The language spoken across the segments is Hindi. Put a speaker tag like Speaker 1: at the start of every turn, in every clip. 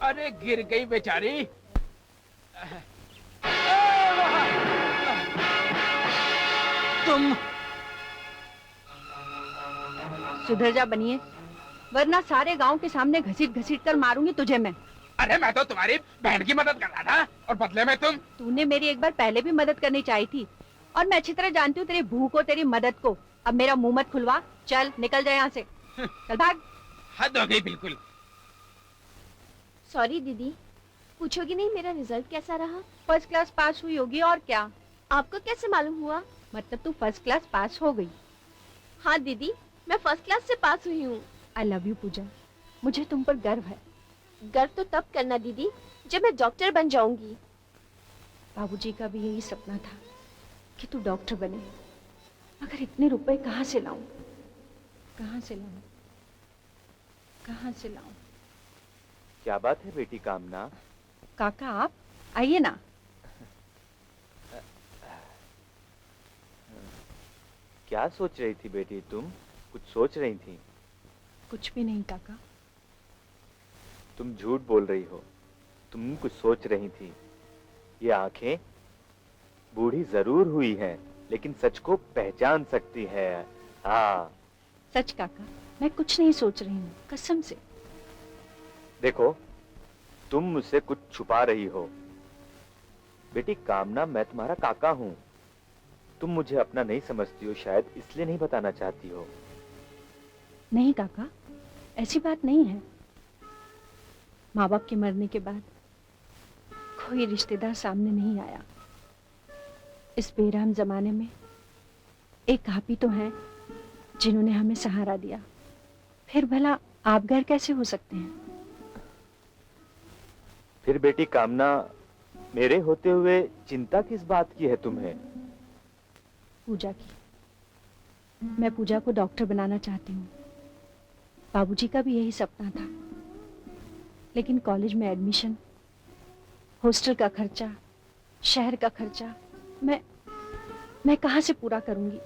Speaker 1: अरे गिर गई बेचारी। तुम
Speaker 2: सुधर जा बनिए, वरना सारे गांव के सामने घसीट घसीट कर मारूंगी तुझे मैं।
Speaker 1: अरे मैं तो तुम्हारी बहन की मदद कर रहा था और बदले में तुम।
Speaker 2: तूने मेरी एक बार पहले भी मदद करनी चाहिए थी, और मैं अच्छी तरह जानती हूँ तेरी भूख को, तेरी मदद को। अब मेरा मुंह मत खुलवा, चल निकल जा यहाँ से, चल भाग।
Speaker 1: हद हो गई बिल्कुल।
Speaker 3: सॉरी दीदी, पूछोगी नहीं मेरा रिजल्ट कैसा रहा?
Speaker 2: फर्स्ट क्लास पास हुई होगी, और क्या।
Speaker 3: आपको कैसे मालूम हुआ?
Speaker 2: मतलब तू फर्स्ट क्लास पास हो गई?
Speaker 3: हाँ दीदी, मैं फर्स्ट क्लास से पास हुई हूँ।
Speaker 2: आई लव यू पूजा, मुझे तुम पर गर्व है।
Speaker 3: गर्व तो तब करना दीदी जब मैं डॉक्टर बन जाऊंगी।
Speaker 2: बाबूजी का भी यही सपना था कि तू डॉक्टर बने, मगर इतने रुपए कहाँ से लाऊं, कहाँ से लाऊं, कहाँ से लाऊं।
Speaker 4: क्या बात है बेटी कामना?
Speaker 2: काका आप आइए ना।
Speaker 4: क्या सोच रही थी बेटी तुम? कुछ सोच रही थी?
Speaker 2: कुछ भी नहीं काका।
Speaker 4: तुम झूठ बोल रही हो, तुम कुछ सोच रही थी। ये आंखें बूढ़ी जरूर हुई हैं, लेकिन सच को पहचान सकती है। हाँ
Speaker 2: सच काका, मैं कुछ नहीं सोच रही हूँ, कसम से।
Speaker 4: देखो, तुम मुझसे कुछ छुपा रही हो। बेटी कामना, मैं तुम्हारा काका हूँ। तुम मुझे अपना नहीं समझती हो, शायद इसलिए नहीं बताना चाहती हो।
Speaker 2: नहीं काका, ऐसी बात नहीं है। माँ बाप के मरने के बाद कोई रिश्तेदार सामने नहीं आया। इस बेरहम जमाने में एक आप ही तो हैं जिन्होंने हमें सहारा दिया। फिर भला आप गैर कैसे हो सकते हैं?
Speaker 4: फिर बेटी कामना, मेरे होते हुए चिंता किस बात की है तुम्हें?
Speaker 2: पूजा की। मैं पूजा को डॉक्टर बनाना चाहती हूँ। बाबूजी का भी यही सपना था, लेकिन कॉलेज में एडमिशन, हॉस्टल का खर्चा, शहर का खर्चा, मैं कहाँ से पूरा करूंगी?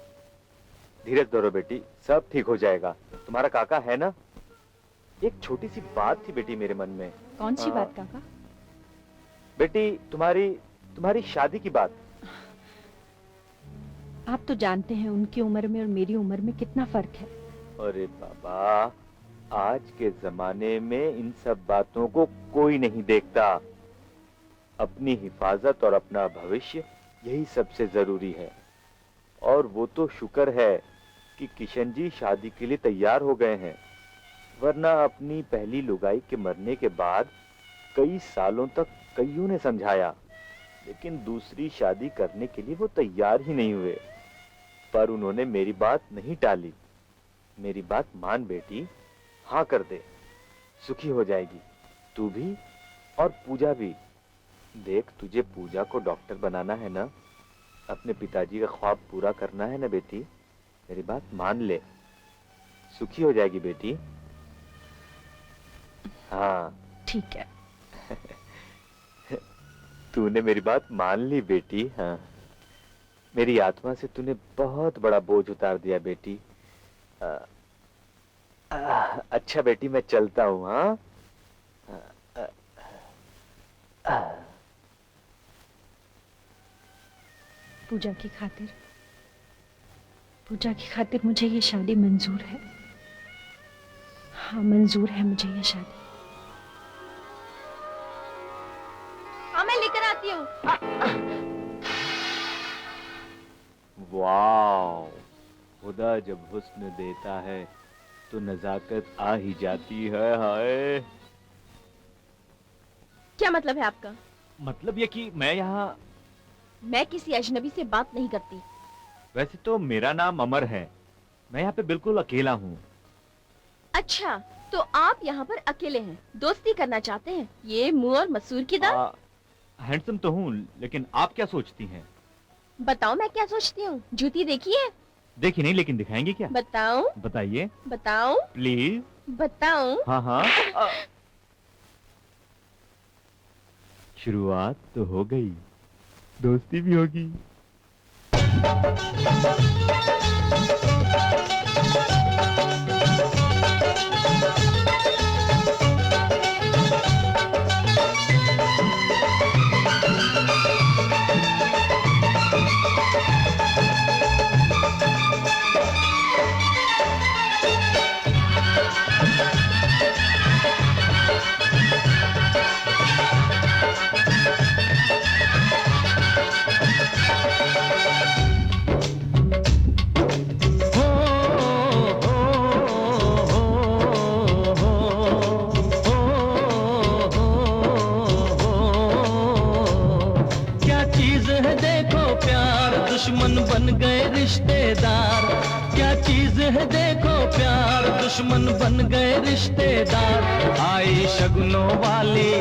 Speaker 4: धीरज धरो बेटी, सब ठीक हो जाएगा। तुम्हारा काका है ना? एक छोटी सी बात थी बेटी मेरे मन में।
Speaker 2: कौन सी बात काका?
Speaker 4: बेटी तुम्हारी शादी की बात।
Speaker 2: आप तो जानते हैं उनकी उम्र में और मेरी उम्र में कितना फर्क है।
Speaker 4: अरे बाबा, आज के जमाने में इन सब बातों को कोई नहीं देखता। अपनी हिफाजत और अपना भविष्य, यही सबसे जरूरी है। और वो तो शुक्र है कि किशन जी शादी के लिए तैयार हो गए हैं, वरना अपनी पहली लुगाई के मरने के बाद कई सालों तक कईयों ने समझाया, लेकिन दूसरी शादी करने के लिए वो तैयार ही नहीं हुए। पर उन्होंने मेरी बात नहीं टाली। मेरी बात मान बेटी, हाँ कर दे, सुखी हो जाएगी तू भी और पूजा भी। देख, तुझे पूजा को डॉक्टर बनाना है ना, अपने पिताजी का ख्वाब पूरा करना है ना बेटी। मेरी बात मान ले, सुखी हो जाएगी बेटी। हाँ
Speaker 2: ठीक है।
Speaker 4: तूने मेरी बात मान ली बेटी। हाँ, मेरी आत्मा से तूने बहुत बड़ा बोझ उतार दिया बेटी। अच्छा बेटी, मैं चलता हूँ। हाँ,
Speaker 2: पूजा की खातिर मुझे ये शादी मंजूर है। हाँ, मंजूर है मुझे ये शादी।
Speaker 3: हाँ मैं लेकर आती हूँ।
Speaker 4: वाह, खुदा जब हुस्न देता है तो नजाकत आ ही जाती है। हाय,
Speaker 3: क्या मतलब है आपका?
Speaker 4: मतलब ये कि मैं यहाँ।
Speaker 3: मैं किसी अजनबी से बात नहीं करती।
Speaker 4: वैसे तो मेरा नाम अमर है, मैं यहाँ पे बिल्कुल अकेला हूँ।
Speaker 3: अच्छा, तो आप यहाँ पर अकेले हैं, दोस्ती करना चाहते हैं? ये मुंह और मसूर की दाल।
Speaker 4: हैंडसम तो हूँ, लेकिन आप क्या सोचती हैं?
Speaker 3: बताओ मैं क्या सोचती हूँ। जूती देखी है?
Speaker 4: देखी नहीं, लेकिन दिखाएंगे क्या?
Speaker 3: बताऊं?
Speaker 4: बताइए
Speaker 3: बताऊं?
Speaker 4: प्लीज।
Speaker 3: बताऊं?
Speaker 4: हाँ हाँ। शुरुआत तो हो गई, दोस्ती भी होगी।
Speaker 5: देखो प्यार, दुश्मन बन गए रिश्तेदार। क्या चीज है देखो प्यार, दुश्मन बन गए रिश्तेदार। आई शगुनों वाली,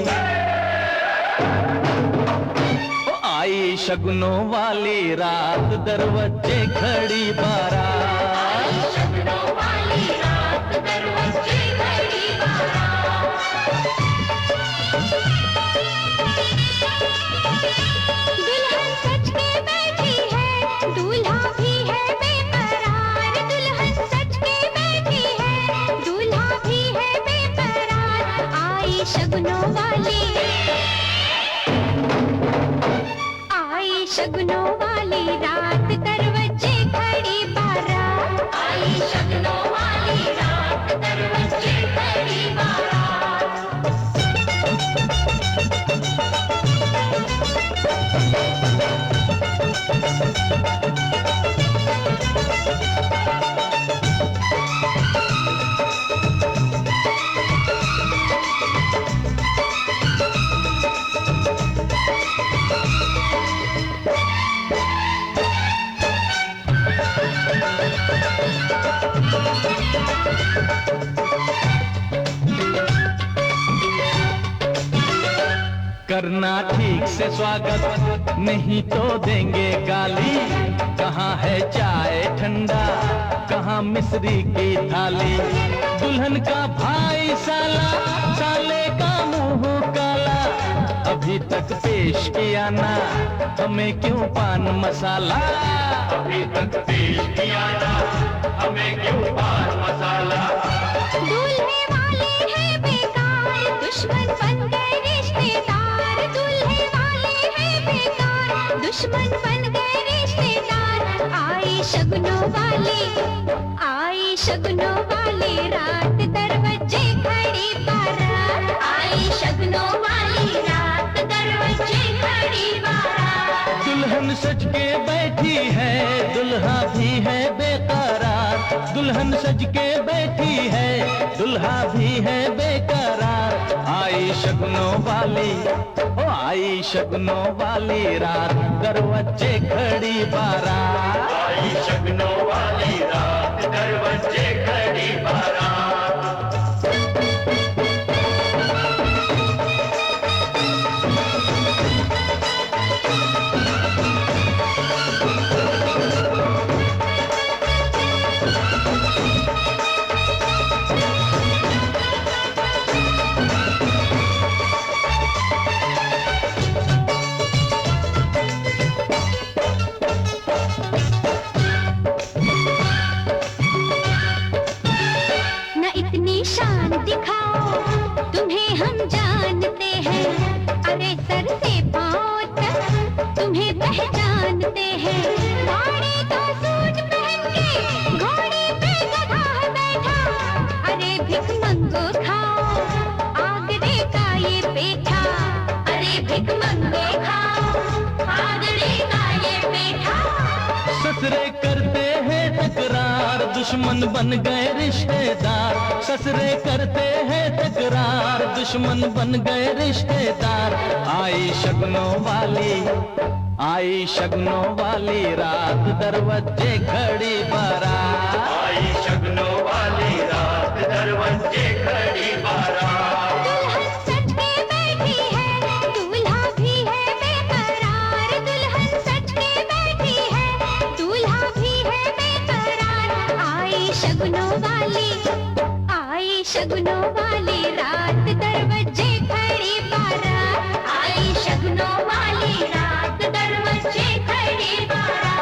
Speaker 5: ओ आई शगुनों वाली रात, दरवाजे खड़ी बारात। आई शगुनों वाली रात, दरवाजे खड़ी बारात।
Speaker 6: दुल्हन सज के बैठी है, दूल्हा भी है बेकरार। दुल्हन सज के बैठी है, दूल्हा भी है बेकरार। आई शगुनों वाली, आई शगुनों वाली रात, दरवाजे खड़ी बारात। आई शगुनों वाली रात, दरवाजे खड़ी बारात।
Speaker 5: करना ठीक से स्वागत, नहीं तो देंगे गाली। कहाँ है चाय ठंडा, कहाँ मिश्री की थाली। दुल्हन का भाई साला, साले का मुंह काला। अभी तक पेश किया ना हमें क्यों पान मसाला। अभी तक पेश किया ना हमें क्यों पान मसाला।
Speaker 6: दूल्हे वाले हैं बेकार, दुश्मन बन गए रिश्तेदार। दूल्हे वाले हैं बेकार, दुश्मन बन गए रिश्तेदार। आई शगुनों वाली, आई शगुनों वाली रात, दरवाजे खड़ी बारात। आई शगुनों वाली रात, दरवाजे खड़ी बारात।
Speaker 5: दुल्हन सज के बैठी है, दुल्हा भी है बेकरार। दुल्हन सज के बैठी है, दुल्हा भी है बेकरार। आई शगुनों वाली, ओ आई शगुनों वाली रात, दरवाजे खड़ी बारात। आई शगुनों वाली रात, दरवाजे खड़ी बारात।
Speaker 6: न इतनी शान दिखाओ, तुम्हें हम जानते हैं। अरे सर से पांव तक तुम्हें पहचानते हैं। घोड़े का सूट पहन के घोड़े पे गधा है बैठा। अरे भिख मंगो खाओ, आगरे का ये पेठा। अरे भिख मंगो खाओ, आगरे का ये पेठा।
Speaker 5: ससुरे करते हैं तकरार, दुश्मन बन गए रिश्तेदार। ससुरे करते हैं तकरार, दुश्मन बन गए रिश्तेदार। आई शगुनों वाली, आई शगुनों वाली रात, दरवाजे खड़ी बारात। आई शगुनों वाली रात, दरवाजे खड़ी बारात।
Speaker 6: दुल्हन सज के बैठी है, दूल्हा भी है बेकरार। दुल्हन सज के बैठी है, दूल्हा भी है बेकरार। आई शगुनों वाली, आई शगुनों वाली रात, दरवाजे खड़ी बारात। आई शगुनों वाली रात, दरवाजे खड़ी बारात।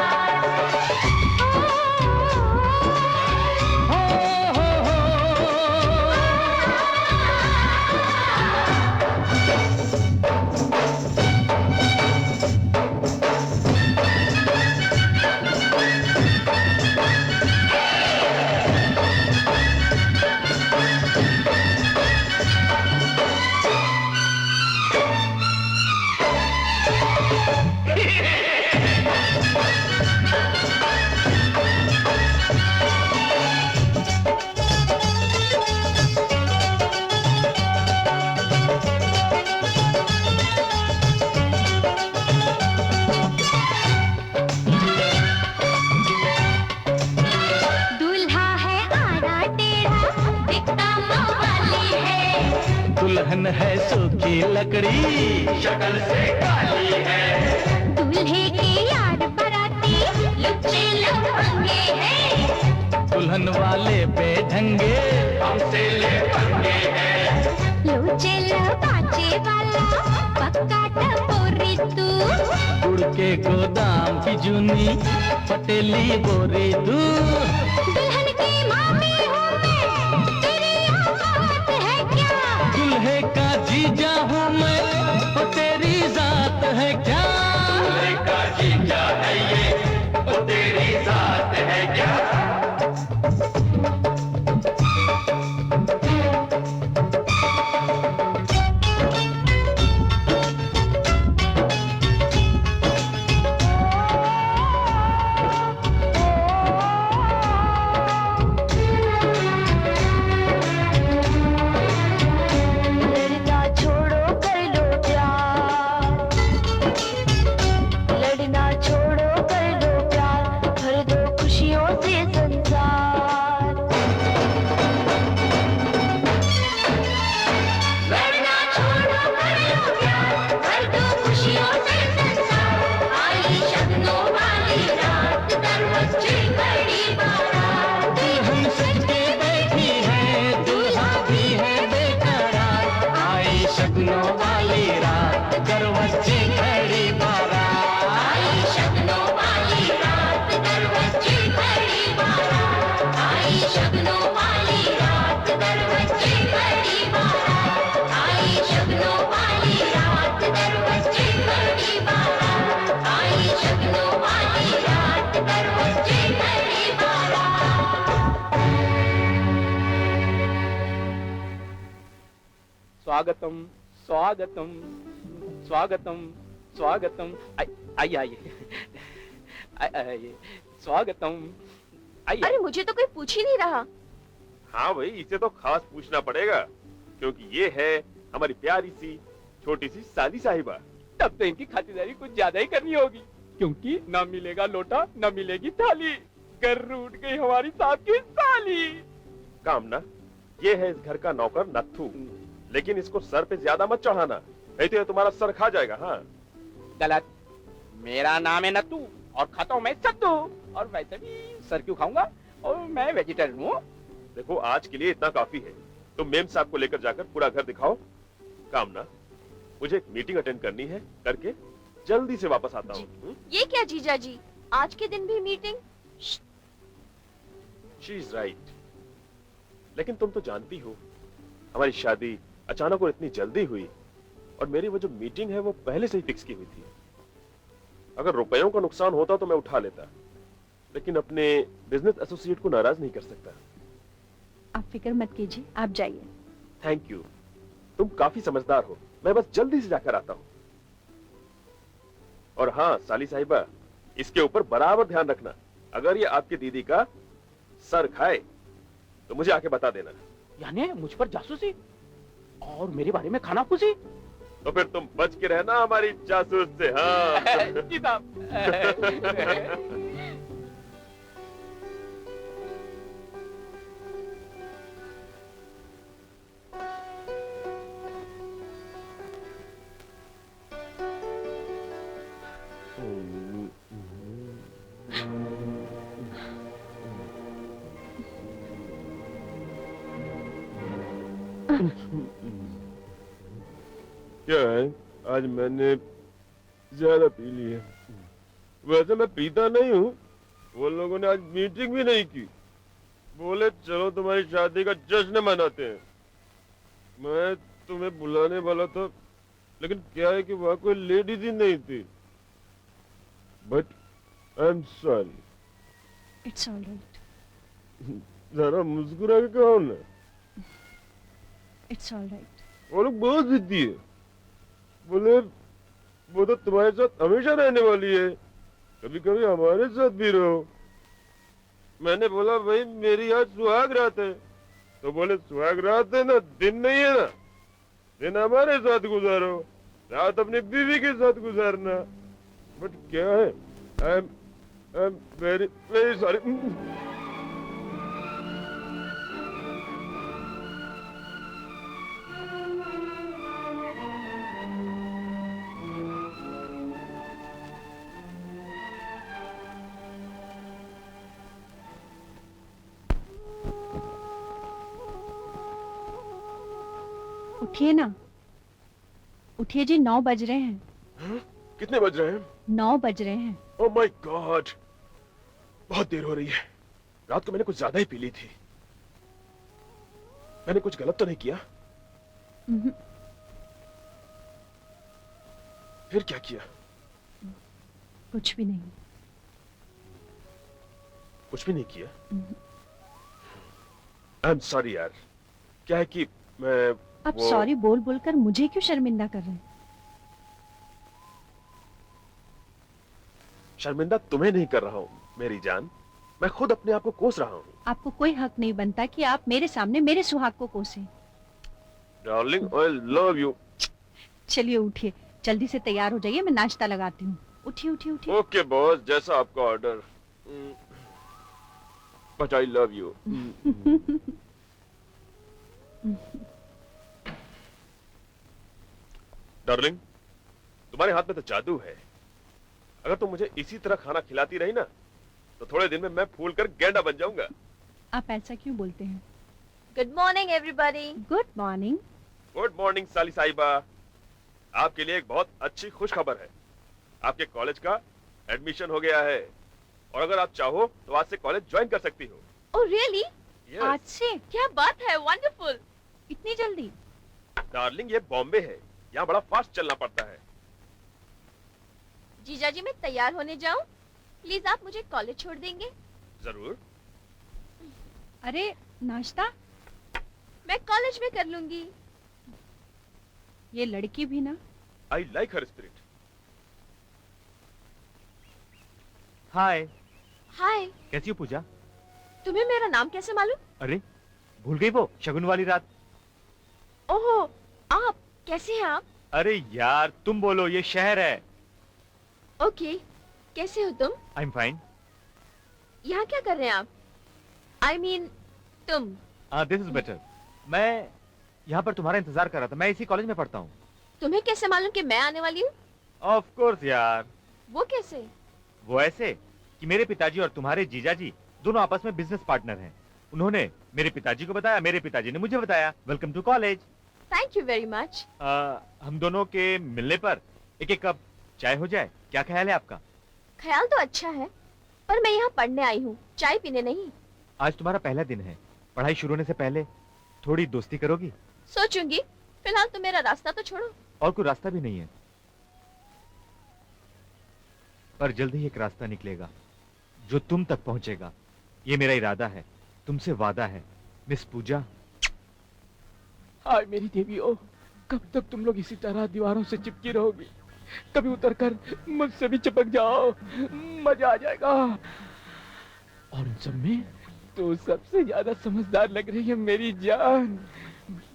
Speaker 5: दुल्हन है सूखी लकड़ी, शक्ल से काली है।
Speaker 6: दूल्हे के यार बराती लुच्चे लफंगे हैं।
Speaker 5: दुल्हन वाले बेढंगे हमसे ले पंगे हैं।
Speaker 6: लुच्चे लबाचे वाला पक्का टपोरी तू।
Speaker 5: गुड़ के गोदाम की जूनी पटेली बोरी तू।
Speaker 6: दुल्हन की मामी हूँ मैं, तेरी औकात है क्या?
Speaker 5: दूल्हे का जीजा हूँ मैं, और तेरी जात है क्या? दूल्हे का जीजा है ये, और तेरी जात है क्या?
Speaker 6: लड़ना छोड़ो कर लो प्यार, लड़ना छोड़ो कर लो प्यार, भर दो खुशियों से संसार। लड़ना छोड़ो कर लो प्यार, भर दो खुशियों से संसार। आई शगनों वाली रात, दरवाजे बड़ी बारात।
Speaker 5: दुल्हन सज के बैठी है, दूल्हा भी है बेकरार। आई शगनों वाली रात, दरवाजे खड़ी बारात।
Speaker 6: आई शगनों वाली रात, दरवाजे खड़ी बारात। आई शगनों वाली रात, दरवाजे खड़ी बारात। आई शगनों वाली रात, दरवाजे खड़ी बारात। आई शगनों वाली रात, दरवाजे खड़ी बारात।
Speaker 1: स्वागतम स्वागतम स्वागतम स्वागतम। आइए आइए आइए, स्वागतम आइए।
Speaker 3: अरे मुझे तो कोई पूछ ही नहीं रहा।
Speaker 7: हाँ भाई, इसे तो खास पूछना पड़ेगा, क्योंकि ये है हमारी प्यारी सी छोटी सी साली साहिबा।
Speaker 1: तब तो इनकी खातिरदारी कुछ ज्यादा ही करनी होगी, क्योंकि ना मिलेगा लोटा न मिलेगी थाली। घर रूठ गई हमारी साथ की साली।
Speaker 7: कामना, ये है इस घर का नौकर नत्थू, लेकिन इसको सर पे ज्यादा मत चढ़ाना, नहीं तो ये तुम्हारा सर खा जाएगा। हाँ
Speaker 1: गलत, मेरा नाम है नत्थू और खाता हूँ मैं सत्तू। और वैसे भी सर क्यों खाऊंगा, और मैं वेजिटेरियन हूँ।
Speaker 7: देखो, आज के लिए इतना काफी है। तुम मेम साहब को लेकर जाकर पूरा घर दिखाओ। कामना, मुझे एक मीटिंग अटेंड करनी है, करके जल्दी से वापस आता हूँ।
Speaker 3: ये क्या जीजा जी, आज के दिन भी मीटिंग?
Speaker 7: She is right. लेकिन तुम तो जानती हो, हमारी शादी अचानक और इतनी जल्दी हुई, और मेरी वो जो मीटिंग है वो पहले से ही फिक्स की हुई थी। अगर रुपयों का नुकसान होता तो मैं उठा लेता, लेकिन अपने बिजनेस एसोसिएट को नाराज नहीं कर सकता।
Speaker 2: आप फिक्र मत कीजिए, आप जाइए।
Speaker 7: थैंक यू, तुम काफी समझदार हो। मैं बस जल्दी से जाकर आता हूँ। और हाँ साली साहिबा, इसके ऊपर बराबर ध्यान रखना। अगर ये आपकी दीदी का सर खाए तो मुझे आके बता देना।
Speaker 1: यानी मुझ पर जासूसी और मेरे बारे में खाना फूसी।
Speaker 7: तो फिर तुम बच के रहना हमारी जासूस से। हाँ
Speaker 1: जी साहब।
Speaker 7: क्या है, आज मैंने ज्यादा पी ली है। वैसे मैं पीता नहीं हूँ। वो लोगों ने आज मीटिंग भी नहीं की, बोले चलो तुम्हारी शादी का जश्न मनाते हैं। मैं तुम्हें बुलाने वाला था, लेकिन क्या है कि वहाँ कोई लेडीज ही नहीं थी। But I am sorry.
Speaker 2: It's all right,
Speaker 7: जरा मुस्कुरा के कहो ना।
Speaker 2: It's all right.
Speaker 7: वो लोग बहुत जिद्दी है, बोले वो तो तुम्हारे साथ हमेशा रहने वाली है, कभी कभी हमारे साथ भी रहो। मैंने बोला भाई मेरी आज सुहाग रात है, तो बोले सुहाग रात है ना, दिन नहीं है ना। दिन हमारे साथ गुजारो, रात अपनी बीवी के साथ गुजारना। बट क्या है, आई एम वेरी वेरी सॉरी।
Speaker 2: उठिए ना, उठिए जी, 9 बज रहे हैं।
Speaker 7: हाँ? कितने बज रहे हैं?
Speaker 2: 9 बज रहे हैं।
Speaker 7: ओह माय गॉड, बहुत देर हो रही है। रात को मैंने कुछ ज्यादा ही पी ली थी। मैंने कुछ गलत तो नहीं किया?
Speaker 2: उहुं,
Speaker 7: फिर क्या किया?
Speaker 2: कुछ भी नहीं।
Speaker 7: कुछ भी नहीं किया? आई एम सॉरी यार। क्या है कि मैं
Speaker 2: आप सॉरी बोल बोलकर मुझे क्यों शर्मिंदा कर रहे हैं?
Speaker 7: शर्मिंदा तुम्हें नहीं कर रहा हूं मेरी जान, मैं खुद अपने आप को कोस रहा हूं।
Speaker 2: आपको कोई हक नहीं बनता कि आप मेरे सामने मेरे सुहाग को कोसें।
Speaker 7: Darling, I love you.
Speaker 2: चलिए उठिए, जल्दी से तैयार हो जाइए, मैं नाश्ता लगाती हूँ। उठिए उठिए उठिए।
Speaker 7: ओके बॉस, जैसा आपका order. But I love you. Darling, तुम्हारे हाथ में तो जादू है। अगर तुम मुझे इसी तरह खाना खिलाती रही ना, तो थोड़े दिन में मैं फूल कर गैंडा बन जाऊंगा।
Speaker 2: आप ऐसा क्यों बोलते हैं?
Speaker 3: Good morning everybody.
Speaker 2: Good morning.
Speaker 7: Good morning साली साहिबा। आपके लिए एक बहुत अच्छी खुश खबर है। आपके कॉलेज का एडमिशन हो गया है, और अगर आप चाहो तो आज से कॉलेज ज्वाइन कर सकती हो।
Speaker 3: Oh really?
Speaker 7: Yes.
Speaker 2: आज से?
Speaker 3: क्या बात है, वंडरफुल।
Speaker 2: इतनी जल्दी?
Speaker 7: डार्लिंग, ये बॉम्बे है, यहाँ बड़ा फास्ट चलना पड़ता है।
Speaker 3: जीजा जी, मैं तैयार होने जाऊं? प्लीज आप मुझे कॉलेज छोड़ देंगे?
Speaker 7: जरूर।
Speaker 2: अरे नाश्ता?
Speaker 3: मैं कॉलेज में कर लूंगी।
Speaker 2: ये लड़की भी ना।
Speaker 7: I like her spirit.
Speaker 4: हाय,
Speaker 3: हाय,
Speaker 4: कैसी हो पूजा?
Speaker 3: तुम्हें मेरा नाम कैसे मालूम?
Speaker 4: अरे भूल गई वो शगुन वाली रात?
Speaker 3: ओहो, आप कैसे हैं आप?
Speaker 4: अरे यार तुम बोलो, ये शहर है।
Speaker 3: ओके, कैसे हो तुम?
Speaker 4: आई एम फाइन।
Speaker 3: यहाँ क्या कर रहे हैं आप? आई मीन तुम।
Speaker 4: This is better. मैं यहाँ पर तुम्हारा इंतजार कर रहा था। मैं इसी कॉलेज में पढ़ता हूँ।
Speaker 3: तुम्हें कैसे मालूम कि मैं आने वाली हूँ?
Speaker 4: ऑफ कोर्स यार।
Speaker 3: वो कैसे?
Speaker 4: वो ऐसे कि मेरे पिताजी और तुम्हारे जीजाजी दोनों आपस में बिजनेस पार्टनर हैं। उन्होंने मेरे पिताजी को बताया, मेरे पिताजी ने मुझे बताया। Welcome to college.
Speaker 3: Thank you very much.
Speaker 4: हम दोनों के मिलने पर एक एक कप चाय हो जाए, क्या ख्याल है आपका?
Speaker 3: ख्याल तो अच्छा है, पर मैं यहाँ पढ़ने आई हूँ, चाय पीने नहीं।
Speaker 4: आज तुम्हारा पहला दिन है। पढ़ाई शुरू होने से पहले थोड़ी दोस्ती करोगी?
Speaker 3: सोचूंगी। फिलहाल तो मेरा रास्ता तो छोड़ो।
Speaker 4: और कोई रास्ता भी नहीं है, पर जल्द ही एक रास्ता निकलेगा जो तुम तक पहुंचेगा। ये मेरा इरादा है, तुमसे वादा है, मिस पूजा।
Speaker 1: हाय मेरी देवियों, कब तक तुम लोग इसी तरह दीवारों से चिपकी रहोगी? कभी उतरकर मुझसे भी चिपक जाओ, मजा आ जाएगा। और इन सब में तो सबसे ज्यादा समझदार लग रही है मेरी जान।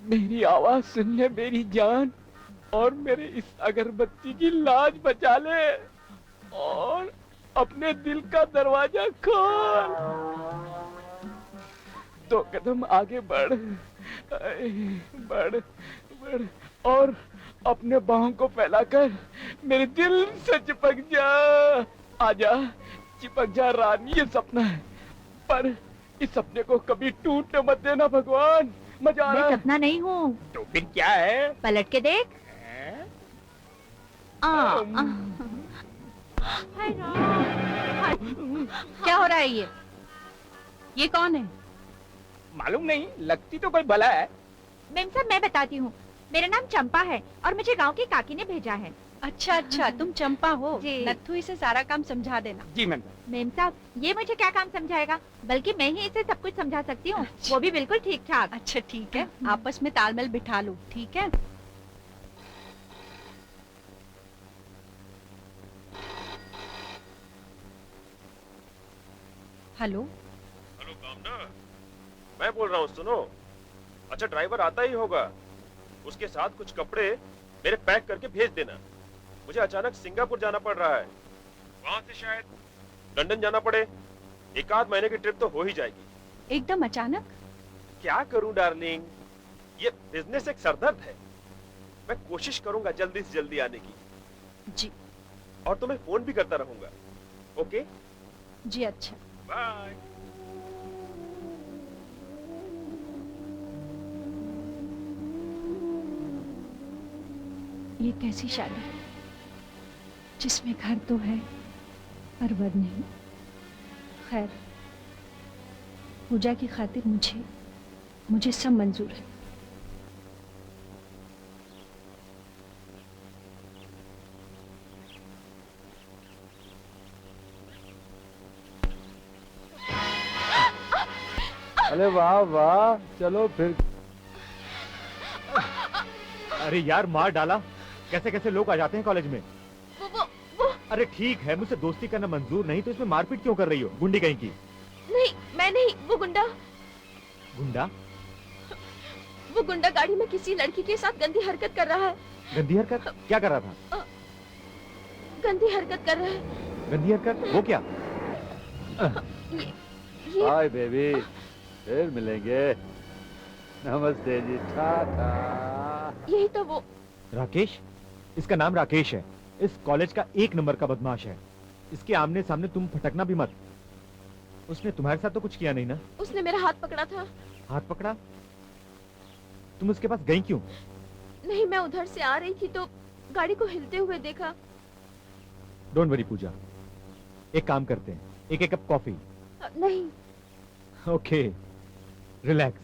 Speaker 1: मेरी आवाज सुन ले मेरी जान, और मेरे इस अगरबत्ती की लाज बचा ले, और अपने दिल का दरवाजा खोल। 2 कदम आगे बढ़, बढ़ बढ़, और अपने बाहों को फैलाकर मेरे दिल से चिपक जा। आजा, चिपक जा रानी। ये सपना है, पर इस सपने को कभी टूटने मत देना भगवान। मजा आ रहा
Speaker 2: मैं
Speaker 1: है।
Speaker 2: सपना नहीं हूँ।
Speaker 1: तो फिर क्या है?
Speaker 2: पलट के देख। क्या हो रहा है ये? ये कौन है?
Speaker 1: मालूम नहीं, लगती तो कोई भला है।
Speaker 8: मैम साहब, मैं बताती हूँ। मेरा नाम चंपा है और मुझे गांव की काकी ने भेजा है।
Speaker 2: अच्छा अच्छा, तुम चंपा हो।
Speaker 8: जी।
Speaker 2: नत्थु इसे सारा काम समझा देना।
Speaker 1: जी मैम।
Speaker 8: मैम साहब, ये मुझे क्या काम समझाएगा, बल्कि मैं ही इसे सब कुछ समझा सकती हूँ, वो भी बिल्कुल ठीक ठाक।
Speaker 2: अच्छा ठीक है, आपस में तालमेल बिठा लो, ठीक है? हेलो।
Speaker 7: हेलो कामना, मैं बोल रहा हूँ, सुनो। अच्छा, ड्राइवर आता ही होगा, उसके साथ कुछ कपड़े मेरे पैक करके भेज देना। मुझे अचानक सिंगापुर जाना पड़ रहा है, वहां से शायद लंदन जाना पड़े। 1 महीने की ट्रिप तो हो ही जाएगी।
Speaker 2: एकदम अचानक?
Speaker 7: क्या करूं डार्लिंग, ये बिजनेस एक सरदर्द है। मैं कोशिश करूंगा जल्दी से जल्दी आने की।
Speaker 2: जी।
Speaker 7: और तुम्हें फोन भी करता रहूंगा। ओके
Speaker 2: जी अच्छा।
Speaker 7: बाय।
Speaker 2: ये कैसी शादी जिसमें घर तो है पर वर नहीं। खैर, पूजा की खातिर मुझे सब मंजूर है।
Speaker 4: अरे वाह वाह, चलो फिर।
Speaker 9: अरे यार, मार डाला। कैसे कैसे लोग आ जाते हैं कॉलेज में।
Speaker 3: वो
Speaker 9: अरे ठीक है, मुझसे दोस्ती करना मंजूर नहीं तो इसमें मारपीट क्यों कर रही हो, गुंडी कहीं की।
Speaker 3: नहीं, मैं नहीं, वो गुंडा।
Speaker 9: गुंडा?
Speaker 3: वो गुंडा गाड़ी में किसी लड़की के साथ गंदी हरकत कर रहा है।
Speaker 9: गंदी हरकत? क्या कर रहा था?
Speaker 3: गंदी हरकत कर रहा है।
Speaker 9: गंदी हरकत? वो क्या?
Speaker 3: ये
Speaker 4: हाय बेबी, फिर मिलेंगे। नमस्ते जी, टाटा।
Speaker 3: यही तो वो।
Speaker 9: राकेश? इसका नाम राकेश है। इस कॉलेज का 1 नंबर का बदमाश है। इसके आमने सामने तुम फटकना भी मत। उसने तुम्हारे साथ तो कुछ किया नहीं ना?
Speaker 3: उसने मेरा हाथ पकड़ा था।
Speaker 9: हाथ पकड़ा? तुम उसके पास गई क्यों?
Speaker 3: नहीं, मैं उधर से आ रही थी तो गाड़ी को हिलते हुए देखा।
Speaker 9: डोंट वरी पूजा, एक काम करते हैं, एक कप कॉफी।
Speaker 3: नहीं।
Speaker 9: Okay, relax.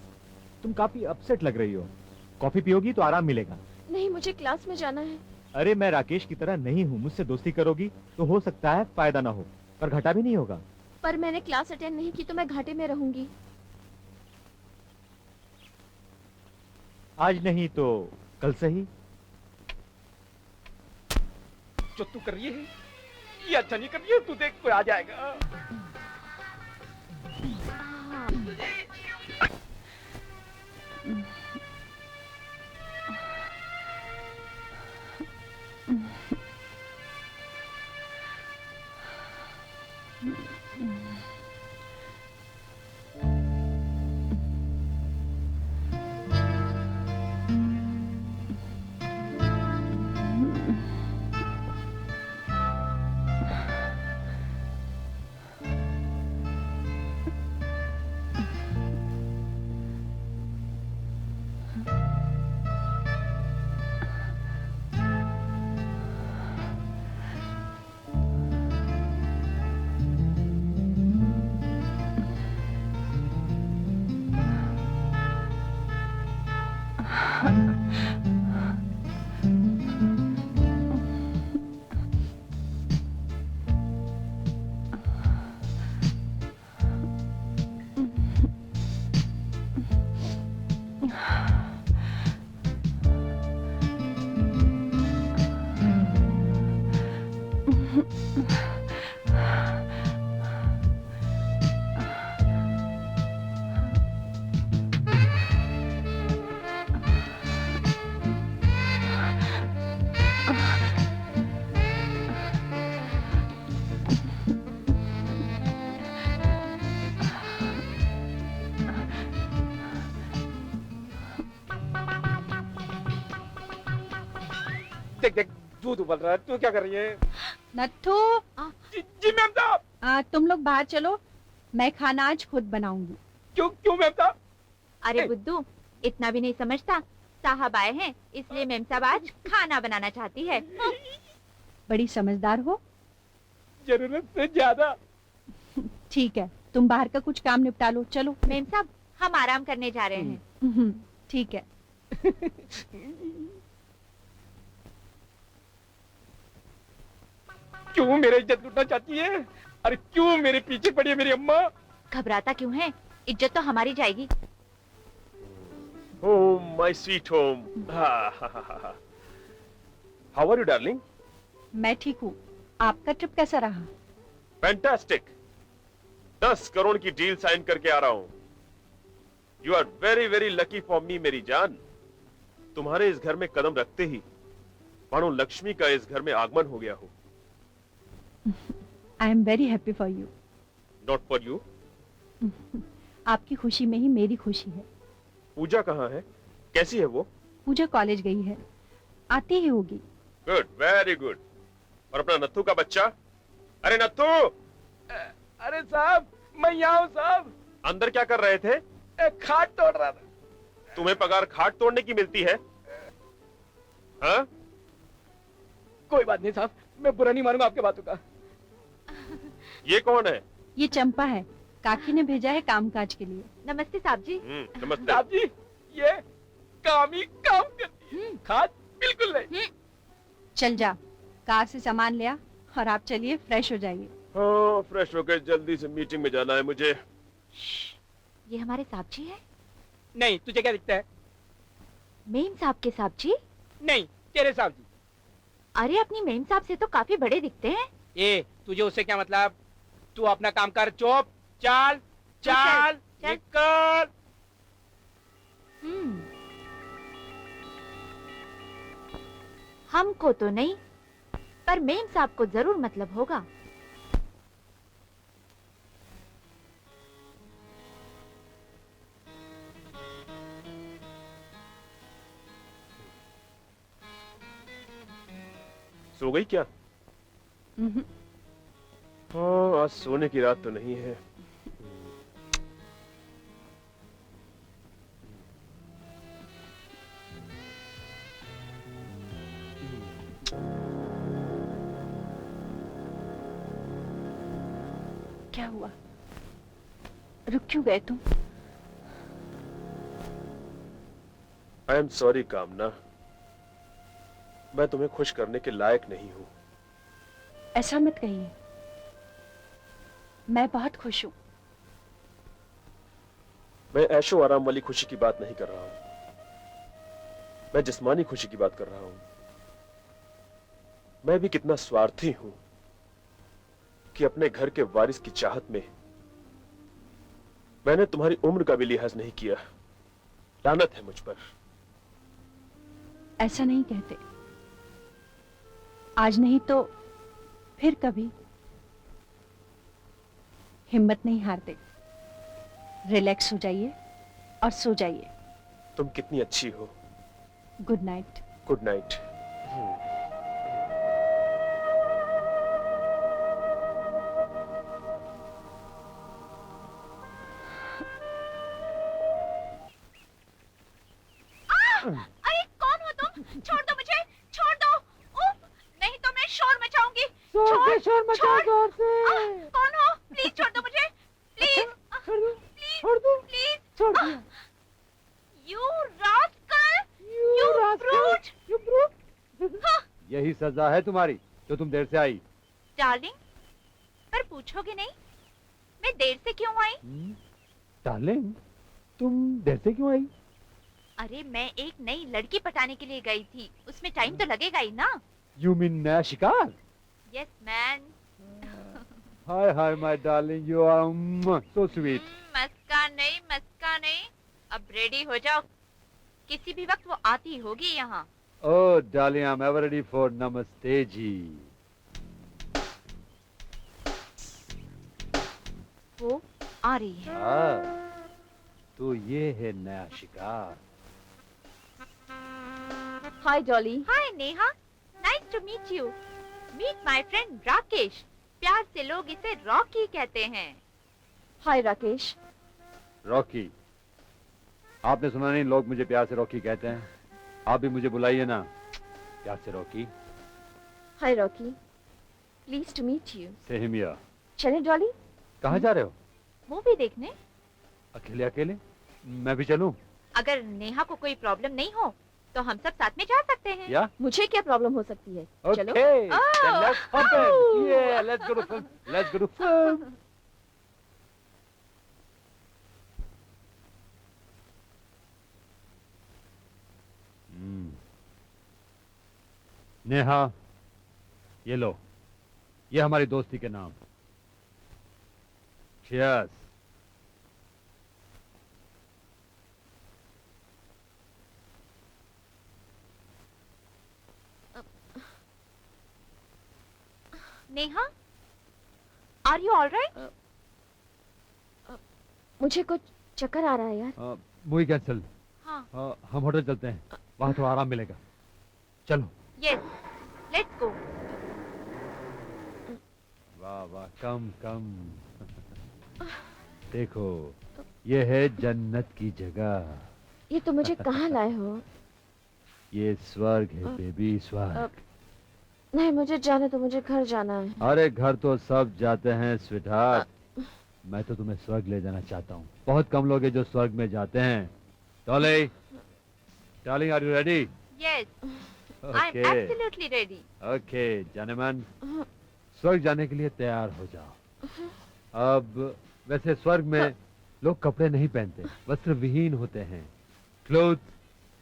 Speaker 9: तुम काफी अपसेट लग रही हो। कॉफी पियोगी तो आराम मिलेगा।
Speaker 3: नहीं, मुझे क्लास में जाना है।
Speaker 9: अरे मैं राकेश की तरह नहीं हूँ। मुझसे दोस्ती करोगी तो हो सकता है फायदा ना हो, पर घाटा भी नहीं होगा।
Speaker 3: पर मैंने क्लास अटेंड नहीं की तो मैं घाटे में रहूंगी।
Speaker 9: आज नहीं तो कल सही।
Speaker 1: जो तू कर रही है ये अच्छा नहीं कर रही है। तू देख, कोई आ जाएगा। देख देख, दूध उबल रहा है। तू क्या कर रही है?
Speaker 2: नत्थू,
Speaker 1: जी मैम साहब।
Speaker 2: तुम लोग बाहर चलो, मैं खाना आज खुद बनाऊंगी।
Speaker 1: क्यों क्यों मैम साहब?
Speaker 8: अरे बुद्धू, इतना भी नहीं समझता। साहब आए हैं इसलिए मेम साहब आज खाना बनाना चाहती है।
Speaker 2: बड़ी समझदार हो।
Speaker 1: जरूरत से ज्यादा।
Speaker 2: ठीक है, तुम बाहर का कुछ काम निपटा लो। चलो।
Speaker 8: मेम साहब, हम आराम करने जा रहे हैं।
Speaker 2: ठीक है।
Speaker 1: क्यों मेरी इज्जत लूटना चाहती है? अरे क्यों मेरे पीछे पड़ी है मेरी अम्मा?
Speaker 8: घबराता क्यों है? इज्जत तो हमारी जाएगी।
Speaker 7: Oh, my sweet home. How are you, darling?
Speaker 2: मैं ठीक हूँ। आपका ट्रिप कैसा रहा?
Speaker 7: Fantastic. 10 करोड़ की डील साइन करके आ रहा हूँ। You are very, very lucky for me, मेरी जान। तुम्हारे इस घर में कदम रखते ही मानो लक्ष्मी का इस घर में आगमन हो गया हो।
Speaker 2: आई am very happy for you.
Speaker 7: Not for you.
Speaker 2: आपकी खुशी में ही मेरी खुशी है।
Speaker 7: पूजा कहाँ है? कैसी है वो?
Speaker 2: पूजा कॉलेज गई है, आती ही होगी।
Speaker 7: Good, very good. और अपना नत्थू का बच्चा? अरे नत्थू!
Speaker 1: अरे साहब, मैं यहाँ हूँ साहब।
Speaker 7: अंदर क्या कर रहे थे?
Speaker 1: खाट तोड़ रहा था।
Speaker 7: तुम्हें पगार खाट तोड़ने की मिलती है? हाँ?
Speaker 1: कोई बात नहीं साहब, मैं बुरा नहीं मानूंगा आपके बातों का।
Speaker 7: ये कौन है?
Speaker 2: ये चंपा है, काकी ने भेजा है कामकाज के लिए।
Speaker 8: नमस्ते साहब जी।
Speaker 7: नमस्ते।
Speaker 1: साहब जी, ये काम ही काम करती है, खाद बिल्कुल नहीं।
Speaker 2: चल जा, कार से सामान ले आ और आप चलिए फ्रेश हो जाइए।
Speaker 7: हाँ, फ्रेश होकर जल्दी से मीटिंग में जाना है मुझे।
Speaker 8: ये हमारे साहब जी है?
Speaker 1: नहीं, तुझे क्या दिखता है?
Speaker 8: मेम साहब के साहब जी?
Speaker 1: नहीं, तेरे साहब जी।
Speaker 8: अरे अपनी मेम साहब से तो काफी बड़े दिखते हैं।
Speaker 1: ए, तुझे उससे क्या मतलब? तू अपना काम कर, चुप, चाल, चाल,
Speaker 8: चल।
Speaker 1: निकल।
Speaker 8: हमको तो नहीं, पर मेम साहब को जरूर मतलब होगा।
Speaker 7: सो गई क्या?
Speaker 2: हम्म,
Speaker 7: हाँ, आज सोने की रात तो नहीं है।
Speaker 2: क्या हुआ? रुक क्यों गए तुम?
Speaker 7: आई एम सॉरी कामना, मैं तुम्हें खुश करने के लायक नहीं हूँ।
Speaker 2: ऐसा मत कहिए, मैं बहुत खुश हूँ।
Speaker 7: मैं ऐशो आराम वाली खुशी की बात नहीं कर रहा हूँ, मैं जिस्मानी खुशी की बात कर रहा हूँ। मैं भी कितना स्वार्थी हूँ कि अपने घर के वारिस की चाहत में मैंने तुम्हारी उम्र का भी लिहाज नहीं किया। लानत है मुझ पर।
Speaker 2: ऐसा नहीं कहते, आज नहीं तो फिर कभी। हिम्मत नहीं हारते, रिलैक्स हो जाइए और सो जाइए।
Speaker 7: तुम कितनी अच्छी हो।
Speaker 2: Good night.
Speaker 7: Good night.
Speaker 8: अरे कौन हो तुम? छोड़ दो मुझे, छोड़ दो। उफ, नहीं तो मैं शोर मचाऊंगी।
Speaker 1: शोर मचा जोर से।
Speaker 8: कौन हो? प्लीज छोड़ दो मुझे, प्लीज।
Speaker 1: छोड़ दो,
Speaker 8: प्लीज।
Speaker 1: छोड़ दिया।
Speaker 8: You rascal, you brute.
Speaker 1: You brute.
Speaker 9: यही सजा है तुम्हारी जो तुम देर से आई।
Speaker 8: डार्लिंग, पर पूछोगे नहीं मैं देर से क्यों आई?
Speaker 9: डार्लिंग, तुम देर से क्यों आई?
Speaker 8: अरे मैं एक नई लड़की पटाने के लिए गई थी, उसमें टाइम तो लगेगा ही ना।
Speaker 9: यू मीन नया शिकार?
Speaker 8: Yes man.
Speaker 9: Hi hi my darling, you are so sweet.
Speaker 8: मस्का नहीं, मस्का नहीं। अब रेडी हो जाओ, किसी भी वक्त वो आती होगी यहाँ।
Speaker 9: Oh darling, I am ever ready for नमस्ते जी।
Speaker 8: वो आ रही है।
Speaker 9: तो ये है नया शिकार।
Speaker 3: Hi Dolly.
Speaker 8: Hi Neha, nice to meet you. Meet my friend Rakesh, प्यार से लोग इसे रॉकी कहते हैं।
Speaker 3: हाय राकेश।
Speaker 9: रॉकी, आपने सुना नहीं, लोग मुझे प्यार से रॉकी कहते हैं। आप भी मुझे बुलाइए ना प्यार से Rocky.
Speaker 3: Hi Rocky, please to meet you.
Speaker 9: Same here.
Speaker 3: चले डॉली?
Speaker 9: कहाँ जा रहे हो?
Speaker 8: मूवी देखने।
Speaker 9: अकेले अकेले? मैं भी चलूं?
Speaker 8: अगर नेहा को कोई प्रॉब्लम नहीं हो तो हम सब साथ में जा सकते हैं।
Speaker 9: या?
Speaker 3: मुझे क्या प्रॉब्लम हो सकती है? चलो।
Speaker 9: Okay, then let's hop in. Yeah, let's go to film. Let's go to film. Neha, ये लो, ये हमारी दोस्ती के नाम। Cheers.
Speaker 8: Neha, are you all right?
Speaker 3: मुझे कुछ चक्कर आ रहा है यार।
Speaker 9: Movie cancel.
Speaker 8: हाँ।
Speaker 9: हम होटल चलते हैं, वहाँ थोड़ा आराम मिलेगा। चलो।
Speaker 8: Yes, let's go.
Speaker 9: वाह वाह, कम कम। देखो, ये है जन्नत की जगह।
Speaker 3: ये तो मुझे कहाँ लाए हो?
Speaker 9: ये स्वर्ग है बेबी, स्वर्ग।
Speaker 3: नहीं मुझे जाने तो, मुझे घर जाना है।
Speaker 10: अरे घर तो सब जाते हैं स्वीटहार्ट, मैं तो तुम्हें स्वर्ग ले जाना चाहता हूँ। बहुत कम लोग हैं जो स्वर्ग में जाते हैं। Dolly, darling, are you ready?
Speaker 8: Yes, I am absolutely ready.
Speaker 10: Okay जानेमन, स्वर्ग जाने के लिए तैयार हो जाओ। अब वैसे स्वर्ग में लोग कपड़े नहीं पहनते, वस्त्र विहीन होते हैं। Cloth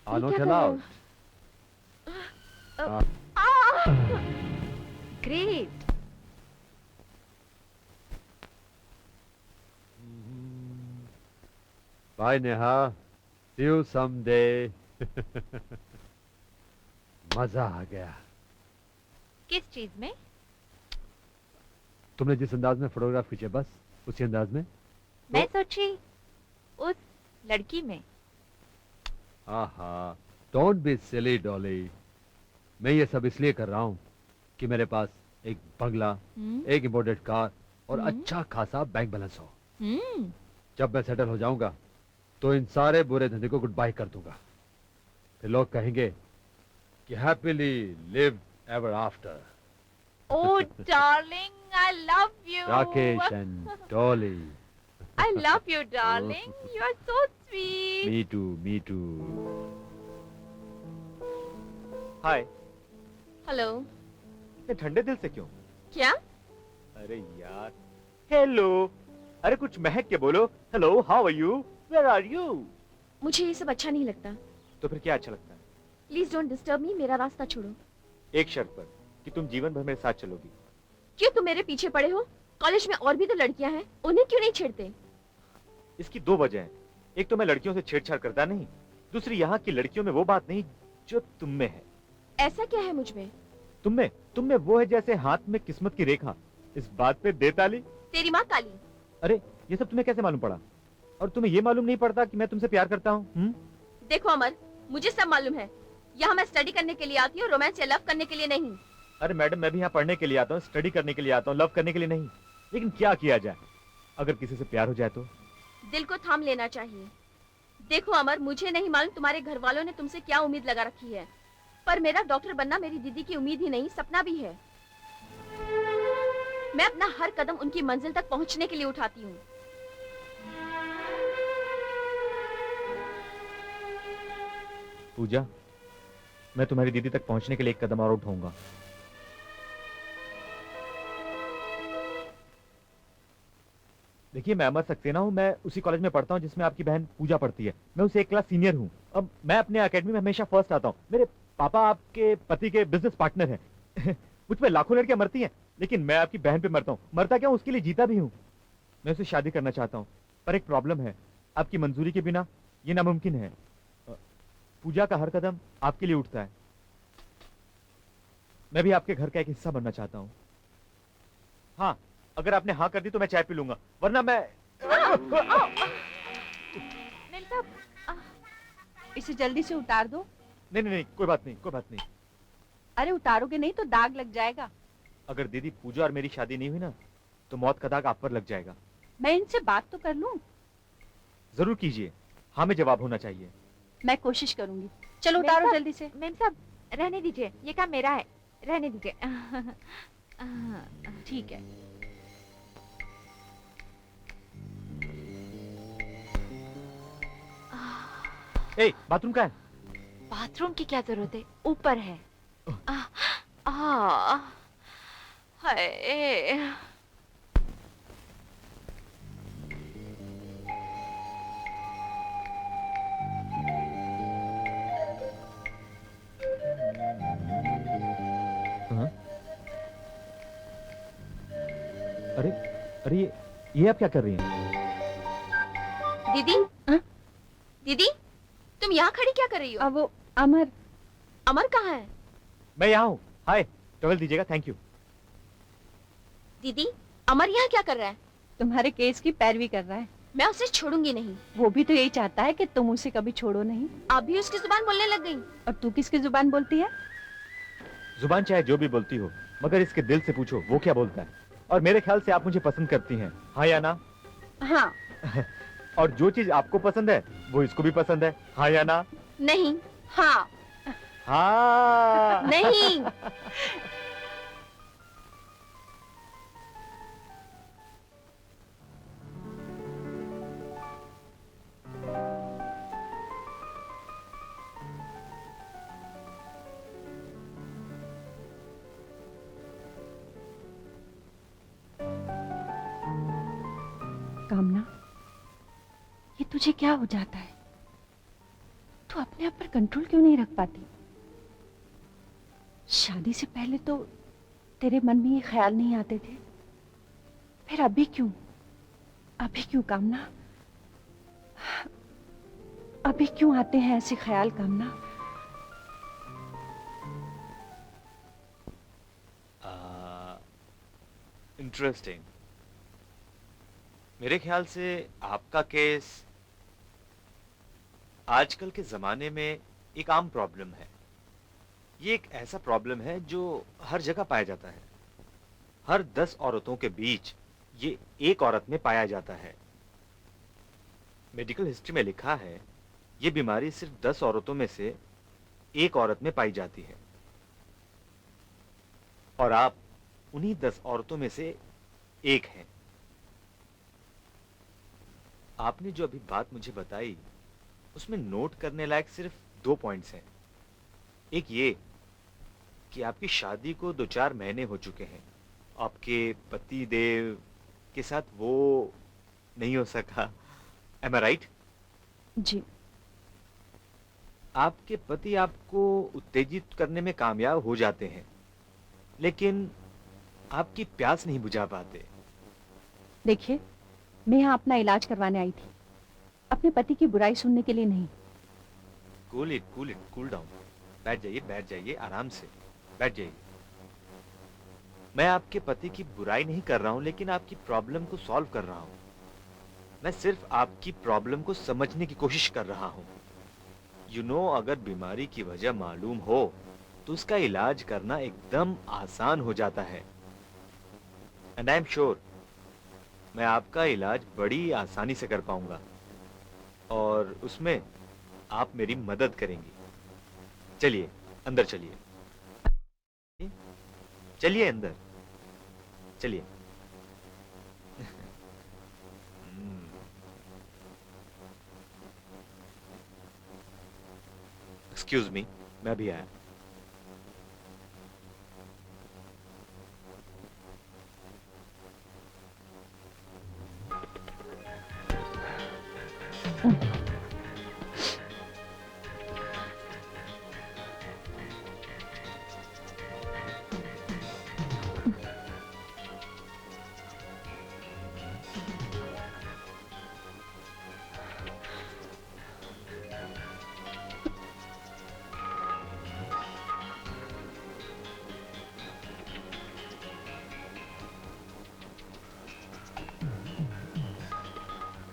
Speaker 10: are not allowed.
Speaker 8: Great.
Speaker 10: Bye Neha, see you someday. मजा आ गया।
Speaker 8: किस चीज में?
Speaker 10: तुमने जिस अंदाज में फोटोग्राफ खींचे, बस उसी अंदाज में।
Speaker 8: मैं सोची उस लड़की में।
Speaker 10: आहा, डोंट बी सिली डॉली। मैं ये सब इसलिए कर रहा हूँ कि मेरे पास एक बंगला, एक इम्पोर्टेड कार और अच्छा खासा बैंक बैलेंस हो। जब मैं सेटल हो जाऊंगा तो इन सारे बुरे धंधे को गुड बाय कर दूंगा। फिर लोग कहेंगे कि happily live ever after.
Speaker 8: Oh darling, I love you.
Speaker 10: Rakesh and Dolly.
Speaker 8: I love you darling. You are so sweet.
Speaker 10: Me too, me too.
Speaker 9: Hi.
Speaker 3: Hello.
Speaker 9: इतने ठंडे दिल से क्यों?
Speaker 3: क्या?
Speaker 9: अरे यार, हेलो। अरे कुछ महक के बोलो। Hello, how are you, where are you?
Speaker 3: मुझे ये सब अच्छा नहीं लगता।
Speaker 9: तो फिर क्या अच्छा लगता है?
Speaker 3: प्लीज डोंट डिस्टर्ब मी, मेरा रास्ता छोड़ो।
Speaker 9: एक शर्त पर, कि तुम जीवन भर मेरे साथ चलोगी।
Speaker 3: क्यों तुम मेरे पीछे पड़े हो? कॉलेज में और भी तो लड़कियां हैं, उन्हें क्यों नहीं छेड़ते?
Speaker 9: इसकी दो वजह हैं। एक तो मैं लड़कियों से छेड़छाड़ करता नहीं, दूसरी यहाँ की लड़कियों में वो बात नहीं जो तुम में है।
Speaker 3: ऐसा क्या है मुझ में?
Speaker 9: तुम में वो है जैसे हाथ में किस्मत की रेखा। इस बात पे दे ताली।
Speaker 3: तेरी माँ काली।
Speaker 9: अरे ये सब तुम्हें कैसे मालूम पड़ा? और तुम्हें ये मालूम नहीं पड़ता कि मैं तुमसे प्यार करता हूँ?
Speaker 3: देखो अमर, मुझे सब मालूम है। यहाँ मैं स्टडी करने के लिए आती हूँ, रोमांस या लव करने के लिए नहीं।
Speaker 9: अरे मैडम, मैं भी यहाँ पढ़ने के लिए आता हूँ, स्टडी करने के लिए आता हूँ, लव करने के लिए नहीं। लेकिन क्या किया जाए, अगर किसी से प्यार हो जाए तो?
Speaker 3: दिल को थाम लेना चाहिए। देखो अमर, मुझे नहीं मालूम तुम्हारे घर वालों ने तुमसे क्या उम्मीद लगा रखी है, पर मेरा डॉक्टर बनना मेरी दीदी की उम्मीद ही नहीं, सपना भी है। मैं अपना हर कदम उनकी मंजिल तक पहुंचने के लिए उठाती हूँ।
Speaker 9: पूजा, मैं तुम्हारी दीदी तक पहुंचने के लिए एक कदम और उठाऊंगा। देखिए, मैं अमर सक्सेना हूँ, मैं उसी कॉलेज में पढ़ता हूँ जिसमें आपकी बहन पूजा पढ़ती है। मैं उसे एक क्लास सीनियर हूँ। अब मैं अपने एकेडमी में हमेशा फर्स्ट आता हूँ। मेरे पापा आपके पति के बिजनेस पार्टनर हैं। मुझ पे लाखों लड़कियां मरती हैं, लेकिन मैं आपकी बहन पे मरता हूँ। मरता क्या, उसके लिए जीता भी हूँ। मैं उसे शादी करना चाहता हूँ, पर एक प्रॉब्लम है, आपकी मंजूरी के बिना ये नामुमकिन है। पूजा का हर कदम आपके लिए उठता है। मैं भी आपके घर का एक हिस्सा बनना चाहता हूँ। हाँ, अगर आपने हाँ कर दी तो मैं चाय पी लूंगा, वरना मैं
Speaker 2: इसे जल्दी से उतार दो।
Speaker 9: नहीं नहीं नहीं, कोई बात नहीं, कोई बात नहीं।
Speaker 2: अरे उतारोगे नहीं तो दाग लग जाएगा।
Speaker 9: अगर दीदी पूजा और मेरी शादी नहीं हुई ना, तो मौत का दाग आप पर लग जाएगा।
Speaker 2: मैं इनसे बात तो कर लूं।
Speaker 9: जरूर कीजिए, हाँ में जवाब होना चाहिए।
Speaker 2: मैं कोशिश करूंगी। चलो उतारो जल्दी से।
Speaker 8: मैम साहब, रहने दीजिए, ये काम मेरा है, रहने दीजिए।
Speaker 2: ठीक है।
Speaker 9: ए, बाथरूम कहाँ है?
Speaker 8: बाथरूम की क्या जरूरत है, ऊपर है। हाय।
Speaker 9: अरे अरे ये आप क्या कर रही हैं?
Speaker 3: दीदी, दीदी, तुम यहाँ खड़ी क्या कर रही हो?
Speaker 2: अब वो अमर।
Speaker 3: अमर कहाँ है?
Speaker 9: मैं यहाँ हूँ। हाय, टॉवल दीजिएगा, थैंक यू।
Speaker 3: दीदी, अमर यहाँ क्या कर रहा है?
Speaker 2: तुम्हारे केस की पैरवी कर रहा है।
Speaker 3: मैं उसे छोड़ूंगी नहीं।
Speaker 2: वो भी तो यही चाहता है कि तुम उसे कभी छोड़ो नहीं।
Speaker 3: आप भी उसकी जुबान बोलने लग गई।
Speaker 2: और तू किसकी जुबान बोलती है?
Speaker 9: जुबान चाहे जो भी बोलती हो, मगर इसके दिल से पूछो वो क्या बोलता है। और मेरे ख्याल से आप मुझे पसंद करती हैं, हाँ या ना?
Speaker 2: हाँ।
Speaker 9: और जो चीज आपको पसंद है वो इसको भी पसंद है, हाँ या ना?
Speaker 3: नहीं। हाँ।
Speaker 9: हाँ।
Speaker 3: नहीं।
Speaker 2: कामना, ये तुझे क्या हो जाता है? तू अपने आप पर कंट्रोल क्यों नहीं रख पाती? शादी से पहले तो तेरे मन में ये ख्याल नहीं आते थे, फिर अभी क्यों? अभी क्यों कामना? अभी क्यों आते हैं ऐसे ख्याल कामना?
Speaker 4: इंटरेस्टिंग। मेरे ख्याल से आपका केस आजकल के जमाने में एक आम प्रॉब्लम है। ये एक ऐसा प्रॉब्लम है जो हर जगह पाया जाता है। हर 10 औरतों के बीच ये एक औरत में पाया जाता है। मेडिकल हिस्ट्री में लिखा है ये बीमारी सिर्फ 10 औरतों में से एक औरत में पाई जाती है, और आप उन्हीं 10 औरतों में से एक हैं। आपने जो अभी बात मुझे बताई उसमें नोट करने लायक सिर्फ 2 पॉइंट्स हैं। एक ये कि आपकी शादी को 2-4 महीने हो चुके हैं, आपके पति देव के साथ वो नहीं हो सका। एम आई राइट?
Speaker 2: जी।
Speaker 4: आपके पति आपको उत्तेजित करने में कामयाब हो जाते हैं, लेकिन आपकी प्यास नहीं बुझा पाते।
Speaker 2: देखिए, मैं यहाँ अपना इलाज करवाने आई थी, अपने पति की बुराई सुनने के लिए नहीं।
Speaker 4: Cool down. बैठ जाइए, आराम से बैठ जाइए। मैं आपके पति की बुराई नहीं कर रहा हूं, लेकिन आपकी प्रॉब्लम को सॉल्व कर रहा हूं। मैं सिर्फ आपकी प्रॉब्लम को समझने की कोशिश कर रहा हूं। अगर बीमारी की वजह मालूम हो तो उसका इलाज करना एकदम आसान हो जाता है। एंड आई एम श्योर मैं आपका इलाज बड़ी आसानी से कर पाऊंगा, और उसमें आप मेरी मदद करेंगी। चलिए अंदर चलिए, चलिए अंदर चलिए। एक्सक्यूज मी, मैं अभी आया।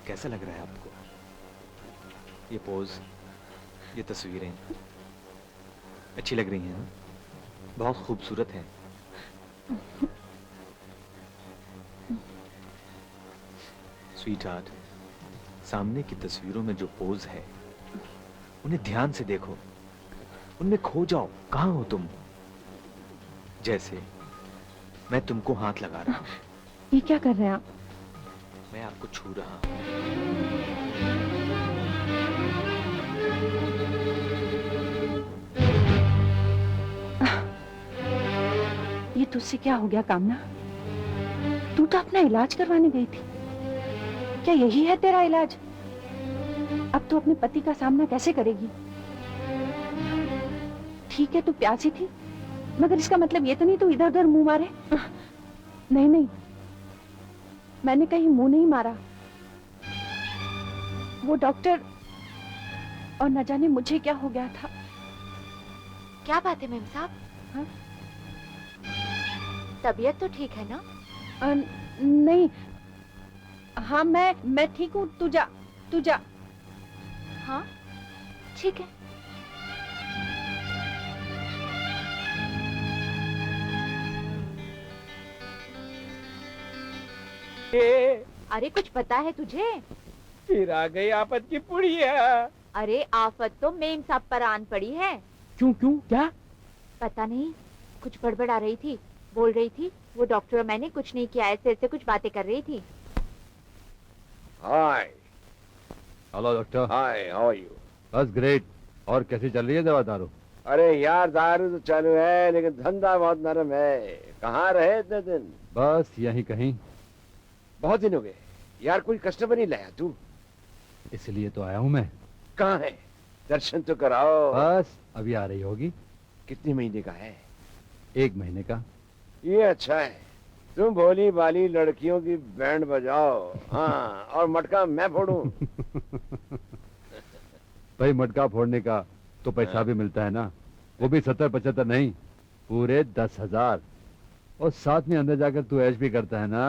Speaker 4: कैसा लग रहा है आपको ये पोज, ये तस्वीरें अच्छी लग रही हैं ना? बहुत खूबसूरत है। स्वीट हार्ट, सामने की तस्वीरों में जो पोज है उन्हें ध्यान से देखो, उनमें खो जाओ। कहाँ हो तुम? जैसे मैं तुमको हाथ लगा रहा हूं।
Speaker 2: ये क्या कर रहे हैं आप?
Speaker 4: मैं आपको छू रहा हूं।
Speaker 2: ये तुझसे क्या हो गया कामना? तू तो अपना इलाज करवाने गई थी। क्या यही है तेरा इलाज? अब तू अपने पति का सामना कैसे करेगी? ठीक है, तू प्यासी थी, मगर इसका मतलब ये तो नहीं तू इधर उधर मुंह मारे। नहीं नहीं, मैंने कहीं मुंह नहीं मारा। वो डॉक्टर, और न जाने मुझे क्या हो गया था।
Speaker 8: क्या बात है मेम साहब?
Speaker 2: हाँ?
Speaker 8: तबीयत तो ठीक है ना?
Speaker 2: नहीं, हाँ मैं ठीक हूँ। तू जा।
Speaker 8: हाँ ठीक है। अरे कुछ पता है तुझे?
Speaker 1: फिर आ गई आफत की पुड़िया।
Speaker 8: अरे आफत तो मेम साहब पर आन पड़ी है।
Speaker 1: क्यों क्या?
Speaker 8: पता नहीं, कुछ गड़बड़ आ रही थी। बोल रही थी वो डॉक्टर और मैंने कुछ नहीं किया, ऐसे ऐसे कुछ बातें कर रही थी।
Speaker 7: Hi
Speaker 10: hello doctor.
Speaker 7: Hi, how are you?
Speaker 10: बस ग्रेट। और कैसी चल रही है दवा दारू?
Speaker 7: अरे यार, दारू तो चालू है लेकिन धंधा बहुत नरम है। कहाँ रहे इतने दिन?
Speaker 10: बस यहीं कहीं।
Speaker 7: बहुत दिन हो गए।
Speaker 11: यार कोई कस्टमर नहीं लाया तू?
Speaker 10: इसलिए तो आया हूँ मैं।
Speaker 11: कहाँ है? दर्शन तो कराओ।
Speaker 10: बस अभी आ रही होगी।
Speaker 11: कितने महीने का है?
Speaker 10: 1 महीने का।
Speaker 11: ये अच्छा है, तुम भोली भाली लड़कियों की बैंड बजाओ, हाँ, और मटका मैं फोड़ूं।
Speaker 10: भाई मटका फोड़ने का तो पैसा भी मिलता है ना, वो भी 70-75 नहीं, पूरे 10,000। और साथ में अंदर जाकर तू ऐश भी करता है ना।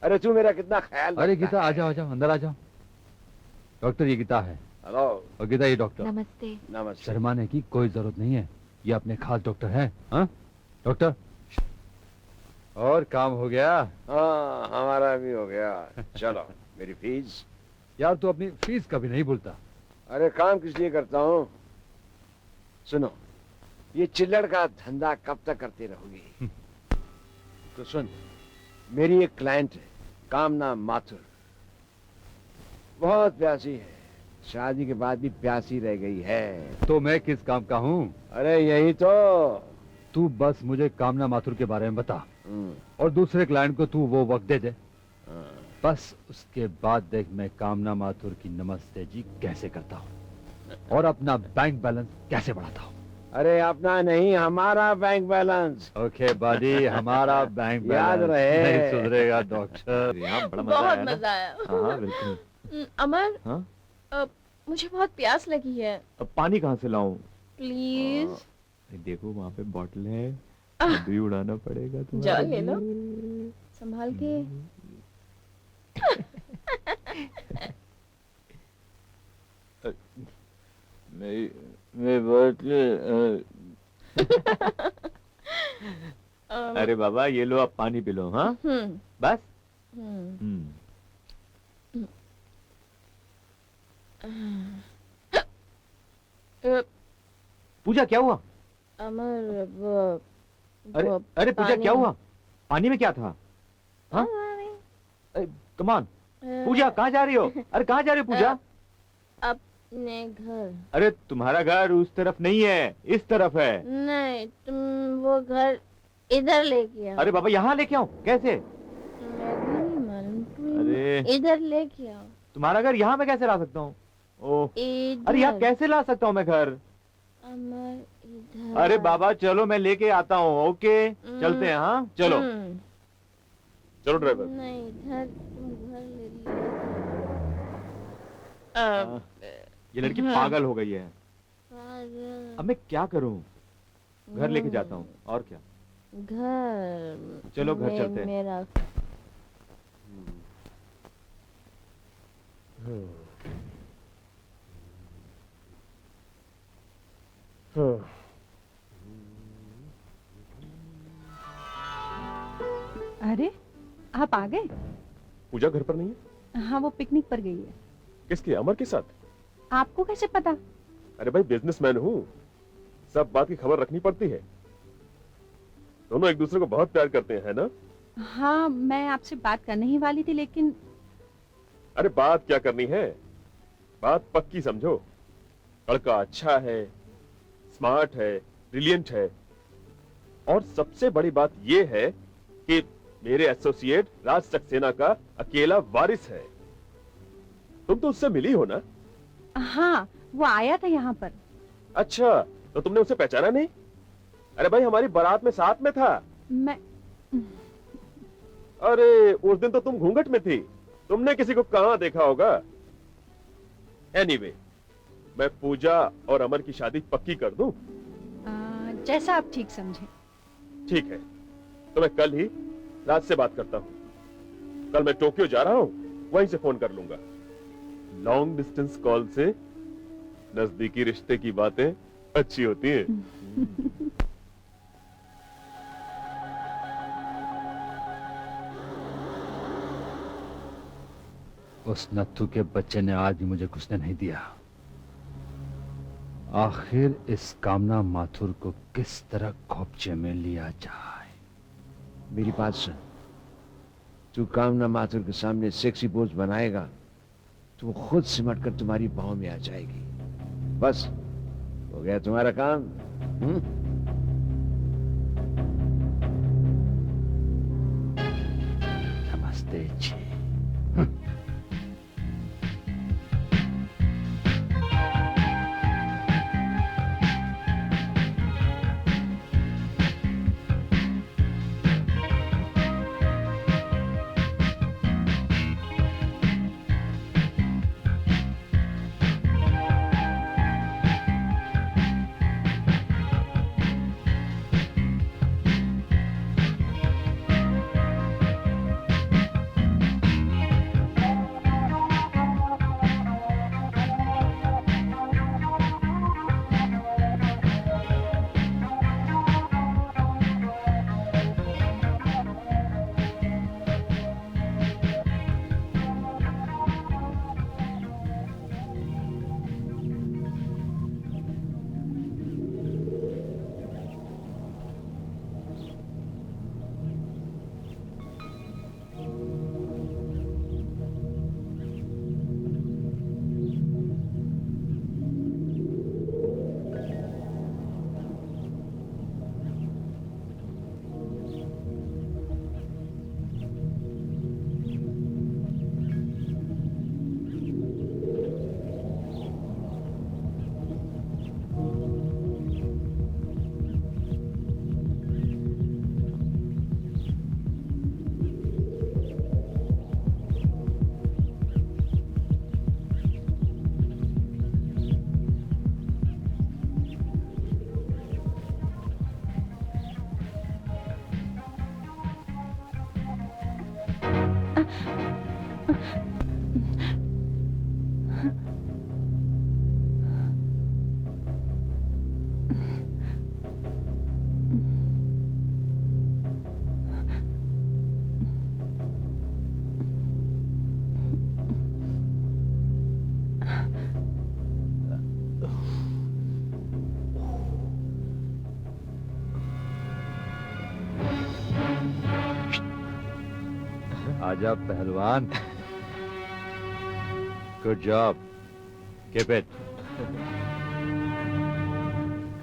Speaker 11: अरे तू मेरा कितना ख्याल
Speaker 10: अरे
Speaker 11: रखता
Speaker 10: गीता
Speaker 11: है।
Speaker 10: आ जाओ, आ जाओ, अंदर आ जाओ। डॉक्टर ये गीता है।
Speaker 11: हेलो।
Speaker 10: और गीता ये डॉक्टर।
Speaker 8: नमस्ते।
Speaker 11: नमस्ते।
Speaker 10: शर्माने की कोई जरूरत नहीं है, ये अपने खास डॉक्टर है। हाँ डॉक्टर, और काम हो गया?
Speaker 11: हाँ हमारा भी हो गया। चलो मेरी फीस।
Speaker 10: यार तू अपनी फीस कभी नहीं भूलता।
Speaker 11: अरे काम किस लिए करता हूँ? सुनो, ये चिल्लड़ का धंधा कब तक करते रहोगी? तो सुन, मेरी एक क्लाइंट है, कामना माथुर, बहुत प्यासी है, शादी के बाद भी प्यासी रह गई है।
Speaker 10: तो मैं किस काम का हूँ?
Speaker 11: अरे यही तो।
Speaker 10: तू बस मुझे कामना माथुर के बारे में बता, और दूसरे क्लाइंट को तू वो वक्त दे दे। बस उसके बाद देख मैं कामना माथुर की नमस्ते जी कैसे करता हूँ और अपना बैंक बैलेंस कैसे बढ़ाता हूँ।
Speaker 11: अरे अपना नहीं, हमारा बैंक बैलेंस।
Speaker 10: ओके बाडी, हमारा बैंक
Speaker 11: याद
Speaker 10: बैलेंस
Speaker 11: रहे।
Speaker 10: नहीं सुधरेगा डॉक्टर।
Speaker 1: यहाँ बड़ा मजा
Speaker 3: बहुत
Speaker 1: आया ना?
Speaker 3: मजा आया।
Speaker 1: हाँ बिल्कुल।
Speaker 3: अमर,
Speaker 1: हाँ?
Speaker 3: मुझे बहुत प्यास लगी है,
Speaker 1: अब पानी कहाँ से लाऊं?
Speaker 3: प्लीज।
Speaker 1: देखो वहाँ पे बॉटल है, अभी उड़ाना पड़ेगा
Speaker 3: जा
Speaker 1: तुम्हारे
Speaker 3: ले लो,
Speaker 1: लिए।
Speaker 3: संभाल के।
Speaker 4: मैं बॉटल।
Speaker 1: अरे बाबा ये लो, आप पानी पी लो। हाँ बस।
Speaker 9: पूजा क्या हुआ?
Speaker 3: अमर
Speaker 9: अरे अरे पूजा क्या हुआ? पानी में क्या था? हाँ? कमान पूजा कहाँ जा रही हो? अरे कहाँ जा रही हो पूजा?
Speaker 3: अपने घर।
Speaker 1: अरे तुम्हारा घर उस तरफ नहीं है, इस तरफ है।
Speaker 3: नहीं, तुम वो घर इधर लेके आओ।
Speaker 9: अरे बाबा यहाँ लेके आओ? कैसे?
Speaker 3: मैं भी नहीं मालूम, तुम
Speaker 1: अरे
Speaker 3: इधर लेके आओ।
Speaker 9: तुम्हारा घर यहाँ मैं कैसे ला सकता हूँ? ओह,
Speaker 3: इधर।
Speaker 9: अरे यहाँ कैसे ला सकता हूँ मैं घर?
Speaker 3: अमर इधर।
Speaker 1: अरे बाबा चलो मैं लेके आता हूँ। ओके चलते हैं। हाँ चलो चलो ड्राइवर।
Speaker 3: नहीं, इधर तुम घर ले लियो।
Speaker 1: ये लड़की पागल हो गई है।
Speaker 3: पागल।
Speaker 1: अब मैं क्या करूँ? घर लेके जाता हूँ और क्या।
Speaker 3: घर।
Speaker 1: चलो घर चलते हैं।
Speaker 3: मेरा।
Speaker 2: अरे आप आ गए?
Speaker 7: पूजा घर पर नहीं है?
Speaker 2: हाँ वो पिकनिक पर गई है।
Speaker 7: किसके? अमर के साथ?
Speaker 2: आपको कैसे पता?
Speaker 7: अरे भाई बिजनेसमैन हूँ, सब बात की खबर रखनी पड़ती है। दोनों एक दूसरे को बहुत प्यार करते हैं, है ना?
Speaker 2: हाँ मैं आपसे बात करने ही वाली थी लेकिन।
Speaker 7: अरे बात क्या करनी है, बात पक्की समझो। लड़का अच्छा है, स्मार्ट है, ब्रिलियंट है, और सबसे बड़ी बात ये है कि मेरे एसोसिएट राज सक्सेना का अकेला वारिस है। तुम तो उससे मिली हो ना?
Speaker 2: हाँ वो आया था यहाँ पर।
Speaker 7: अच्छा, तो तुमने उसे पहचाना नहीं? अरे भाई हमारी बारात में साथ में था।
Speaker 2: मैं
Speaker 7: अरे उस दिन तो तुम घूंघट में थी, तुमने किसी को कहां देखा होगा। एनीवे, मैं पूजा और अमर की शादी पक्की कर दूं?
Speaker 2: जैसा आप ठीक समझे।
Speaker 7: ठीक है, तो मैं कल ही राज से बात करता हूं। कल मैं टोक्यो जा रहा हूं, वहीं से फोन कर लूंगा। लॉन्ग डिस्टेंस कॉल से नजदीकी रिश्ते की बातें अच्छी होती हैं।
Speaker 10: उस नत्थु के बच्चे ने आज भी मुझे कुछ नहीं दिया। आखिर इस कामना माथुर को किस तरह खोपचे में लिया जाए।
Speaker 11: मेरी बात सुन, तू कामना माथुर के सामने सेक्सी पोज बनाएगा तो वो खुद सिमट कर तुम्हारी बाहों में आ जाएगी। बस हो गया तुम्हारा काम।
Speaker 10: नमस्ते जी। आजा पहलवान। Good job, keep it.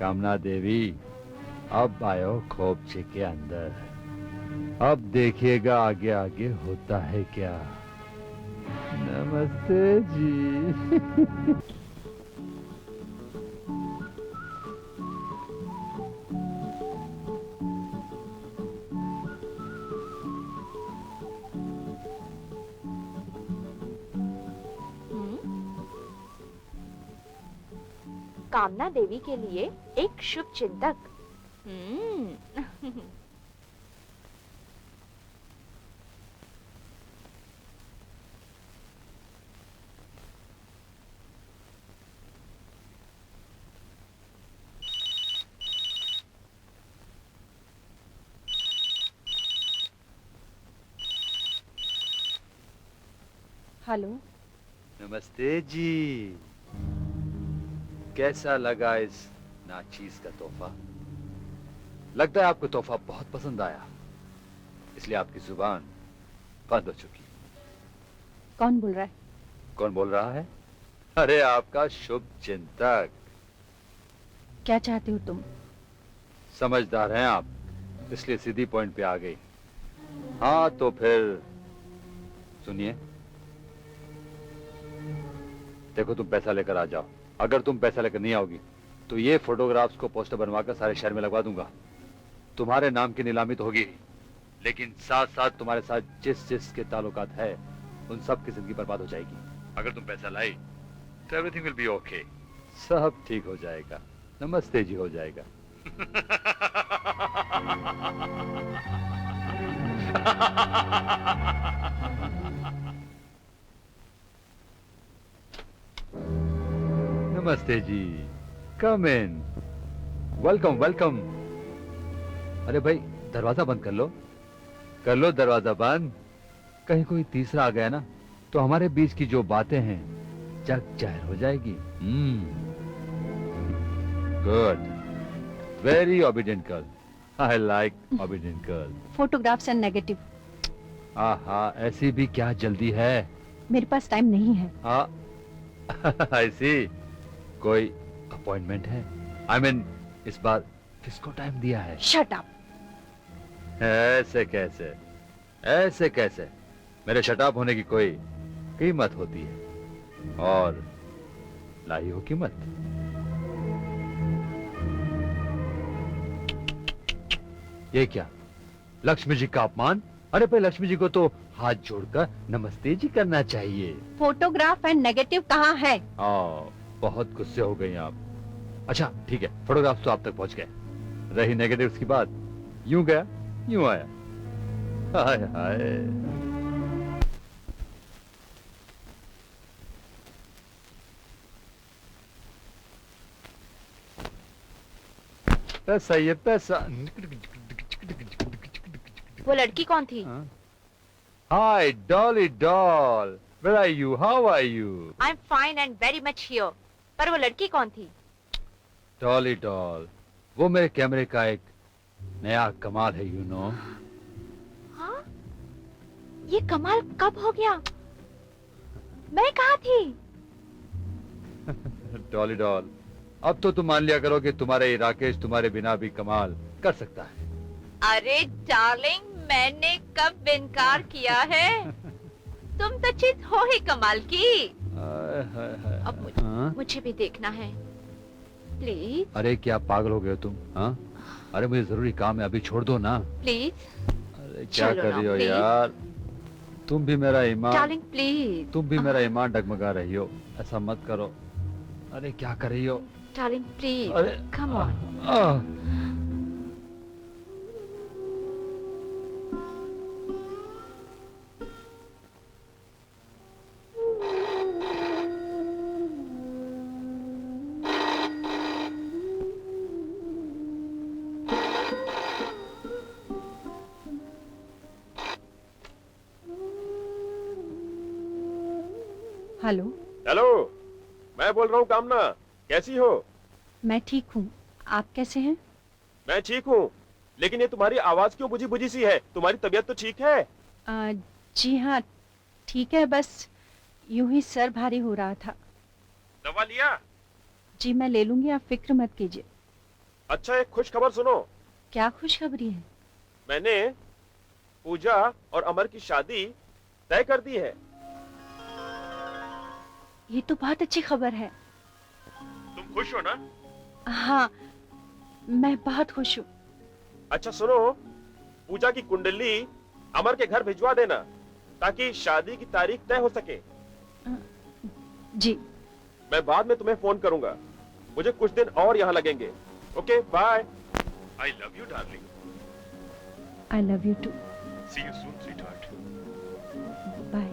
Speaker 10: कामना देवी, अब आयो खोपचे के अंदर। अब देखिएगा आगे आगे होता है क्या। नमस्ते जी।
Speaker 8: कामना देवी के लिए एक शुभ चिंतक।
Speaker 2: हेलो।
Speaker 10: नमस्ते जी। कैसा लगा इस नाचीज का तोहफा? लगता है आपको तोहफा बहुत पसंद आया, इसलिए आपकी जुबान बंद हो चुकी।
Speaker 2: कौन बोल रहा है?
Speaker 10: कौन बोल रहा है? अरे आपका शुभ चिंतक।
Speaker 2: क्या चाहते हो तुम?
Speaker 10: समझदार हैं आप, इसलिए सीधी पॉइंट पे आ गई। हाँ तो फिर सुनिए, देखो तुम पैसा लेकर आ जाओ। अगर तुम पैसा लेकर नहीं आओगी तो ये फोटोग्राफ्स को पोस्टर बनवाकर सारे शहर में लगवा दूंगा। तुम्हारे नाम की नीलामी तो होगी, लेकिन साथ साथ तुम्हारे साथ जिस जिस के ताल्लुकात है उन सब की जिंदगी बर्बाद हो जाएगी। अगर तुम पैसा लाई तो एवरीथिंग विल बी ओके, सब ठीक हो जाएगा। नमस्ते जी हो जाएगा। नमस्ते जी, कम इन। Welcome welcome. अरे भाई दरवाजा बंद कर लो दरवाजा बंद। कहीं कोई तीसरा आ गया ना तो हमारे बीच की जो बातें हैं जग जाहिर हो जाएगी। Good, very obedient girl. I like obedient girl.
Speaker 2: Photographs and negative.
Speaker 10: आहा, ऐसी भी क्या जल्दी है?
Speaker 2: मेरे पास टाइम नहीं है।
Speaker 10: हाँ ऐसी कोई अपॉइंटमेंट है? आई मीन इस बार किसको टाइम दिया है?
Speaker 2: Shut up.
Speaker 10: ऐसे कैसे, ऐसे कैसे? मेरे शटाप होने की कोई कीमत होती है, और लाई हो कीमत। ये क्या, लक्ष्मी जी का अपमान? अरे भाई लक्ष्मी जी को तो हाथ जोड़कर नमस्ते जी करना चाहिए।
Speaker 2: फोटोग्राफ एंड नेगेटिव कहाँ है?
Speaker 10: बहुत गुस्से हो गई आप। अच्छा ठीक है, फोटोग्राफ्स तो आप तक पहुंच गए, रही नेगेटिव्स की बात, यूं गया यूं आया। हाय हाय। पैसा, ये पैसा।
Speaker 8: वो लड़की कौन थी?
Speaker 10: Hi Dolly doll, where are you, how are you?
Speaker 8: I am fine and very much here. पर वो लड़की कौन थी?
Speaker 10: डॉली डॉल, वो मेरे कैमरे का एक नया कमाल है, यू नो।
Speaker 8: हाँ? ये कमाल कब हो गया? मैं कहाँ थी?
Speaker 10: डॉली डॉल, अब तो तुम मान लिया करो कि तुम्हारे राकेश तुम्हारे बिना भी कमाल कर सकता है।
Speaker 8: अरे डार्लिंग, मैंने कब इनकार किया है? तुम तो चीज हो ही कमाल की। अब मुझे भी देखना है प्लीज।
Speaker 10: अरे क्या पागल हो गए हो तुम? हाँ, अरे मुझे जरूरी काम है, अभी छोड़ दो ना
Speaker 8: प्लीज।
Speaker 10: अरे क्या कर रही हो यार, तुम भी मेरा ईमान,
Speaker 8: डार्लिंग प्लीज।
Speaker 10: तुम भी मेरा ईमान डगमगा रही हो, ऐसा मत करो। अरे क्या कर रही हो?
Speaker 8: डार्लिंग प्लीज,
Speaker 10: अरे
Speaker 8: कम ऑन।
Speaker 2: हेलो।
Speaker 7: हेलो, मैं बोल रहा हूँ कामना, कैसी हो?
Speaker 2: मैं ठीक हूँ, आप कैसे हैं?
Speaker 7: मैं ठीक हूँ, लेकिन ये तुम्हारी आवाज क्यों बुझी बुझी सी है? तुम्हारी तबीयत तो ठीक है?
Speaker 2: जी हाँ, ठीक है, बस यूं ही सर भारी हो रहा था।
Speaker 7: दवा लिया?
Speaker 2: जी मैं ले लूंगी, आप फिक्र मत कीजिए।
Speaker 7: अच्छा, एक खुश खबर सुनो।
Speaker 2: क्या खुशखबरी है?
Speaker 7: मैंने पूजा और अमर की शादी तय कर दी है।
Speaker 2: ये तो बहुत अच्छी खबर है।
Speaker 7: तुम खुश हो ना?
Speaker 2: हाँ, मैं बहुत खुश हूँ।
Speaker 7: अच्छा सुनो, पूजा की कुंडली अमर के घर भिजवा देना ताकि शादी की तारीख तय हो सके।
Speaker 2: जी।
Speaker 7: मैं बाद में तुम्हें फोन करूंगा, मुझे कुछ दिन और यहाँ लगेंगे। Okay, bye. I love you darling.
Speaker 2: I love you too.
Speaker 7: See you soon sweetheart.
Speaker 2: Bye.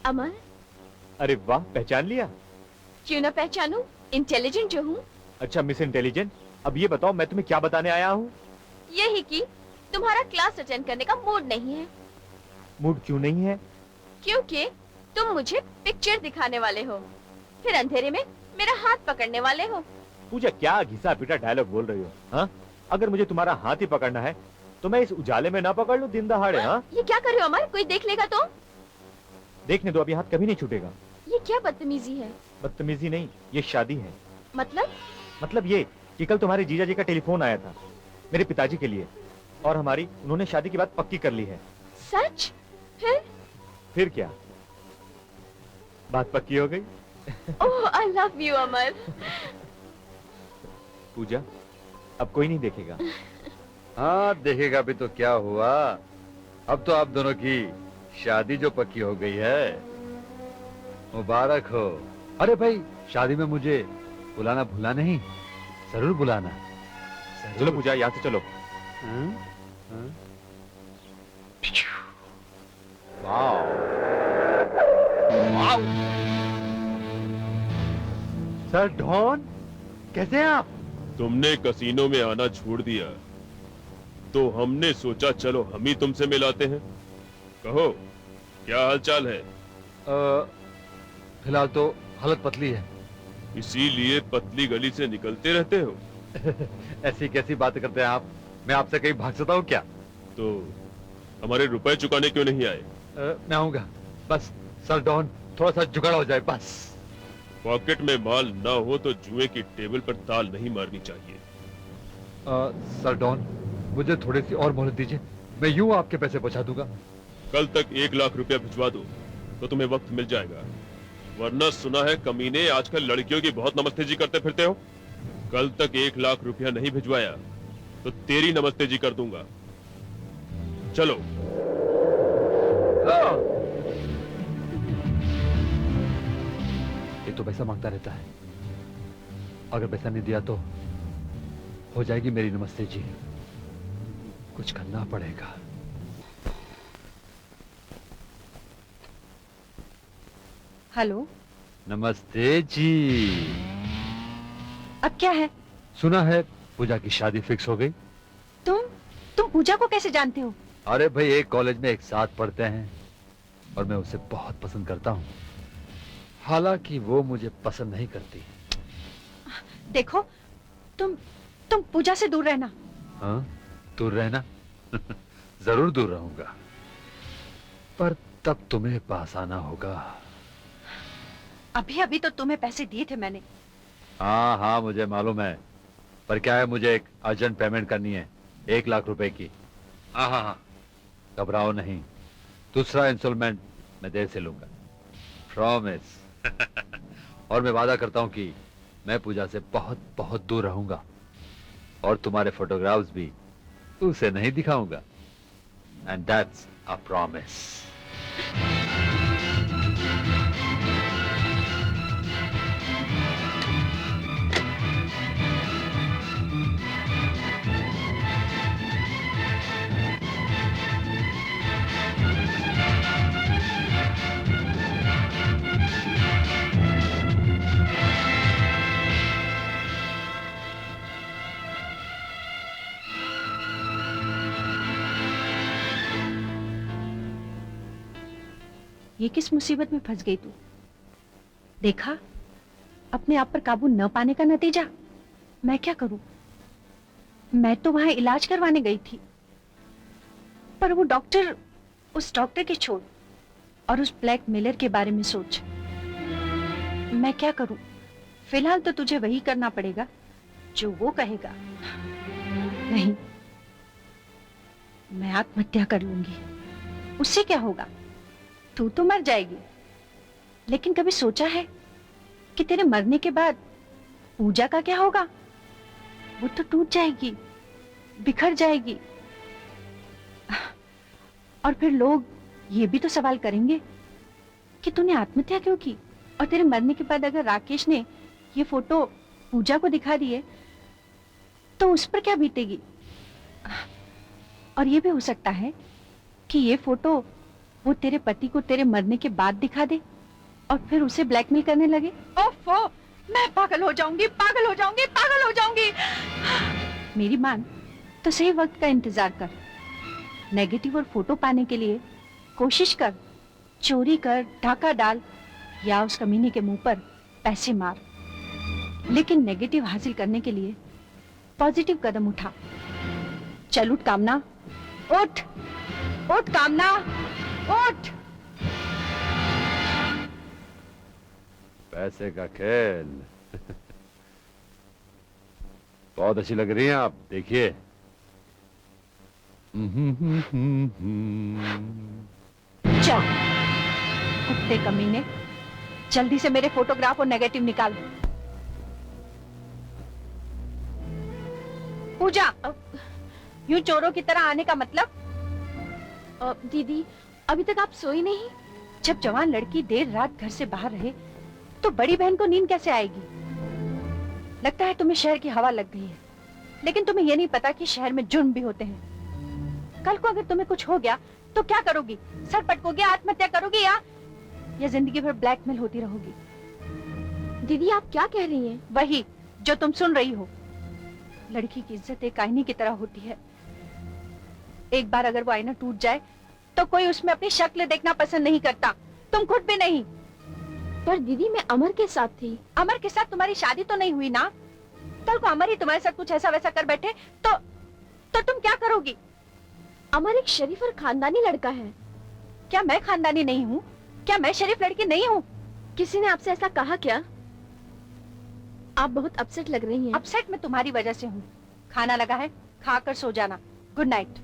Speaker 3: Amar,
Speaker 9: अरे वाह, पहचान लिया?
Speaker 3: क्यों ना पहचानूं, इंटेलिजेंट जो हूँ।
Speaker 9: अच्छा मिस इंटेलिजेंट, अब ये बताओ मैं तुम्हें क्या बताने आया हूँ?
Speaker 3: यही कि तुम्हारा क्लास अटेंड करने का मूड नहीं है।
Speaker 9: मूड क्यों नहीं है?
Speaker 3: क्योंकि तुम मुझे पिक्चर दिखाने वाले हो, फिर अंधेरे में मेरा हाथ पकड़ने वाले हो।
Speaker 9: पूजा, क्या घिसा पिटा डायलॉग बोल रही हो? हाँ, अगर मुझे तुम्हारा हाथ ही पकड़ना है तो मैं इस उजाले में ना पकड़ लूं दिन दहाड़े? हाँ,
Speaker 3: ये क्या कर रहे हो अमर, कोई देख लेगा तो?
Speaker 9: देखने दो, अभी हाथ कभी नहीं छूटेगा।
Speaker 3: ये क्या बदतमीजी है?
Speaker 9: बदतमीजी नहीं, ये शादी है।
Speaker 3: मतलब
Speaker 9: ये कि कल तुम्हारे जीजा जी का टेलीफोन आया था मेरे पिताजी के लिए, और उन्होंने शादी की बात पक्की कर ली है।
Speaker 3: सच?
Speaker 9: फिर क्या, बात पक्की हो गई।
Speaker 3: ओह, आई लव यू अमर।
Speaker 9: पूजा, अब कोई नहीं देखेगा।
Speaker 10: हाँ, देखेगा भी तो क्या हुआ, अब तो आप दोनों की शादी जो पक्की हो गई है। मुबारक हो। अरे भाई, शादी में मुझे बुलाना भूलना नहीं, जरूर बुलाना।
Speaker 9: चलो पूजा, यहाँ से चलो।
Speaker 10: वाव, सर डॉन, कैसे हैं आप?
Speaker 7: तुमने कसीनो में आना छोड़ दिया तो हमने सोचा चलो हम ही तुमसे मिलाते हैं। कहो, क्या हालचाल है?
Speaker 10: फिलहाल तो हालत पतली है।
Speaker 7: इसीलिए पतली गली से निकलते रहते हो?
Speaker 10: ऐसी कैसी बातें करते हैं आप? मैं आपसे कहीं भाग सकता हूँ क्या?
Speaker 7: तो हमारे रुपए चुकाने क्यों नहीं आए?
Speaker 10: मैं आऊंगा, बस सर डॉन थोड़ा सा जुगाड़ हो जाए बस।
Speaker 7: पॉकेट में माल ना हो तो जुए की टेबल पर ताल नहीं मारनी चाहिए।
Speaker 10: सर डॉन, मुझे थोड़ी सी और मोहलत दीजिए, मैं यूं आपके पैसे पहुंचा दूंगा।
Speaker 7: कल तक 1 लाख रुपया भिजवा दो तो तुम्हें वक्त मिल जाएगा, वरना सुना है कमीने आजकल लड़कियों की बहुत नमस्ते जी करते फिरते हो। कल तक 1 लाख रुपया नहीं भिजवाया तो तेरी नमस्ते जी कर दूंगा। चलो।
Speaker 10: ये तो पैसा मांगता रहता है, अगर पैसा नहीं दिया तो हो जाएगी मेरी नमस्ते जी। कुछ करना पड़ेगा।
Speaker 2: हेलो।
Speaker 10: नमस्ते जी।
Speaker 2: अब क्या है?
Speaker 10: सुना है पूजा की शादी फिक्स हो गई।
Speaker 2: तुम पूजा को कैसे जानते हो?
Speaker 10: अरे भाई, एक कॉलेज में एक साथ पढ़ते हैं और मैं उसे बहुत पसंद करता हूँ, हालांकि वो मुझे पसंद नहीं करती।
Speaker 2: देखो, तुम पूजा से दूर रहना।
Speaker 10: हाँ, दूर रहना? जरूर दूर रहूंगा, पर तब तुम्हें पास आना होगा।
Speaker 2: अभी अभी तो तुम्हें पैसे दिए थे मैंने।
Speaker 10: हाँ हाँ, मुझे मालूम है, पर क्या है, मुझे एक अर्जेंट पेमेंट करनी है 1 लाख रुपए की। हाँ हाँ हाँ, घबराओ नहीं, दूसरा इंस्टॉलमेंट मैं देर से लूंगा, प्रॉमिस। और मैं वादा करता हूँ कि मैं पूजा से बहुत बहुत दूर रहूंगा, और तुम्हारे फोटोग्राफ्स भी उसे नहीं दिखाऊंगा, एंड दैट्स अ प्रॉमिस।
Speaker 2: ये किस मुसीबत में फंस गई तू? देखा, अपने आप पर काबू न पाने का नतीजा। मैं क्या करूं? मैं तो वहां इलाज करवाने गई थी, पर वो डॉक्टर, उस डॉक्टर के छोड़ और उस ब्लैकमेलर के बारे में सोच। मैं क्या करूं? फिलहाल तो तुझे वही करना पड़ेगा जो वो कहेगा। नहीं, मैं आत्महत्या कर लूंगी। उससे क्या होगा? तू तो मर जाएगी, लेकिन कभी सोचा है कि तेरे मरने के बाद पूजा का क्या होगा? वो तो टूट जाएगी, बिखर जाएगी, और फिर लोग ये भी तो सवाल करेंगे कि तूने आत्महत्या क्यों की। और तेरे मरने के बाद अगर राकेश ने ये फोटो पूजा को दिखा दिए तो उस पर क्या बीतेगी? और ये भी हो सकता है कि ये फोटो वो तेरे पति को तेरे मरने के बाद दिखा दे और फिर उसे ब्लैकमेल करने लगे। ओफो, मैं पागल हो जाऊंगी, पागल हो जाऊंगी, पागल हो जाऊंगी। मेरी मान, तो सही वक्त का इंतजार कर। नेगेटिव और फोटो पाने के लिए कोशिश कर, चोरी कर, डाका डाल, या उस कमीने के मुंह पर पैसे मार, लेकिन नेगेटिव हासिल करने के लिए पॉजिटिव कदम उठा। चल उठ कामना, उठ उठ कामना, उठ।
Speaker 10: पैसे का खेल। बहुत अच्छी लग रही हैं आप, देखिए।
Speaker 2: चल कुत्ते कमीने, जल्दी से मेरे फोटोग्राफ और नेगेटिव निकाल। पूजा, यूं चोरों की तरह आने का मतलब?
Speaker 3: दीदी, अभी तक आप सोई नहीं?
Speaker 2: जब जवान लड़की देर रात घर से बाहर रहे तो बड़ी बहन को नींद कैसे आएगी? लगता है तुम्हें शहर की हवा लग गई है, लेकिन तुम्हें यह नहीं पता कि शहर में जुर्म भी होते हैं। कल को अगर तुम्हें कुछ हो गया तो क्या करोगी? सर पटकोगी, आत्महत्या करोगी, या जिंदगी भर ब्लैकमेल होती रहोगी?
Speaker 3: दीदी, आप क्या कह रही हैं?
Speaker 2: वही जो तुम सुन रही हो। लड़की की इज्जत एक आईने की तरह होती है। एक बार अगर वो आईना टूट जाए तो कोई उसमें अपनी शक्ल देखना पसंद नहीं करता, तुम खुद भी नहीं।
Speaker 3: पर दीदी, मैं अमर के साथ थी।
Speaker 2: अमर के साथ तुम्हारी शादी तो नहीं हुई ना? कल को अमर ही तुम्हारे साथ कुछ ऐसा वैसा कर बैठे तो तुम क्या करोगी?
Speaker 3: अमर एक शरीफ और खानदानी लड़का है।
Speaker 2: क्या मैं खानदानी नहीं हूँ? क्या मैं शरीफ लड़की नहीं हूँ?
Speaker 3: किसी ने आपसे ऐसा कहा क्या? आप बहुत अपसेट लग रही हैं।
Speaker 2: अपसेट मैं तुम्हारी वजह से हूँ। खाना लगा है, खाकर सो जाना। Good night.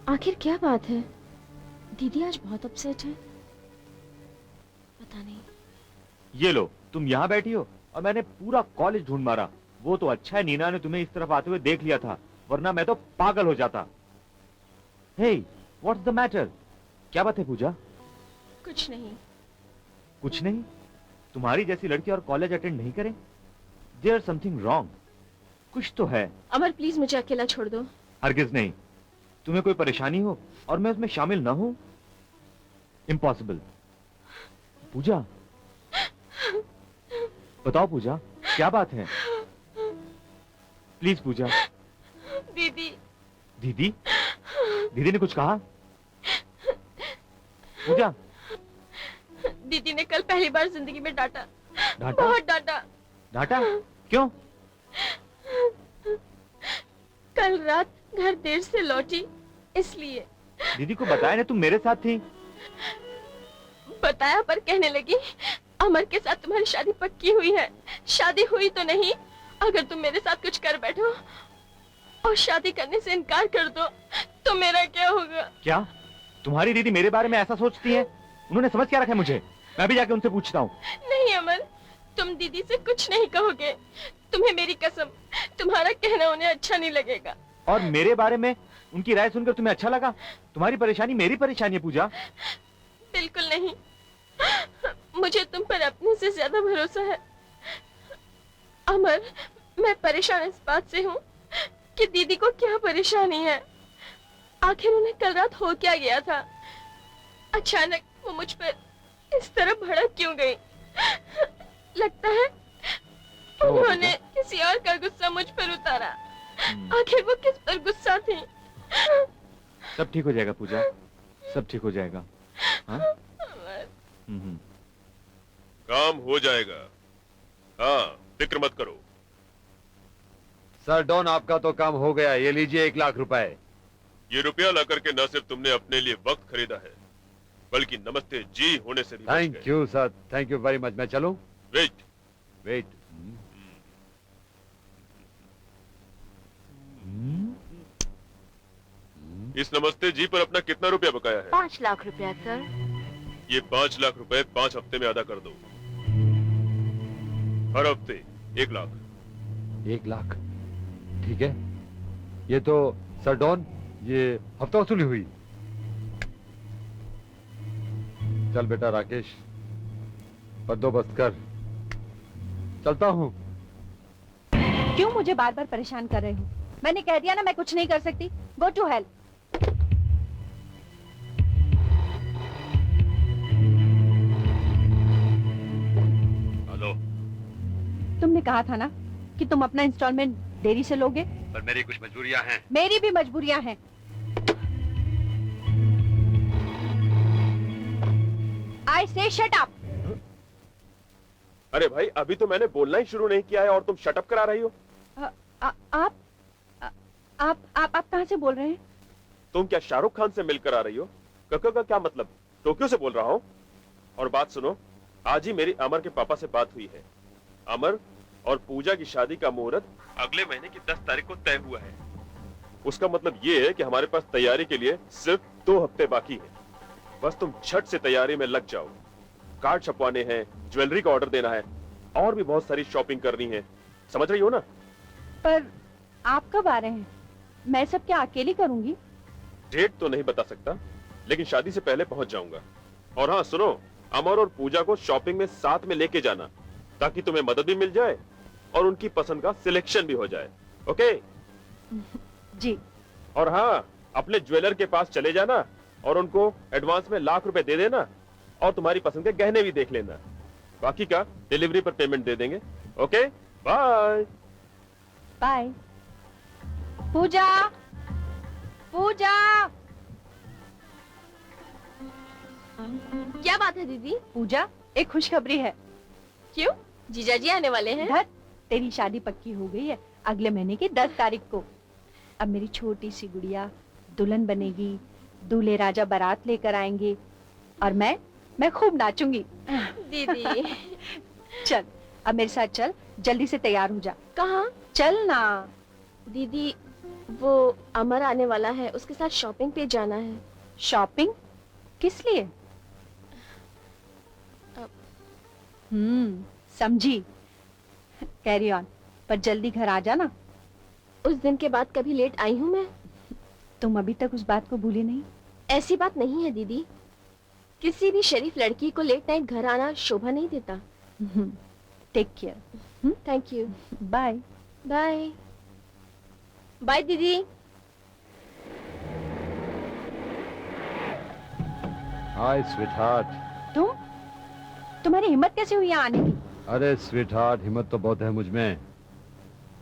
Speaker 3: आखिर क्या बात है? दीदी आज बहुत अपसेट है। पता नहीं।
Speaker 9: ये लो, तुम यहाँ बैठी हो और मैंने पूरा कॉलेज ढूंढ मारा। वो तो अच्छा है नीना ने तुम्हें इस तरफ आते हुए देख लिया था, वरना मैं तो पागल हो जाता। हे, व्हाट्स द मैटर? क्या बात है पूजा?
Speaker 3: कुछ नहीं।
Speaker 9: कुछ नहीं? तुम्हारी जैसी लड़की और कॉलेज अटेंड नहीं करें? There something wrong. कुछ तो है।
Speaker 3: अमर, प्लीज मुझे अकेला छोड़ दो।
Speaker 9: हरगिज नहीं। तुम्हें कोई परेशानी हो और मैं उसमें शामिल ना हूं? इम्पॉसिबल। पूजा, बताओ पूजा, क्या बात है? प्लीज पूजा।
Speaker 3: दीदी।
Speaker 9: दीदी? दीदी ने कुछ कहा? पूजा।
Speaker 3: दीदी ने कल पहली बार जिंदगी में डांटा।
Speaker 9: डांटा?
Speaker 3: बहुत डांटा।
Speaker 9: डांटा? क्यों?
Speaker 3: कल रात घर देर से लौटी, इसलिए।
Speaker 9: दीदी को बताया ना तुम मेरे साथ थी?
Speaker 3: बताया, पर कहने लगी अमर के साथ तुम्हारी शादी पक्की हुई है। शादी हुई तो नहीं, अगर तुम मेरे साथ कुछ कर बैठो और शादी करने से इनकार कर दो तो मेरा क्या होगा?
Speaker 9: क्या तुम्हारी दीदी मेरे बारे में ऐसा सोचती है? उन्होंने समझ क्या रखा है मुझे? मैं भी जाके उनसे पूछता हूँ।
Speaker 3: नहीं अमर, तुम दीदी से कुछ नहीं कहोगे। तुम्हें मेरी कसम, तुम्हारा कहना उन्हें अच्छा नहीं लगेगा।
Speaker 9: और मेरे बारे में उनकी राय सुनकर तुम्हें अच्छा लगा? तुम्हारी परेशानी मेरी परेशानी है पूजा।
Speaker 3: बिल्कुल नहीं, मुझे तुम पर अपने से ज्यादा भरोसा है। अमर, मैं परेशान इस बात से हूँ कि दीदी को क्या परेशानी है। आखिर उन्हें कल रात हो क्या गया था? अचानक वो मुझ पर इस तरह भड़क क्यों गई? लगता है उन्होंने किसी और का गुस्सा मुझ पर उतारा। आखिर वो किस पर गुस्सा थी?
Speaker 9: सब ठीक हो जाएगा पूजा,
Speaker 1: सब ठीक हो जाएगा। हाँ?
Speaker 7: काम हो जाएगा। हाँ, फिक्र मत करो।
Speaker 10: सर डॉन, आपका तो काम हो गया, ये लीजिए 1 लाख रुपए।
Speaker 7: ये रुपया ला करके न सिर्फ तुमने अपने लिए वक्त खरीदा है, बल्कि नमस्ते जी होने से भी बच
Speaker 10: थैंक
Speaker 7: गए।
Speaker 10: You sir, thank you very much. मैं चलूं?
Speaker 7: Wait,
Speaker 10: wait.
Speaker 7: इस नमस्ते जी पर अपना कितना रुपया बकाया है?
Speaker 8: 5 लाख रुपया सर।
Speaker 7: ये 5 लाख रुपए 5 हफ्ते में अदा कर दो। हर हफ्ते 1 लाख।
Speaker 10: 1 लाख, ठीक है। ये तो सर डॉन, ये हफ्ता वसूली हुई। चल बेटा राकेश, बंदोबस्त कर, चलता हूँ।
Speaker 2: क्यों मुझे बार बार परेशान कर रहे हो? मैंने कह दिया ना मैं कुछ नहीं कर सकती। Go to hell.
Speaker 10: हेलो।
Speaker 2: तुमने कहा था ना कि तुम अपना इंस्टॉलमेंट देरी से लोगे।
Speaker 10: पर मेरी कुछ मजबूरियां हैं।
Speaker 2: मेरी भी मजबूरियां हैं। I say shut up।
Speaker 7: अरे भाई, अभी तो मैंने बोलना ही शुरू नहीं किया है और तुम शट अप करा रही हो।
Speaker 2: आप कहाँ से बोल रहे हैं?
Speaker 7: तुम क्या शाहरुख खान से मिलकर आ रही हो? कक्का का क्या मतलब? टोक्यो से बोल रहा हूँ। और बात सुनो, आज ही मेरी अमर के पापा से बात हुई है। अमर और पूजा की शादी का मुहूर्त अगले महीने की 10 तारीख को तय हुआ है। उसका मतलब ये है कि हमारे पास तैयारी के लिए सिर्फ 2 हफ्ते बाकी है। बस तुम झट से तैयारी में लग जाओ। कार्ड छपवाने हैं, ज्वेलरी का ऑर्डर देना है और भी बहुत सारी शॉपिंग करनी है। समझ रही हो ना?
Speaker 2: पर आप कब आ रहे हैं? मैं सब क्या अकेली करूंगी?
Speaker 7: डेट तो नहीं बता सकता, लेकिन शादी से पहले पहुंच जाऊंगा। और हाँ सुनो, अमर और पूजा को शॉपिंग में साथ में लेके जाना, ताकि तुम्हें मदद भी मिल जाए और उनकी पसंद का सिलेक्शन भी हो जाए। ओके?
Speaker 2: जी।
Speaker 7: और हाँ, अपने ज्वेलर के पास चले जाना और उनको एडवांस में लाख रुपए दे देना और तुम्हारी पसंद के गहने भी देख लेना। बाकी का डिलीवरी पर पेमेंट दे देंगे। Okay? Bye
Speaker 2: bye. Pooja, Pooja.
Speaker 3: क्या बात है दीदी?
Speaker 2: पूजा, एक खुशखबरी है।
Speaker 3: क्यों? जीजा जी आने वाले हैं?
Speaker 2: धत, तेरी शादी पक्की हो गई है अगले महीने की 10 तारीख को। अब मेरी छोटी सी गुड़िया दुल्हन बनेगी, दूल्हे राजा बारात लेकर आएंगे और मैं खूब नाचूंगी।
Speaker 3: दीदी
Speaker 2: चल, अब मेरे साथ चल, जल्दी से तैयार हो जा।
Speaker 3: कहाँ?
Speaker 2: चल ना।
Speaker 3: दीदी, वो अमर आने वाला है, उसके साथ शॉपिंग पे जाना है।
Speaker 2: शॉपिंग? किस लिए? समझी। कैरी ऑन, पर जल्दी घर आ जाना।
Speaker 3: उस दिन के बाद कभी लेट आई हूँ मैं?
Speaker 2: तुम अभी तक उस बात को भूली नहीं?
Speaker 3: ऐसी बात नहीं है दीदी, किसी भी शरीफ लड़की को लेट नाइट घर आना शोभा नहीं देता।
Speaker 2: Take care.
Speaker 3: Thank you.
Speaker 2: Bye
Speaker 3: bye. Bye दीदी।
Speaker 10: Hi sweetheart.
Speaker 2: तुम्हारी हिम्मत कैसे हुई यहाँ आने की?
Speaker 10: अरे स्वीटहार्ट, हिम्मत तो बहुत है मुझ में।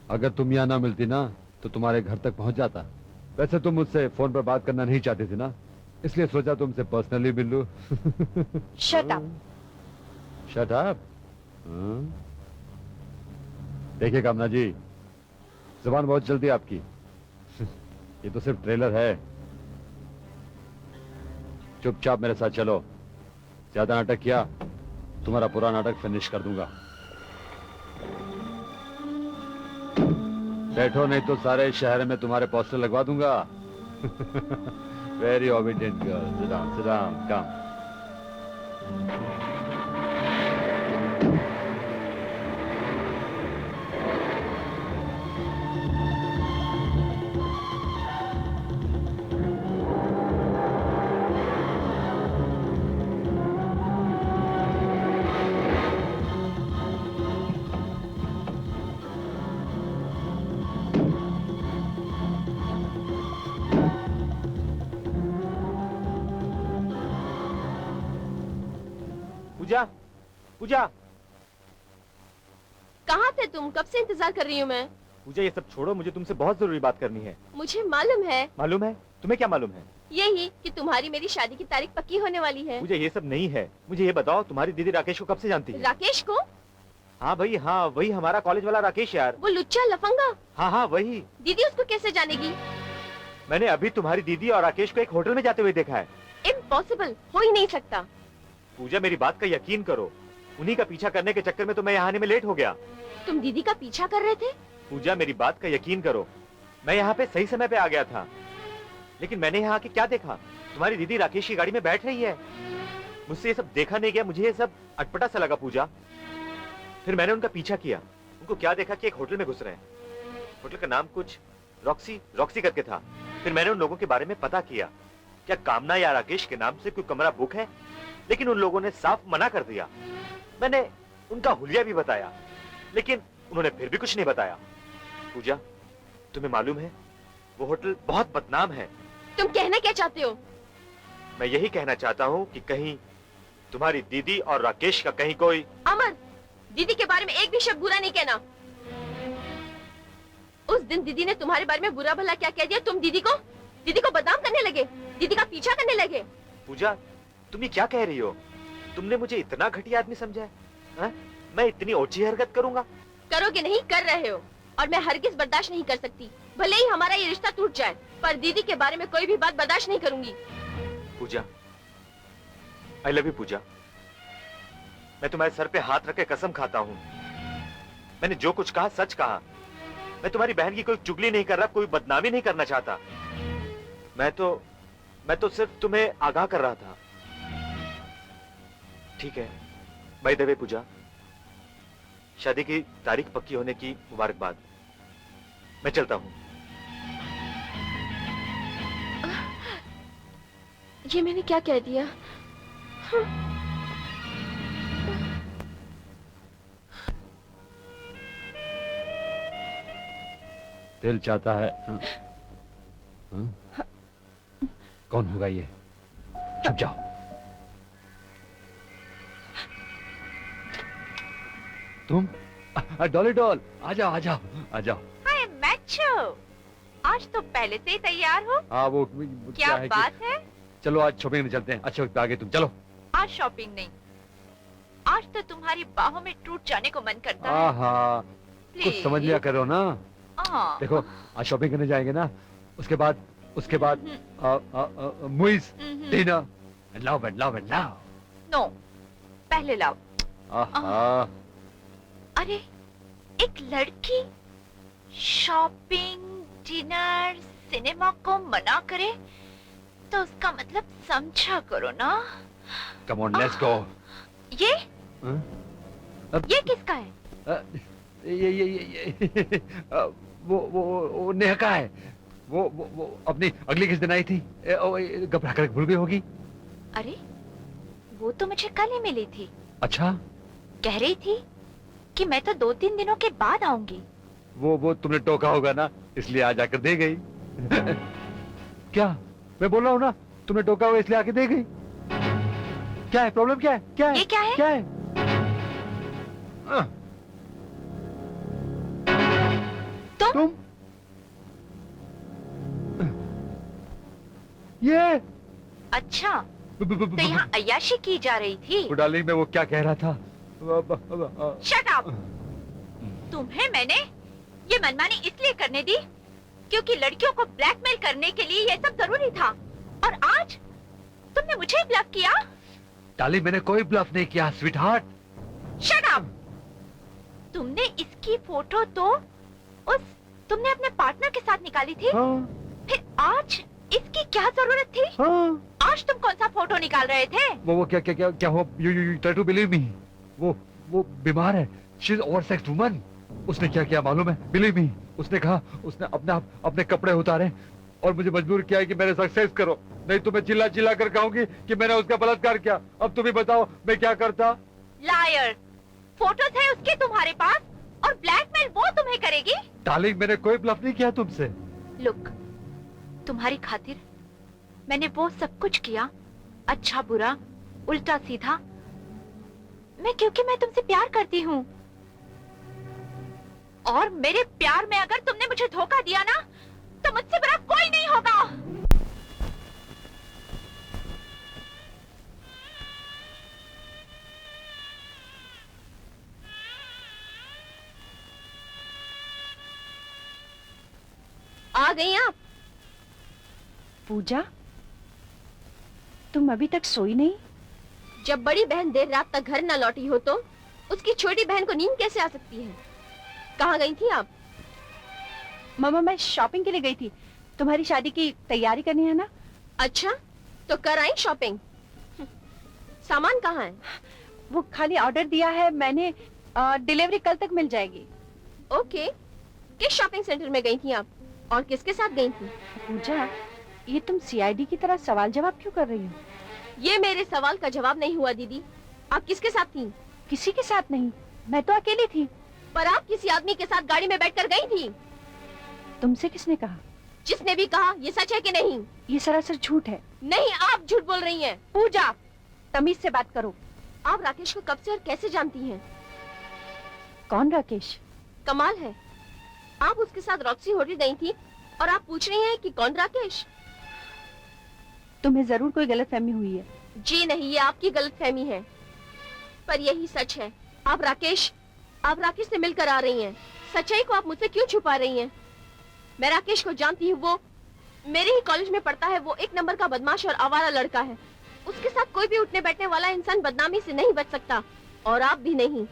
Speaker 10: अगर तुम यहाँ ना मिलती ना तो तुम्हारे घर तक पहुंच जाता। वैसे तुम मुझसे फोन पर बात करना नहीं चाहती थी ना, इसलिए सोचा तुमसे पर्सनली मिल लूं।
Speaker 2: Shut up.
Speaker 10: Shut up? देखिए कामना जी, जुबान बहुत जल्दी आपकी। ये तो सिर्फ ट्रेलर है। चुपचाप मेरे साथ चलो। ज्यादा नाटक किया, तुम्हारा पूरा नाटक फिनिश कर दूंगा। बैठो, नहीं तो सारे शहर में तुम्हारे पोस्टर लगवा दूंगा। Very obedient girl. Sit down, come.
Speaker 9: Pooja, Pooja.
Speaker 3: कहाँ थे तुम? कब से इंतजार कर रही हूँ मैं।
Speaker 9: पूजा ये सब छोड़ो, मुझे तुमसे बहुत जरूरी बात करनी है।
Speaker 3: मुझे मालूम है।
Speaker 9: मालूम है? तुम्हें क्या मालूम है?
Speaker 3: यही कि तुम्हारी मेरी शादी की तारीख पक्की होने वाली है।
Speaker 9: मुझे ये सब नहीं है। मुझे ये बताओ, तुम्हारी दीदी राकेश को कब से जानती है?
Speaker 3: राकेश को?
Speaker 9: हाँ भाई हाँ, वही हमारा कॉलेज वाला राकेश यार।
Speaker 3: वो लुच्चा लफंगा?
Speaker 9: हाँ हाँ वही।
Speaker 3: दीदी उसको कैसे जानेगी?
Speaker 9: मैंने अभी तुम्हारी दीदी और राकेश को एक होटल में जाते हुए देखा है।
Speaker 3: इम्पॉसिबल, हो ही नहीं सकता।
Speaker 9: पूजा मेरी बात का यकीन करो, उन्हीं का पीछा करने के चक्कर में तो मैं यहाँ आने में लेट हो गया।
Speaker 3: तुम दीदी का पीछा कर रहे थे?
Speaker 9: पूजा मेरी बात का यकीन करो, मैं यहाँ पे सही समय पे आ गया था, लेकिन मैंने यहाँ आके क्या देखा, तुम्हारी दीदी राकेश की गाड़ी में बैठ रही है। मुझसे ये सब देखा नहीं गया, मुझे ये सब अटपटा सा लगा पूजा। फिर मैंने उनका पीछा किया, उनको क्या देखा कि एक होटल में घुस रहे हैं। होटल का नाम कुछ रॉक्सी करके था। फिर मैंने उन लोगों के बारे में पता किया, क्या कामना या राकेश के नाम से कोई कमरा बुक है, लेकिन उन लोगों ने साफ मना कर दिया। मैंने उनका हुलिया भी बताया, लेकिन उन्होंने फिर भी कुछ नहीं बताया। पूजा तुम्हें मालूम है, वो होटल बहुत बदनाम है।
Speaker 3: तुम कहना क्या चाहते हो?
Speaker 9: मैं यही कहना चाहता हूँ कि कहीं तुम्हारी दीदी और राकेश का कहीं कोई।
Speaker 3: अमर, दीदी के बारे में एक भी शब्द बुरा नहीं कहना। उस दिन दीदी ने तुम्हारे बारे में बुरा भला क्या कह दिया? तुम दीदी को बदनाम करने लगे, दीदी का पीछा करने लगे।
Speaker 9: पूजा तुम ये क्या कह रही हो? तुमने मुझे इतना घटिया आदमी समझा है? मैं इतनी ओछी हरकत करूंगा?
Speaker 3: करोगे नहीं, कर रहे हो, और मैं हरगिज बर्दाश्त नहीं कर सकती। भले ही हमारा ये रिश्ता टूट जाए, पर दीदी के बारे में कोई भी बात बर्दाश्त नहीं करूंगी।
Speaker 9: पूजा आई लव यू पूजा। मैं तुम्हारे सर पे हाथ रख के कसम खाता हूँ, मैंने जो कुछ कहा सच कहा। मैं तुम्हारी बहन की कोई चुगली नहीं कर रहा, कोई बदनामी नहीं करना चाहता। मैं तो सिर्फ तुम्हें आगाह कर रहा था। ठीक है, बाय द वे पूजा, शादी की तारीख पक्की होने की मुबारकबाद। मैं चलता हूँ।
Speaker 3: ये मैंने क्या कह दिया?
Speaker 10: दिल चाहता है। कौन होगा ये? छुप जाओ। तुम? डॉली डॉल, आ जाओ आ जाओ आ जाओ।
Speaker 8: हाय मैचो, आज तो पहले से ही तैयार हो।
Speaker 10: हाँ वो
Speaker 8: क्या
Speaker 10: है
Speaker 8: बात है?
Speaker 10: चलो आज शॉपिंग में चलते हैं। अच्छा वक्त पे आ गए तुम, चलो।
Speaker 8: आज शॉपिंग नहीं, आज तो तुम्हारी बाहों में टूट जाने को मन करता है।
Speaker 10: हाँ कुछ
Speaker 8: Please.
Speaker 10: समझ लिया करो ना।
Speaker 8: हाँ।
Speaker 10: देखो आज शॉपिंग करने जाएंगे ना, उसके बाद movies, dinner, love and love and love.
Speaker 8: No, पहले लाओ।
Speaker 10: आहा,
Speaker 8: अरे एक लड़की शॉपिंग, डिनर, सिनेमा को मना करे तो उसका मतलब समझा करो ना।
Speaker 10: Come on let's go.
Speaker 8: ये
Speaker 10: हाँ?
Speaker 8: ये किसका है?
Speaker 10: ये वो नेहा का है। वो अपनी अगली किस दिन आई थी, घबरा कर भूल गई होगी।
Speaker 8: अरे वो तो मुझे कल ही मिली थी।
Speaker 10: अच्छा,
Speaker 8: कह रही थी कि मैं तो 2-3 दिनों के बाद आऊंगी।
Speaker 10: वो तुमने टोका होगा ना, इसलिए आ जाकर दे गई। क्या मैं बोल रहा हूँ ना, तुमने टोका हुआ इसलिए आके दे गई। क्या है प्रॉब्लम? क्या है? क्या है?
Speaker 8: ये क्या है?
Speaker 10: क्या है? तुम ये
Speaker 8: अच्छा, तो यहाँ अय्याशी की जा रही थी।
Speaker 10: डार्लिंग मैं वो क्या कह रहा था।
Speaker 8: Shut up! तुम्हें मैंने ये मनमानी इसलिए करने दी क्योंकि लड़कियों को ब्लैकमेल करने के लिए ये सब जरूरी था, और आज तुमने मुझे ही ब्लफ किया।
Speaker 10: डार्लिंग मैंने कोई ब्लफ नहीं किया, स्वीटहार्ट।
Speaker 8: Shut up! तुमने इसकी फोटो तो तुमने अपने पार्टनर के साथ निकाली थी।
Speaker 10: हाँ।
Speaker 8: फिर आज इसकी क्या जरूरत थी?
Speaker 10: हाँ।
Speaker 8: आज तुम कौन सा फोटो निकाल रहे थे?
Speaker 10: वो क्या हो? You try to believe me. वो बीमार है। She's oversexed woman. उसने क्या किया मालूम है? Believe me. उसने कहा, उसने अपने कपड़े उतारे और मुझे मजबूर किया कि मेरे सक्सेस करो, नहीं तो मैं चिल्ला कर कहूंगी कि मैंने उसका बलात्कार किया। अब तुम ही बताओ मैं क्या करता?
Speaker 8: लायर! फोटोज है उसके तुम्हारे पास और ब्लैकमेल वो तुम्हें करेगी?
Speaker 10: डार्लिंग मैंने कोई ब्लफ नहीं किया तुमसे।
Speaker 8: लुक, तुम्हारी खातिर मैंने वो सब कुछ किया, अच्छा बुरा, उल्टा सीधा, क्योंकि मैं तुमसे प्यार करती हूँ। और मेरे प्यार में अगर तुमने मुझे धोखा दिया ना, तो मुझसे बड़ा कोई नहीं होगा।
Speaker 3: आ गई आप?
Speaker 2: पूजा, तुम अभी तक सोई नहीं?
Speaker 3: जब बड़ी बहन देर रात तक घर न लौटी हो तो उसकी छोटी बहन को नींद कैसे आ सकती है? कहाँ गई थी आप?
Speaker 2: मामा, मैं शॉपिंग के लिए गई थी। तुम्हारी शादी की तैयारी करनी है ना?
Speaker 3: अच्छा, तो कर आई शॉपिंग? सामान कहाँ है?
Speaker 2: वो खाली ऑर्डर दिया है मैंने, डिलीवरी कल तक मिल जाएगी।
Speaker 3: ओके, किस शॉपिंग सेंटर में गई थी आप और किसके साथ गई थी?
Speaker 2: पूजा, ये तुम सीआईडी की तरह सवाल जवाब क्यों कर रही हो?
Speaker 3: ये मेरे सवाल का जवाब नहीं हुआ दीदी। आप किसके साथ थी?
Speaker 2: किसी के साथ नहीं, मैं तो अकेली थी।
Speaker 3: पर आप किसी आदमी के साथ गाड़ी में बैठकर गई थी।
Speaker 2: तुमसे किसने कहा?
Speaker 3: जिसने भी कहा, ये सच है कि नहीं?
Speaker 2: ये सरासर झूठ है।
Speaker 3: नहीं, आप झूठ बोल रही हैं।
Speaker 2: पूजा, तमीज से बात करो।
Speaker 3: आप राकेश को कब से और कैसे जानती हैं?
Speaker 2: कौन राकेश?
Speaker 3: कमाल है, आप उसके साथ रॉक्सी होटल गई थी और आप पूछ रही हैं कि कौन राकेश?
Speaker 2: तुम्हें जरूर कोई गलतफहमी हुई है।
Speaker 3: जी नहीं, ये आपकी गलतफहमी है। पर यही सच है। आप राकेश से मिलकर आ रही हैं। सच्चाई को आप मुझसे क्यों छुपा रही हैं? मैं राकेश को जानती हूँ, वो मेरे ही कॉलेज में पढ़ता है। वो एक नंबर का बदमाश और आवारा लड़का है। उसके साथ कोई भी उठने बैठने वाला इंसान बदनामी से नहीं बच सकता, और आप भी नहीं।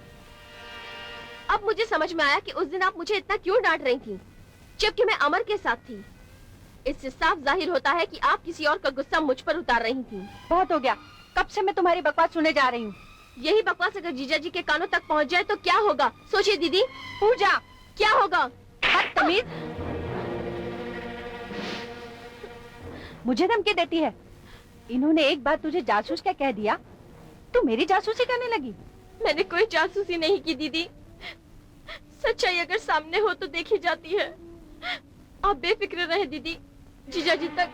Speaker 3: अब मुझे समझ में आया कि उस दिन आप मुझे इतना क्यों डांट रही थी, जबकि मैं अमर के साथ थी। इससे साफ जाहिर होता है कि आप किसी और का गुस्सा मुझ पर उतार रही थी।
Speaker 2: बहुत हो गया, कब से मैं तुम्हारी बकवास सुने जा रही हूँ।
Speaker 3: यही बकवास अगर जीजा जी के कानों तक पहुँच जाए तो क्या होगा? सोचिए दीदी।
Speaker 2: पूजा,
Speaker 3: क्या होगा?
Speaker 2: बदतमीज, मुझे धमकी देती है। इन्होंने एक बार तुझे जासूस क्या कह दिया, तू मेरी जासूसी करने लगी।
Speaker 3: मैंने कोई जासूसी नहीं की दीदी। सच्चाई अगर सामने हो तो देखी जाती है। आप बेफिक्र रहे दीदी, जीजा जी तक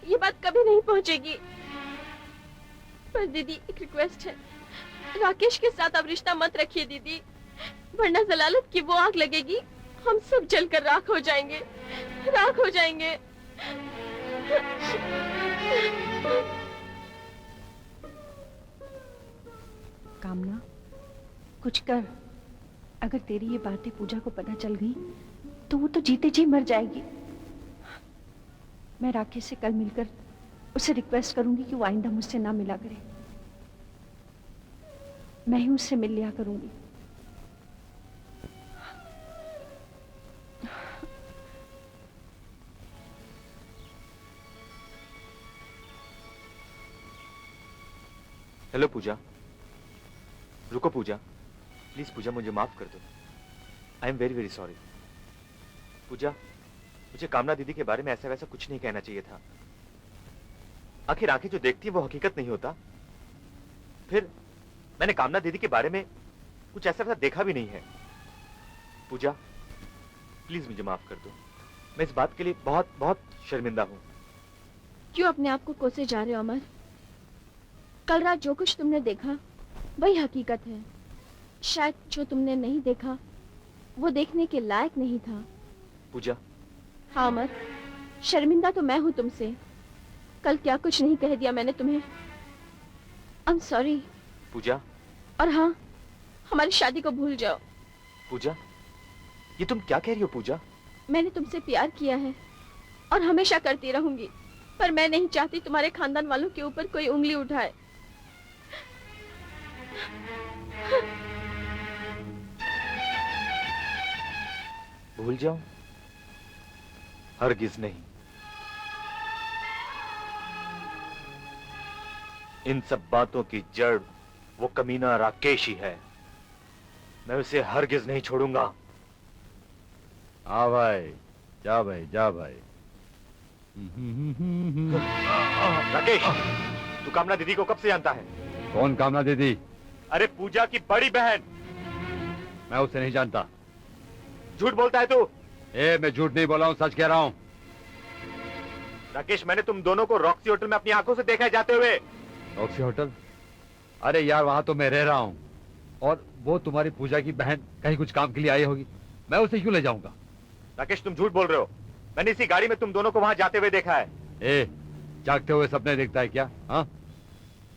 Speaker 3: ये बात कभी नहीं पहुंचेगी। पर दीदी, एक रिक्वेस्ट है, राकेश के साथ अब रिश्ता मत रखिए दीदी, वरना जलालत की वो आग लगेगी, हम सब जलकर राख हो जाएंगे, राख हो जाएंगे।
Speaker 2: कामना, कुछ कर। अगर तेरी ये बातें पूजा को पता चल गई तो वो तो जीते जी मर जाएगी। मैं राकेश से कल मिलकर उसे रिक्वेस्ट करूंगी कि वो आइंदा मुझसे ना मिला करे। मैं ही उससे मिल लिया करूंगी।
Speaker 4: हेलो पूजा, रुको पूजा, प्लीज पूजा, मुझे माफ कर दो। I am very very sorry. Pooja, मुझे कामना दीदी के बारे में ऐसा वैसा कुछ नहीं कहना चाहिए था। आखिर आंखें जो देखती है वो हकीकत नहीं होता। फिर मैंने कामना दीदी के बारे में कुछ ऐसा वैसा देखा भी नहीं है। पूजा, प्लीज मुझे माफ कर दो। मैं इस बात के लिए बहुत बहुत शर्मिंदा हूँ।
Speaker 3: क्यों अपने आप को कोसे जा रहे हो अमर? कल रात जो कुछ तुमने देखा वही हकीकत है। शायद जो तुमने नहीं देखा वो देखने के लायक नहीं था।
Speaker 4: पूजा।
Speaker 3: हाँ अमर, शर्मिंदा तो मैं हूँ तुमसे। कल क्या कुछ नहीं कह दिया मैंने तुम्हें। I am sorry.
Speaker 4: पूजा।
Speaker 3: और हाँ, हमारी शादी को भूल जाओ।
Speaker 4: पूजा, ये तुम क्या कह रही हो पूजा?
Speaker 3: मैंने तुमसे प्यार किया है और हमेशा करती रहूंगी, पर मैं नहीं चाहती तुम्हारे खानदान वालों के ऊपर कोई उंगली उठाए।
Speaker 4: भूल जाऊं? हरगिज नहीं। इन सब बातों की जड़ वो कमीना राकेश ही है। मैं उसे हरगिज नहीं छोड़ूंगा।
Speaker 10: हाँ भाई, जा भाई, जा भाई।
Speaker 4: राकेश, तू कामना दीदी को कब से जानता है?
Speaker 10: कौन कामना दीदी?
Speaker 4: अरे पूजा की बड़ी बहन।
Speaker 10: मैं उसे नहीं जानता।
Speaker 4: झूठ बोलता है तू।
Speaker 10: मैं झूठ नहीं बोला हूँ, सच कह रहा हूँ।
Speaker 4: राकेश, मैंने तुम दोनों को रॉक्सी होटल में अपनी आंखों से देखा है जाते हुए।
Speaker 10: Roxy hotel? अरे यार, वहां तो मैं रह रहा हूँ, और वो तुम्हारी पूजा की बहन कहीं कुछ काम के लिए आई होगी। मैं उसे क्यों ले जाऊंगा?
Speaker 9: राकेश तुम झूठ बोल रहे हो। मैंने इसी गाड़ी में तुम दोनों को वहां जाते हुए देखा है।
Speaker 10: ए, जागते हुए सपने देखता है क्या? हाँ?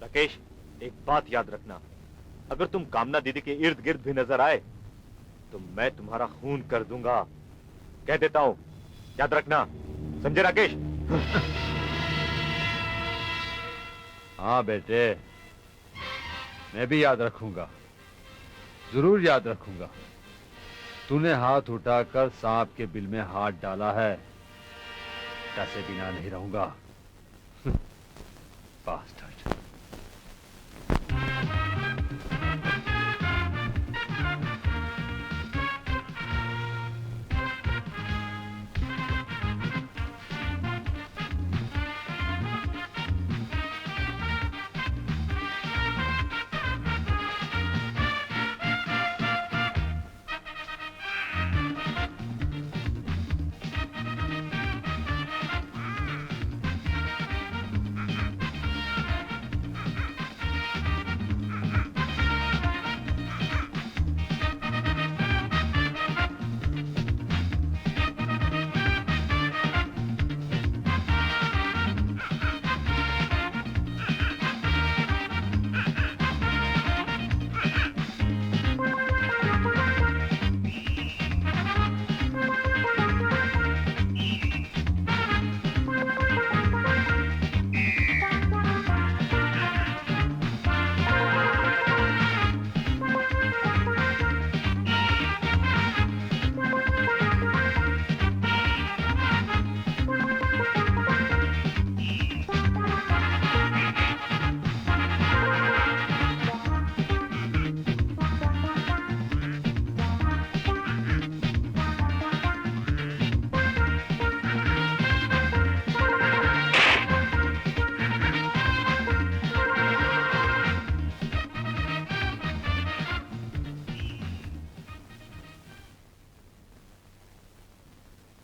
Speaker 9: राकेश एक बात याद रखना, अगर तुम कामना दीदी के इर्द गिर्द भी नजर आए तो मैं तुम्हारा खून कर दूंगा। कह देता हूं, याद रखना, समझे राकेश?
Speaker 10: हाँ बेटे, मैं भी याद रखूंगा, जरूर याद रखूंगा। तूने हाथ उठाकर सांप के बिल में हाथ डाला है, पैसे बिना नहीं रहूंगा। बास्टर्ड।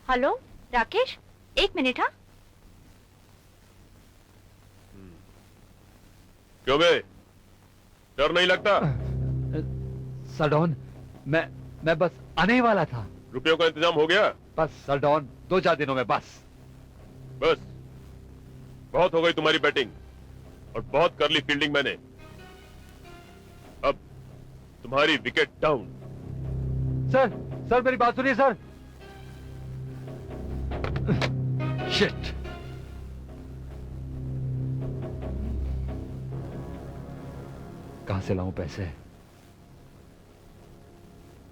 Speaker 8: हेलो राकेश, एक मिनट। हाँ,
Speaker 7: क्यों बे, डर नहीं लगता?
Speaker 10: सरडॉन, मैं बस आने ही वाला था।
Speaker 7: रुपयों का इंतजाम हो गया?
Speaker 10: बस सरडॉन, 2-4 दिनों में बस।
Speaker 7: बस बहुत हो गई तुम्हारी बैटिंग और बहुत कर ली फील्डिंग मैंने। अब तुम्हारी विकेट डाउन।
Speaker 10: सर मेरी बात सुनिए सर। शिट। कहां से लाऊं पैसे?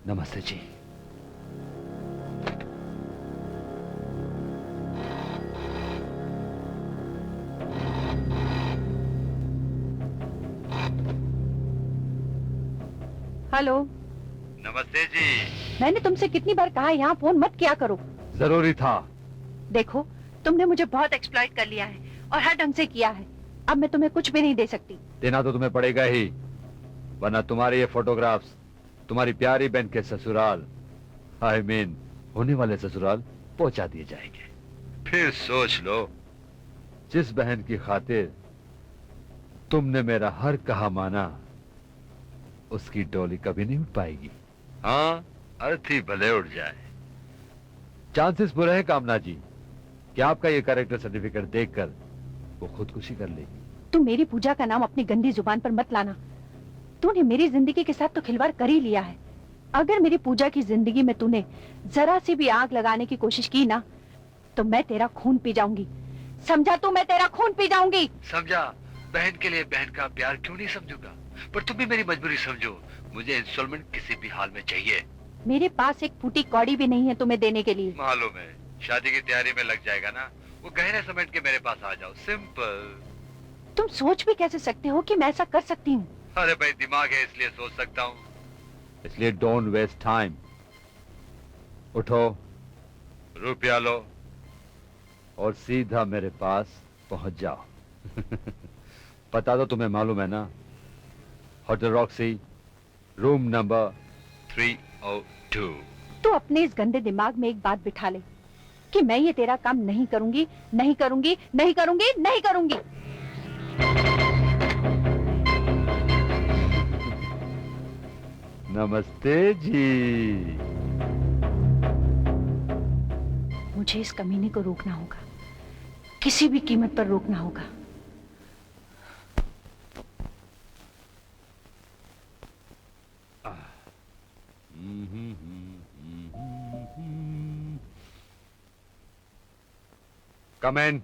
Speaker 10: नमस्ते जी।
Speaker 2: हेलो।
Speaker 10: नमस्ते जी।
Speaker 2: मैंने तुमसे कितनी बार कहा यहाँ फोन मत किया करो।
Speaker 10: जरूरी था।
Speaker 2: देखो, तुमने मुझे बहुत एक्सप्लॉइट कर लिया है और हर ढंग से किया है। अब मैं तुम्हें कुछ भी नहीं दे सकती।
Speaker 10: देना तो तुम्हें पड़ेगा ही, वरना तुम्हारे ये फोटोग्राफ्स तुम्हारी प्यारी बहन के ससुराल, आई मीन होने वाले ससुराल पहुंचा दिए जाएंगे। फिर सोच लो, जिस बहन की खातिर तुमने मेरा हर कहा माना, उसकी डोली कभी नहीं उठ पाएगी। हाँ, अर्थी भले उड़ जाए। चांसेस बुरे हैं कामना जी कि आपका ये कैरेक्टर सर्टिफिकेट देखकर वो खुदकुशी कर लेगी।
Speaker 2: तू मेरी पूजा का नाम अपनी गंदी जुबान पर मत लाना। तूने मेरी जिंदगी के साथ तो खिलवाड़ कर ही लिया है। अगर मेरी पूजा की जिंदगी में तूने जरा सी भी आग लगाने की कोशिश की ना, तो मैं तेरा खून पी जाऊंगी। समझा तू? मैं तेरा खून पी जाऊंगी।
Speaker 10: समझा। बहन के लिए बहन का प्यार क्यों नहीं समझूंगा, पर तुम भी मेरी मजबूरी समझो। मुझे इंस्टॉलमेंट किसी भी हाल में चाहिए।
Speaker 2: मेरे पास एक फूटी कौड़ी भी नहीं है तुम्हें देने के लिए।
Speaker 10: मालूम है, शादी की तैयारी में लग जाएगा ना, वो गहने समेट के मेरे पास आ जाओ, सिंपल।
Speaker 2: तुम सोच भी कैसे सकते हो कि मैं ऐसा कर सकती हूँ?
Speaker 10: अरे भाई, दिमाग है इसलिए सोच सकता हूँ। इसलिए डोंट वेस्ट टाइम। उठो, रुपया लो और सीधा मेरे पास पहुंच जाओ। पता तो तुम्हें मालूम है ना, होटल रॉक्सी, रूम नंबर 302।
Speaker 2: तू अपने इस गंदे दिमाग में एक बात बिठा ले कि मैं ये तेरा काम नहीं करूंगी, नहीं करूंगी, नहीं करूंगी, नहीं करूंगी।
Speaker 10: नमस्ते जी।
Speaker 2: मुझे इस कमीने को रोकना होगा, किसी भी कीमत पर रोकना होगा।
Speaker 10: Come in.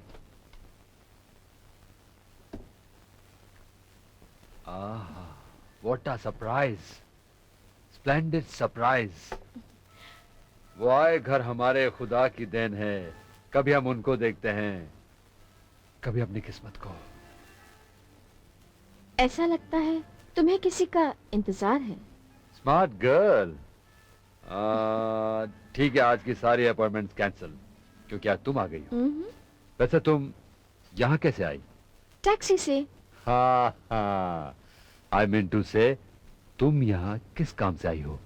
Speaker 10: What a surprise! Splendid surprise! वो आए घर हमारे खुदा की देन है। कभी हम उनको देखते हैं, कभी अपनी किस्मत को।
Speaker 3: ऐसा लगता है तुम्हें किसी का इंतजार है।
Speaker 10: Smart girl. ठीक है, आज की सारी अपॉइंटमेंट्स कैंसिल, क्योंकि आज तुम आ गई हो। वैसे तुम यहाँ कैसे आई?
Speaker 3: टैक्सी से।
Speaker 10: हाँ हाँ, आई मीन टू से तुम यहाँ किस काम से आई हो?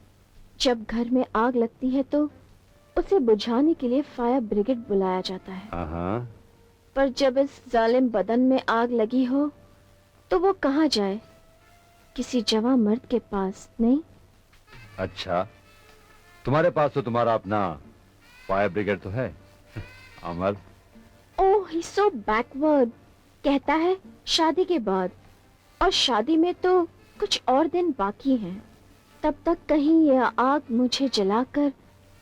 Speaker 3: जब घर में आग लगती है तो उसे बुझाने के लिए फायर ब्रिगेड बुलाया जाता है।
Speaker 10: हाँ।
Speaker 3: पर जब इस जालिम बदन में आग लगी हो तो वो कहाँ जाए? किसी जवां मर्द के पास नहीं।
Speaker 10: अच्छा, तुम्हारे पास तो तुम्हारा अपना फायर ब्रिगेड तो है। अमर।
Speaker 3: ओह, ही सो बैकवर्ड। कहता है शादी के बाद, और शादी में तो कुछ और दिन बाकी हैं। तब तक कहीं यह आग मुझे जलाकर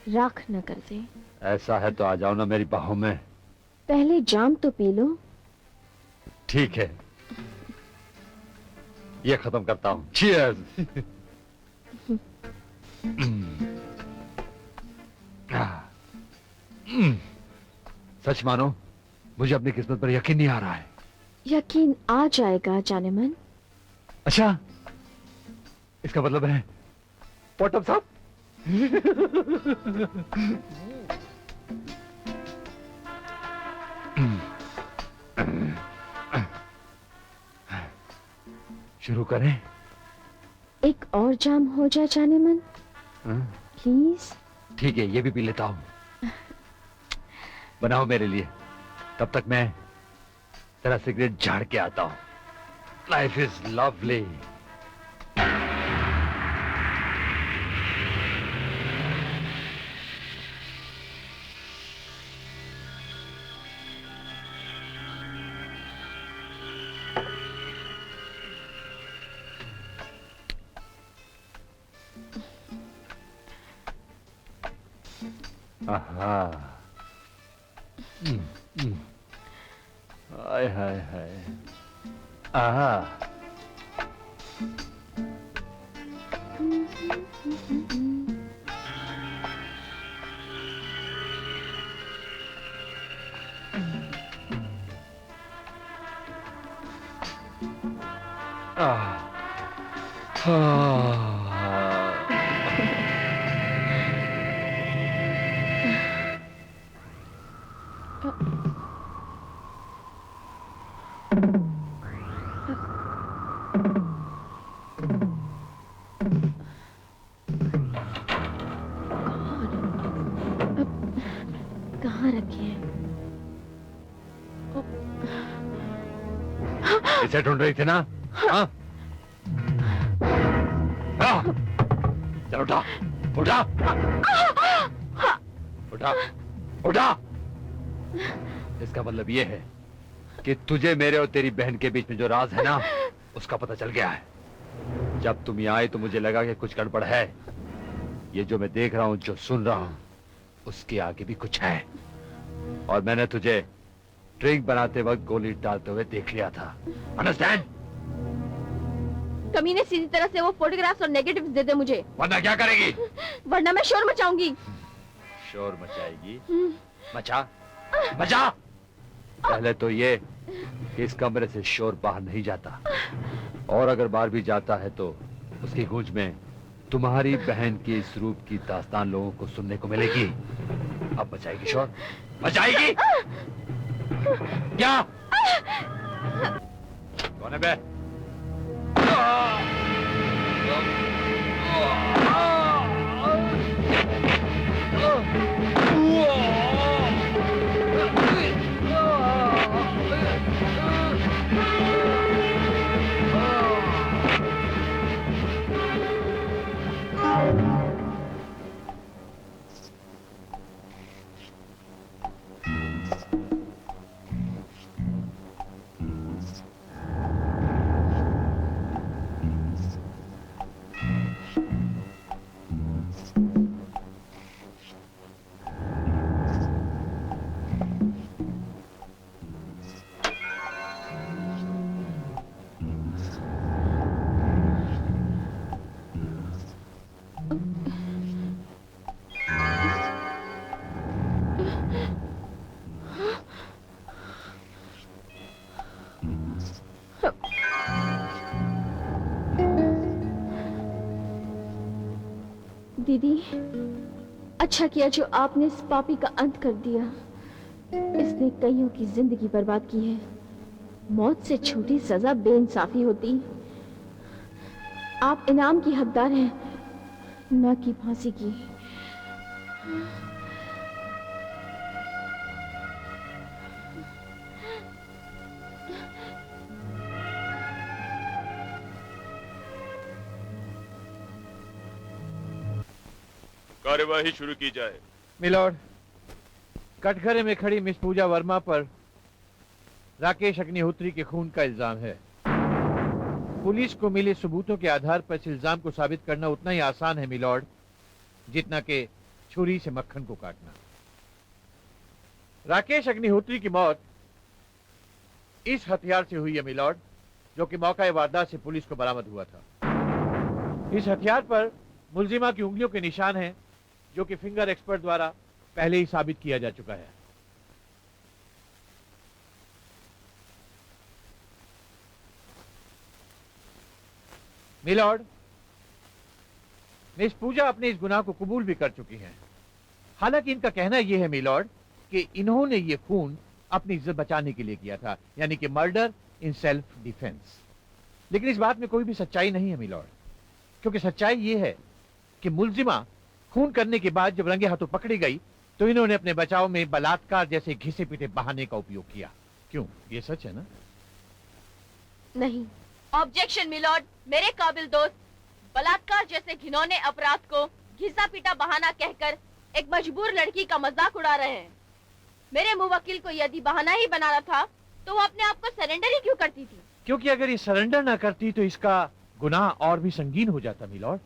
Speaker 3: राख न कर दे।
Speaker 10: ऐसा है तो आ जाओ ना मेरी बाहों में।
Speaker 3: पहले जाम तो पी लो।
Speaker 10: ठीक है, ये खत्म करता हूँ। Cheers! सच मानो, मुझे अपनी किस्मत पर यकीन नहीं आ रहा है।
Speaker 3: यकीन आ जाएगा जाने मन।
Speaker 10: अच्छा, इसका मतलब है पॉटम साहब। शुरू करें?
Speaker 3: एक और जाम हो जाए जाने मन, प्लीज।
Speaker 10: ठीक है, ये भी पी लेता हूँ। बनाओ मेरे लिए, तब तक मैं तेरा सिगरेट झाड़ के आता हूँ। Life is lovely. आहा। हाय हाय हाय। आहा।
Speaker 3: कहाँ रखे हैं?
Speaker 10: इसे ढूंढ रही थी ना? हाँ? चल उठा, उठा, उठा, उठा। इसका मतलब ये है कि तुझे मेरे और तेरी बहन के बीच में जो राज है ना, उसका पता चल गया है। जब तुम यहाँ आई तो मुझे लगा कि कुछ गड़बड़ है। ये जो मैं देख रहा हूँ, जो सुन रहा हूँ, उसके आगे भी कुछ है। और मैंने तुझे ड्रिंक बनाते वक्त गोली डालते हुए देख लिया था। अंडरस्टैंड?
Speaker 3: कमीने सीधी तरह से वो फोटोग्राफ्स और नेगेटिव्स दे दे मुझे,
Speaker 10: वरना क्या करेगी?
Speaker 3: वरना मैं शोर मचाऊंगी।
Speaker 10: शोर मचाएगी? मचा, मचा। पहले तो ये कि इस कमरे से शोर बाहर नहीं जाता, और अगर बाहर भी जाता है तो उसकी गूंज में तुम्हारी बहन के इस रूप की दास्तान लोगों को सुनने को मिलेगी। अब मचाएगी शोर? मचाएगी? क्या? कौन है बे?
Speaker 3: दीदी, अच्छा किया जो आपने इस पापी का अंत कर दिया। इसने कईयों की जिंदगी बर्बाद की है। मौत से छोटी सजा बेइंसाफी होती। आप इनाम की हकदार हैं, न कि फांसी की।
Speaker 7: कार्यवाही शुरू की जाए।
Speaker 11: मिलॉर्ड, कटघरे में खड़ी मिस पूजा वर्मा पर राकेश अग्निहोत्री के खून का इल्जाम है। पुलिस को मिले सबूतों के आधार पर इस इल्जाम को साबित करना उतना ही आसान है मिलॉर्ड, जितना कि छुरी से मक्खन को काटना। राकेश अग्निहोत्री की मौत इस हथियार से हुई है मिलॉर्ड, जो कि मौका वारदात से पुलिस को बरामद हुआ था। इस हथियार पर मुलजिमा की उंगलियों के निशान हैं, जो कि फिंगर एक्सपर्ट द्वारा पहले ही साबित किया जा चुका है। मिलॉर्ड, मिस पूजा अपने इस गुनाह को कबूल भी कर चुकी हैं। हालांकि इनका कहना यह है मिलॉर्ड कि इन्होंने ये खून अपनी इज्जत बचाने के लिए किया था, यानी कि मर्डर इन सेल्फ डिफेंस। लेकिन इस बात में कोई भी सच्चाई नहीं है मिलॉर्ड, क्योंकि सच्चाई यह है कि मुलजिमा खून करने के बाद जब रंगे हाथों पकड़ी गई तो इन्होंने अपने बचाव में बलात्कार जैसे घिसे पीटे बहाने का उपयोग किया। क्यों, ये सच है ना?
Speaker 3: नहीं।
Speaker 8: Objection milord. मेरे काबिल दोस्त बलात्कार जैसे घिनौने अपराध को घिसा पीटा बहाना कहकर एक मजबूर लड़की का मजाक उड़ा रहे हैं। मेरे मुवक्किल को यदि बहाना ही बनाना था तो वो अपने आप को सरेंडर ही क्यों करती थी?
Speaker 11: क्योंकि अगर ये सरेंडर ना करती तो इसका गुनाह और भी संगीन हो जाता मिलॉर्ड।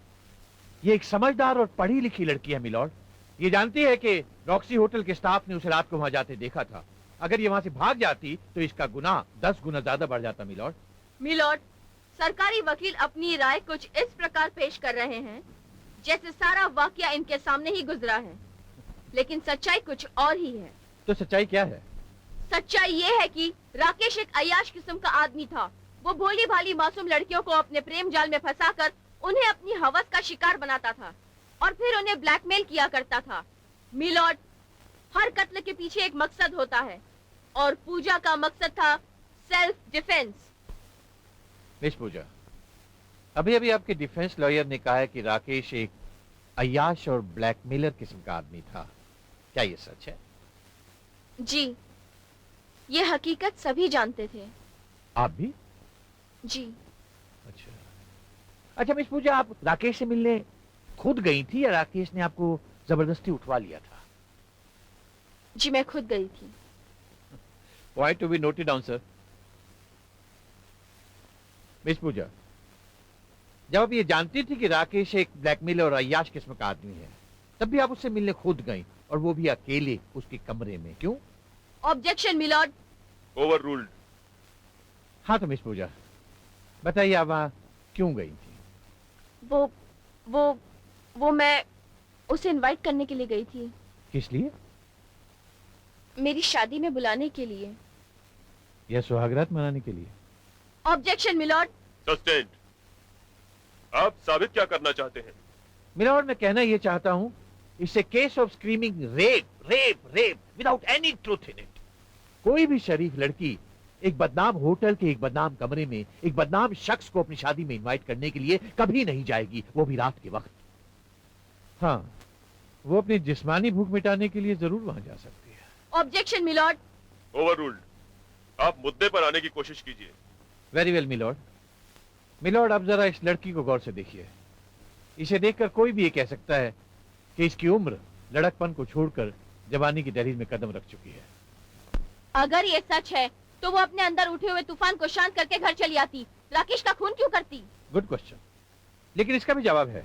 Speaker 11: ये एक समझदार और पढ़ी लिखी लड़की है मिलॉर्ड। ये जानती है कि रॉक्सी होटल के स्टाफ ने उसे रात को वहां जाते देखा था। अगर ये वहां से भाग जाती तो इसका गुनाह 10 गुना ज्यादा बढ़ जाता मिलॉर्ड।
Speaker 8: मिलॉर्ड, सरकारी वकील अपनी राय कुछ इस प्रकार पेश कर रहे हैं जैसे सारा वाकया इनके सामने ही गुजरा है, लेकिन सच्चाई कुछ और ही है।
Speaker 11: तो सच्चाई क्या है?
Speaker 8: सच्चाई ये है कि राकेश एक अय्याश किस्म का आदमी था। वो भोली भाली मासूम लड़कियों को अपने प्रेम जाल में फंसाकर उन्हें अपनी हवस का शिकार बनाता था और फिर उन्हें ब्लैकमेल किया करता था। मिलॉर्ड, हर कत्ल के पीछे एक मकसद होता है और पूजा का मकसद था सेल्फ डिफेंस।
Speaker 11: मिस पूजा, अभी अभी आपके डिफेंस लॉयर ने कहा है कि राकेश एक अय्याश और ब्लैकमेलर किस्म का आदमी था। क्या ये सच है?
Speaker 3: जी, ये हकीकत सभी जानते थे।
Speaker 11: आप भी?
Speaker 3: जी।
Speaker 11: अच्छा अच्छा मिस पूजा, आप राकेश से मिलने खुद गई थी या राकेश ने आपको जबरदस्ती उठवा लिया था?
Speaker 3: जी, मैं खुद गई थी।
Speaker 11: Point to be noted down sir. Miss Pooja, जब आप ये जानती थी कि राकेश एक ब्लैकमेलर और अय्याश किस्म का आदमी है, तब भी आप उससे मिलने खुद गई, और वो भी अकेले उसके कमरे में। क्यों?
Speaker 8: Objection milord.
Speaker 7: Overruled.
Speaker 11: हाँ तो मिस पूजा बताइए, आप वहां क्यों गई थी?
Speaker 3: वो मैं उसे इनवाइट करने के लिए गई थी।
Speaker 11: किस लिए?
Speaker 3: मेरी शादी में बुलाने के लिए।
Speaker 11: यह सुहागरात मनाने के लिए?
Speaker 8: Objection milord.
Speaker 7: सस्टेन्ड। आप साबित क्या करना चाहते हैं?
Speaker 11: मिलॉर्ड, मैं कहना यह चाहता हूं, it's a case of screaming rape rape rape without any truth in it. कोई भी शरीफ लड़की एक बदनाम होटल के एक बदनाम कमरे में एक बदनाम शख्स को अपनी शादी में इनवाइट करने के लिए कभी नहीं जाएगी, वो भी रात के वक्त। हाँ, वो अपनी जिस्मानी भूख मिटाने के लिए जरूर वहां जा सकती है।
Speaker 8: Objection milord.
Speaker 7: Overruled. आप मुद्दे पर आने की कोशिश कीजिए।
Speaker 11: Very well milord. मिलॉर्ड, अब जरा इस लड़की को गौर से देखिए। इसे देखकर कोई भी ये कह सकता है कि इसकी उम्र लड़कपन को छोड़कर जवानी की दहलीज में कदम रख चुकी है।
Speaker 8: अगर ये सच है तो वो अपने अंदर उठे हुए तूफान को शांत करके घर चली आती। राकेश का खून क्यों करती?
Speaker 11: गुड क्वेश्चन, लेकिन इसका भी जवाब है।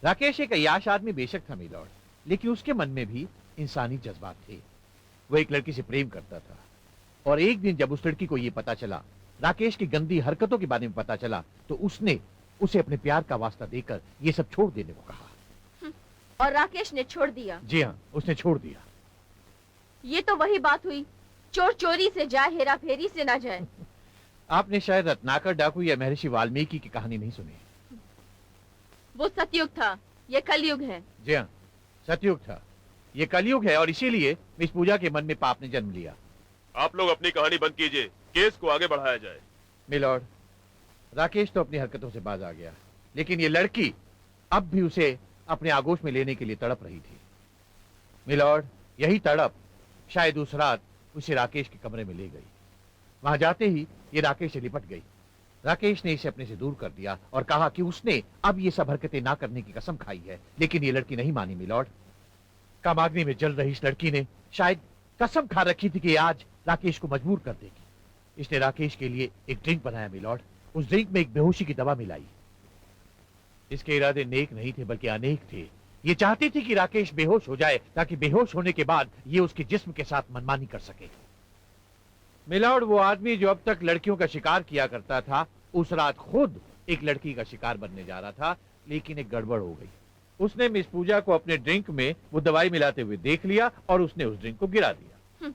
Speaker 11: राकेश एक अय्याश आदमी बेशक था मिलॉर्ड, लेकिन उसके मन में भी इंसानी जज्बात थे। वो एक लड़की से प्रेम करता था, और एक दिन जब उस लड़की को यह पता चला, राकेश की गंदी हरकतों के बारे में पता चला, तो उसने उसे अपने प्यार का वास्ता देकर ये सब छोड़ देने को कहा।
Speaker 8: और राकेश ने छोड़ दिया?
Speaker 11: जी हाँ, उसने छोड़ दिया।
Speaker 8: ये तो वही बात हुई, चोर चोरी से जाए, हेरा फेरी से ना जाए।
Speaker 11: आपने शायद रत्नाकर डाकू या महर्षि वाल्मीकि की कहानी नहीं सुनी।
Speaker 8: वो सतयुग था,
Speaker 3: ये कलयुग है।
Speaker 11: जी हाँ, सतयुग था। ये कलयुग है और इसीलिए मिस पूजा के मन में पाप ने जन्म लिया।
Speaker 7: आप लोग अपनी कहानी बंद कीजिए, केस को आगे बढ़ाया जाए।
Speaker 11: मिलॉर्ड, राकेश तो अपनी हरकतों से बाज आ गया, लेकिन ये लड़की अब भी उसे अपने आगोश में लेने के लिए तड़प रही थी। मिलॉर्ड, यही तड़प शायद उस रात उसे राकेश के कमरे में ले गई। वहां जाते ही ये राकेश से लिपट गई। राकेश ने इसे अपने से दूर कर दिया और कहा कि उसने अब ये सब हरकतें ना करने की कसम खाई है, लेकिन ये लड़की नहीं मानी। मिलॉर्ड, कामाग्नि में जल रही इस लड़की ने शायद कसम खा रखी थी कि आज राकेश को मजबूर कर देगी। इसने राकेश के लिए एक ड्रिंक बनाया। मिलॉर्ड, उस ड्रिंक में एक बेहोशी की दवा मिलाई। इसके इरादे नेक नहीं थे बल्कि अनेक थे। ये चाहती थी कि राकेश बेहोश हो जाए ताकि बेहोश होने के बाद ये उसके जिस्म के साथ मनमानी कर सके। मिलॉर्ड, वो आदमी जो अब तक लड़कियों का शिकार किया करता था, उस रात खुद एक लड़की का शिकार बनने जा रहा था, लेकिन एक गड़बड़ हो गई। उसने मिस पूजा को अपने ड्रिंक में वो दवाई मिलाते हुए देख लिया और उसने उस ड्रिंक को गिरा दिया।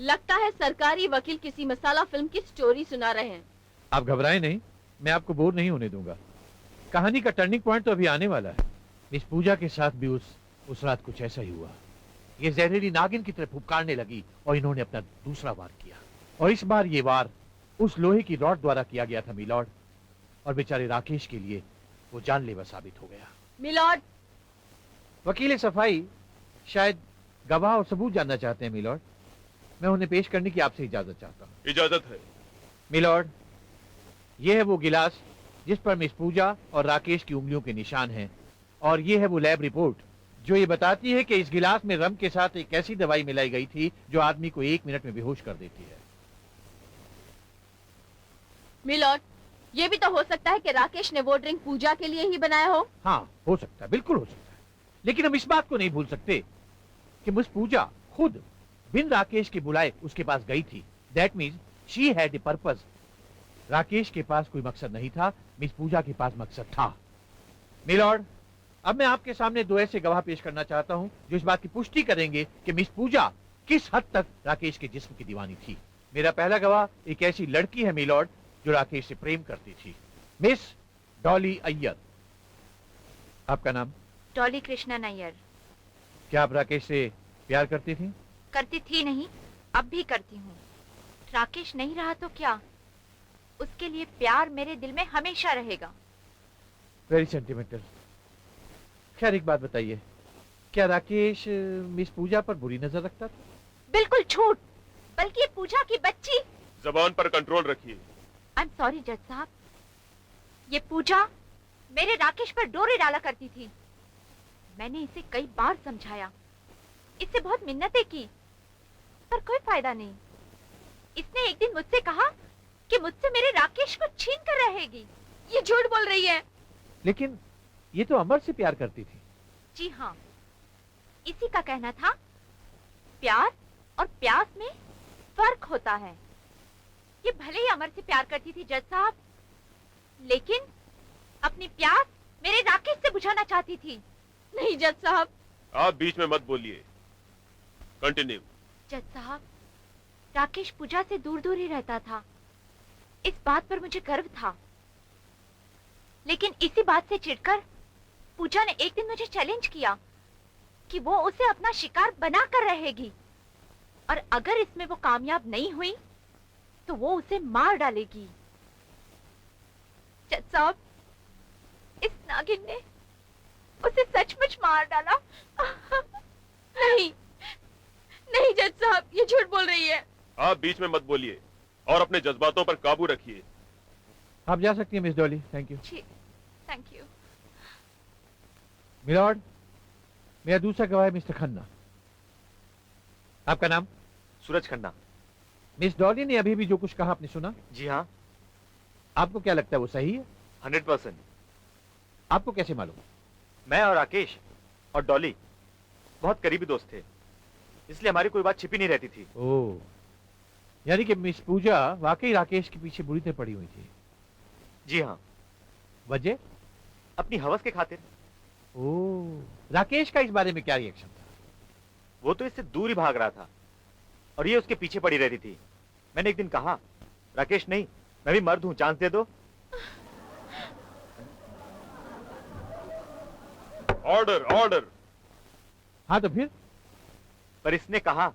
Speaker 3: लगता है सरकारी वकील किसी मसाला फिल्म की स्टोरी सुना रहे हैं।
Speaker 11: आप घबराएं नहीं, मैं आपको बोर नहीं होने दूंगा। कहानी का टर्निंग पॉइंट तो अभी आने वाला है। मिस पूजा के साथ भी उस रात कुछ ऐसा ही हुआ। ये जहरीली नागिन की तरह फुफकारने लगी और इन्होंने अपना दूसरा वार किया, और इस बार ये वार उस लोहे की रॉड द्वारा किया गया था। मिलॉर्ड, और बेचारे राकेश के लिए वो जानलेवा साबित हो गया।
Speaker 3: मिलॉर्ड,
Speaker 11: वकील सफाई शायद गवाह और सबूत जानना चाहते हैं। मिलॉर्ड, मैं उन्हें पेश करने की आपसे इजाजत चाहता हूँ।
Speaker 7: इजाजत है।
Speaker 11: मिलॉर्ड, ये है वो गिलास जिस पर मिस पूजा और राकेश की उंगलियों के निशान हैं, और ये है वो लैब रिपोर्ट जो ये बताती है कि इस गिलास में रम के साथ एक ऐसी दवाई मिलाई गई थी जो आदमी को 1 मिनट में बेहोश कर देती है।
Speaker 3: मिलॉर्ड, ये भी तो हो सकता है कि राकेश ने वो ड्रिंक पूजा के लिए ही बनाया हो।
Speaker 11: हाँ, हो सकता है, बिल्कुल हो सकता है, लेकिन हम इस बात को नहीं भूल सकते कि मिस पूजा खुद बिन राकेश के बुलाए उसके पास गई थी। That means she had a purpose. Rakesh के पास कोई मकसद नहीं था, मिस पूजा के पास मकसद था। मिलॉर्ड, अब मैं आपके सामने 2 ऐसे गवाह पेश करना चाहता हूं जो इस बात की पुष्टि करेंगे कि मिस पूजा किस हद तक राकेश के जिस्म की दीवानी थी। मेरा पहला गवाह एक ऐसी लड़की है मिलॉर्ड जो राकेश से प्रेम करती थी, मिस डॉली अय्यर। आपका नाम?
Speaker 8: डॉली कृष्णन अय्यर।
Speaker 11: क्या आप राकेश से प्यार करती थी?
Speaker 8: करती थी नहीं, अब भी करती हूँ। राकेश नहीं रहा तो क्या, उसके लिए प्यार मेरे दिल में हमेशा रहेगा।
Speaker 11: Very sentimental. खैर, एक बात बताइए, क्या राकेश मिस पूजा पर बुरी नजर रखता था?
Speaker 8: बिल्कुल झूठ, बल्कि ये पूजा की बच्ची।
Speaker 7: जबान पर कंट्रोल रखिए।
Speaker 8: आई एम सॉरी जज साहब, ये पूजा मेरे राकेश पर डोरे डाला करती थी। मैंने इसे कई बार समझाया, इससे बहुत मिन्नतें की, पर कोई फायदा नहीं। इसने एक दिन मुझसे कहा कि मुझसे मेरे राकेश को छीन कर रहेगी।
Speaker 3: ये झूठ बोल रही है।
Speaker 11: लेकिन ये तो अमर से प्यार करती थी।
Speaker 8: जी हाँ, इसी का कहना था, प्यार और प्यास में फर्क होता है। ये भले ही अमर से प्यार करती थी जज साहब, लेकिन अपनी प्यास मेरे राकेश से बुझाना चाहती थी।
Speaker 3: नहीं जज साहब,
Speaker 7: आप बीच में मत बोलिए, कंटिन्यू।
Speaker 8: जज साहब, राकेश पूजा से दूर दूर ही रहता था, इस बात पर मुझे गर्व था। लेकिन इसी बात से चिढ़कर पूजा ने एक दिन मुझे चैलेंज किया कि वो उसे अपना शिकार बना कर रहेगी, और अगर इसमें वो कामयाब नहीं हुई तो वो उसे मार डालेगी। जज साहब, इस नागिन ने उसे सचमुच मार डाला।
Speaker 3: नहीं नहीं जज साहब, ये झूठ बोल रही है।
Speaker 7: आप बीच में मत बोलिए और अपने जज्बातों पर काबू रखिए।
Speaker 11: आप जा सकती हैं miss Dolly. Thank you.
Speaker 8: Thank you.
Speaker 11: Milord, मेरा दूसरा गवाह है मिस्टर खन्ना। आपका नाम?
Speaker 4: सूरज खन्ना।
Speaker 11: मिस डॉली ने अभी भी जो कुछ कहा आपने सुना?
Speaker 4: जी हाँ।
Speaker 11: आपको क्या लगता है वो सही है?
Speaker 4: 100%।
Speaker 11: आपको कैसे मालूम?
Speaker 4: मैं और राकेश और डॉली बहुत करीबी दोस्त थे, इसलिए हमारी कोई बात छिपी नहीं रहती थी।
Speaker 11: ओह, यानी कि मिस पूजा वाकई राकेश के पीछे बुरी तरह पड़ी हुई थी।
Speaker 4: जी हाँ।
Speaker 11: वजह?
Speaker 4: अपनी हवस के खातिर।
Speaker 11: ओह, राकेश का इस बारे में क्या रिएक्शन था?
Speaker 4: वो तो इससे दूर ही भाग रहा था और ये उसके पीछे पड़ी रहती थी। मैंने एक दिन कहा, राकेश नहीं, मैं भी मर्द हूं, चांस दे दो।
Speaker 7: Order order.
Speaker 9: हाँ तो फिर? पर इसने कहा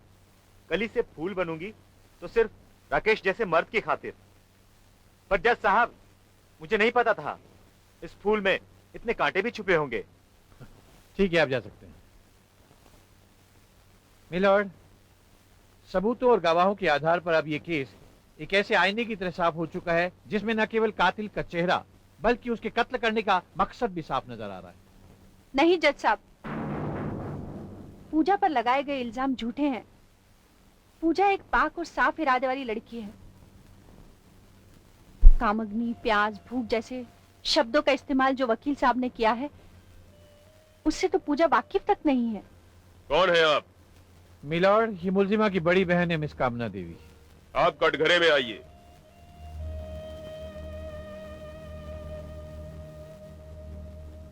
Speaker 9: कली से फूल बनूंगी तो सिर्फ राकेश जैसे मर्द की खातिर। पर जज साहब, मुझे नहीं पता था इस फूल में इतने कांटे भी छुपे होंगे।
Speaker 12: ठीक है, आप जा सकते हैं। मिलॉर्ड, सबूतों और गवाहों के आधार पर अब ये केस एक ऐसे आईने की तरह साफ हो चुका है जिसमें न केवल कातिल का चेहरा बल्कि उसके कत्ल करने का मकसद भी साफ नजर आ रहा है।
Speaker 2: नहीं जज साहब, पूजा पर लगाए गए इल्जाम झूठे हैं। पूजा एक पाक और साफ इरादे वाली लड़की है। कामग्नि, प्याज, भूख जैसे शब्दों का इस्तेमाल जो वकील साहब ने किया है उससे तो पूजा वाकिफ तक नहीं है।
Speaker 7: कौन है आप?
Speaker 12: मिलॉर्ड, ये मुलजिमा की बड़ी बहन है मिस कामना देवी।
Speaker 7: आप कटघरे में आइए।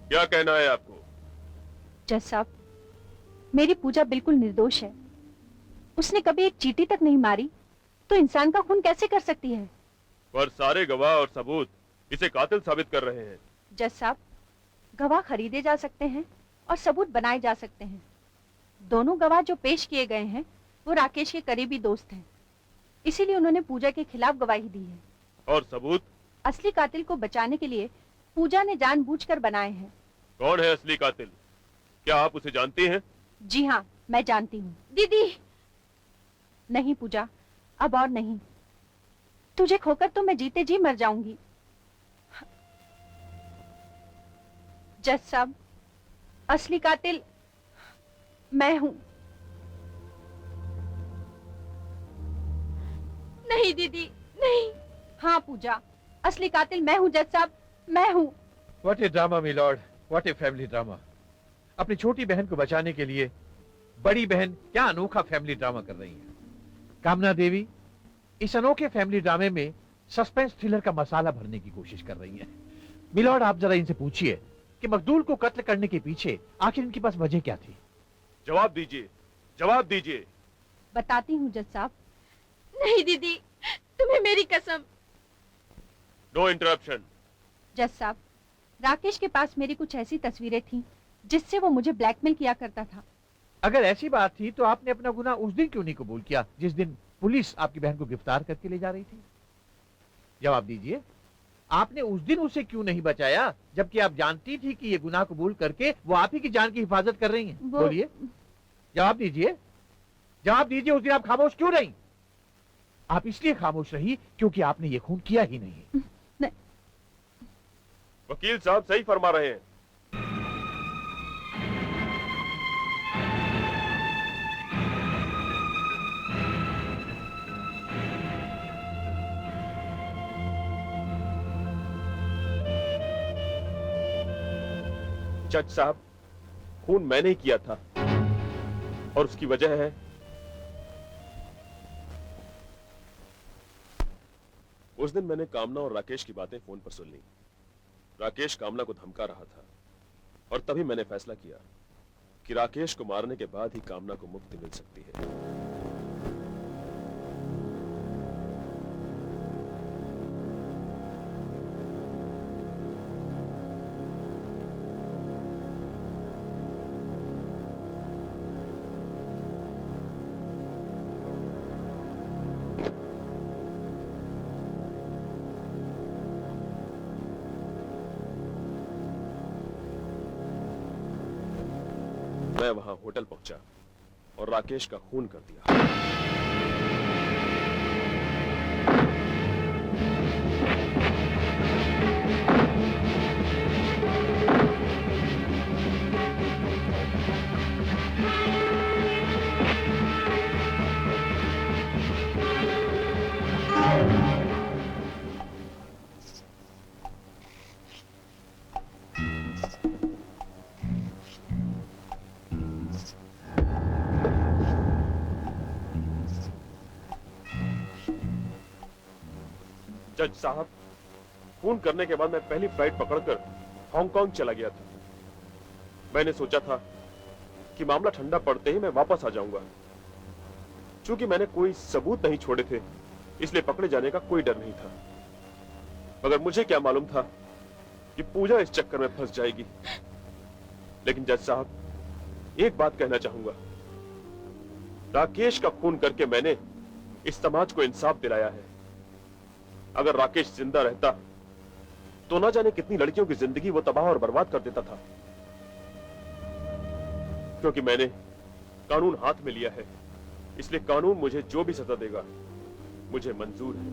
Speaker 7: क्या कहना है आपको?
Speaker 2: जज साहब, मेरी पूजा बिल्कुल निर्दोष है। उसने कभी एक चींटी तक नहीं मारी तो इंसान का खून कैसे कर सकती है?
Speaker 7: पर सारे गवाह और सबूत इसे कातिल साबित कर रहे हैं।
Speaker 2: जज साहब, गवाह खरीदे जा सकते हैं और सबूत बनाए जा सकते हैं। दोनों गवाह जो पेश किए गए हैं वो राकेश के करीबी दोस्त हैं, इसीलिए उन्होंने पूजा के खिलाफ गवाही दी है।
Speaker 7: और सबूत?
Speaker 2: असली कातिल को बचाने के लिए पूजा ने जानबूझकर बनाए हैं।
Speaker 7: कौन है असली कातिल? क्या आप उसे जानती हैं?
Speaker 2: जी हाँ, मैं जानती हूँ।
Speaker 3: दीदी।
Speaker 2: नहीं पूजा, अब और नहीं। तुझे खोकर तो मैं जीते जी मर जाऊंगी। जज साहब, असली कातिल मैं हूँ।
Speaker 3: नहीं दीदी, नहीं।
Speaker 2: हाँ पूजा, असली कातिल मैं हूँ जज साहब, मैं हूँ।
Speaker 12: What a drama milord, what a family drama. अपनी छोटी बहन को बचाने के लिए बड़ी बहन क्या अनोखा फैमिली ड्रामा कर रही है। कामना देवी इस अनोखे फैमिली ड्रामे में सस्पेंस थ्रिलर का मसाला भरने की कोशिश कर रही है। मिलॉर्ड, आप जरा इनसे पूछिए कि मखदूल को कत्ल करने के पीछे आखिर इनके पास वजह क्या थी।
Speaker 7: जवाब दीजिए, जवाब दीजिए।
Speaker 2: बताती हूँ जज साहब।
Speaker 3: नहीं दीदी, तुम्हें मेरी कसम।
Speaker 7: No interruption.
Speaker 2: जज साहब, राकेश के पास मेरी कुछ ऐसी तस्वीरें थीं जिससे वो मुझे ब्लैकमेल किया करता था।
Speaker 12: अगर ऐसी बात थी तो आपने अपना गुनाह उस दिन क्यों नहीं कबूल किया जिस दिन पुलिस आपकी बहन को गिरफ्तार करके ले जा रही थी? जवाब दीजिए, आपने उस दिन उसे क्यों नहीं बचाया जबकि आप जानती थी कि ये गुनाह कबूल करके वो आप ही की जान की हिफाजत कर रही हैं? बोलिए, जवाब दीजिए, जवाब दीजिए। उस दिन आप खामोश क्यों रही? आप इसलिए खामोश रही क्योंकि आपने ये खून किया ही नहीं।
Speaker 7: वकील साहब सही फरमा रहे हैं। जज साहब, खून मैंने ही किया था और उसकी वजह है उस दिन मैंने कामना और राकेश की बातें फोन पर सुन ली। राकेश कामना को धमका रहा था और तभी मैंने फैसला किया कि राकेश को मारने के बाद ही कामना को मुक्ति मिल सकती है। मैं वहां होटल पहुंचा और राकेश का खून कर दिया। जज साहब, खून करने के बाद मैं पहली फ्लाइट पकड़कर हांगकांग चला गया था। मैंने सोचा था कि मामला ठंडा पड़ते ही मैं वापस आ जाऊंगा। चूंकि मैंने कोई सबूत नहीं छोड़े थे, इसलिए पकड़े जाने का कोई डर नहीं था। मगर मुझे क्या मालूम था कि पूजा इस चक्कर में फंस जाएगी। लेकिन जज साहब एक बात कहना चाहूंगा, राकेश का खून करके मैंने इस समाज को इंसाफ दिलाया है। अगर राकेश जिंदा रहता तो ना जाने कितनी लड़कियों की जिंदगी वो तबाह और बर्बाद कर देता था। क्योंकि मैंने कानून हाथ में लिया है, इसलिए कानून मुझे जो भी सजा देगा मुझे मंजूर है।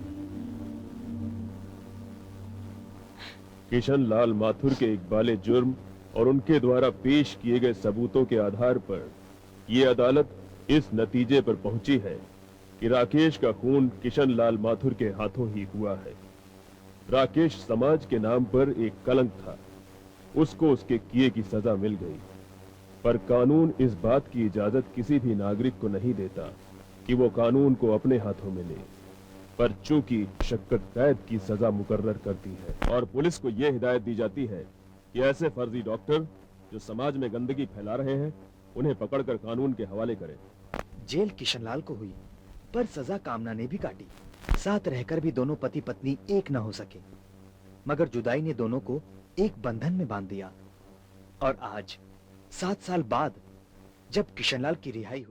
Speaker 7: किशन लाल माथुर के इकबाले जुर्म और उनके द्वारा पेश किए गए सबूतों के आधार पर यह अदालत इस नतीजे पर पहुंची है कि राकेश का खून किशन लाल माथुर के हाथों ही हुआ है। राकेश समाज के नाम पर एक कलंक था, उसको उसके किए की सजा मिल गई। पर कानून इस बात की इजाजत किसी भी नागरिक को नहीं देता कि वो कानून को अपने हाथों में ले, पर चूंकि शक्कत कैद की सजा मुकर्रर करती है और पुलिस को यह हिदायत दी जाती है कि ऐसे फर्जी डॉक्टर जो समाज में गंदगी फैला रहे हैं उन्हें पकड़कर कानून के हवाले करें।
Speaker 13: जेल किशनलाल को हुई, पर सजा कामना ने भी काटी। साथ रहकर भी दोनों पति पत्नी एक न हो सके, मगर जुदाई ने दोनों को एक बंधन में बांध दिया। और आज 7 साल बाद जब किशनलाल की रिहाई हुई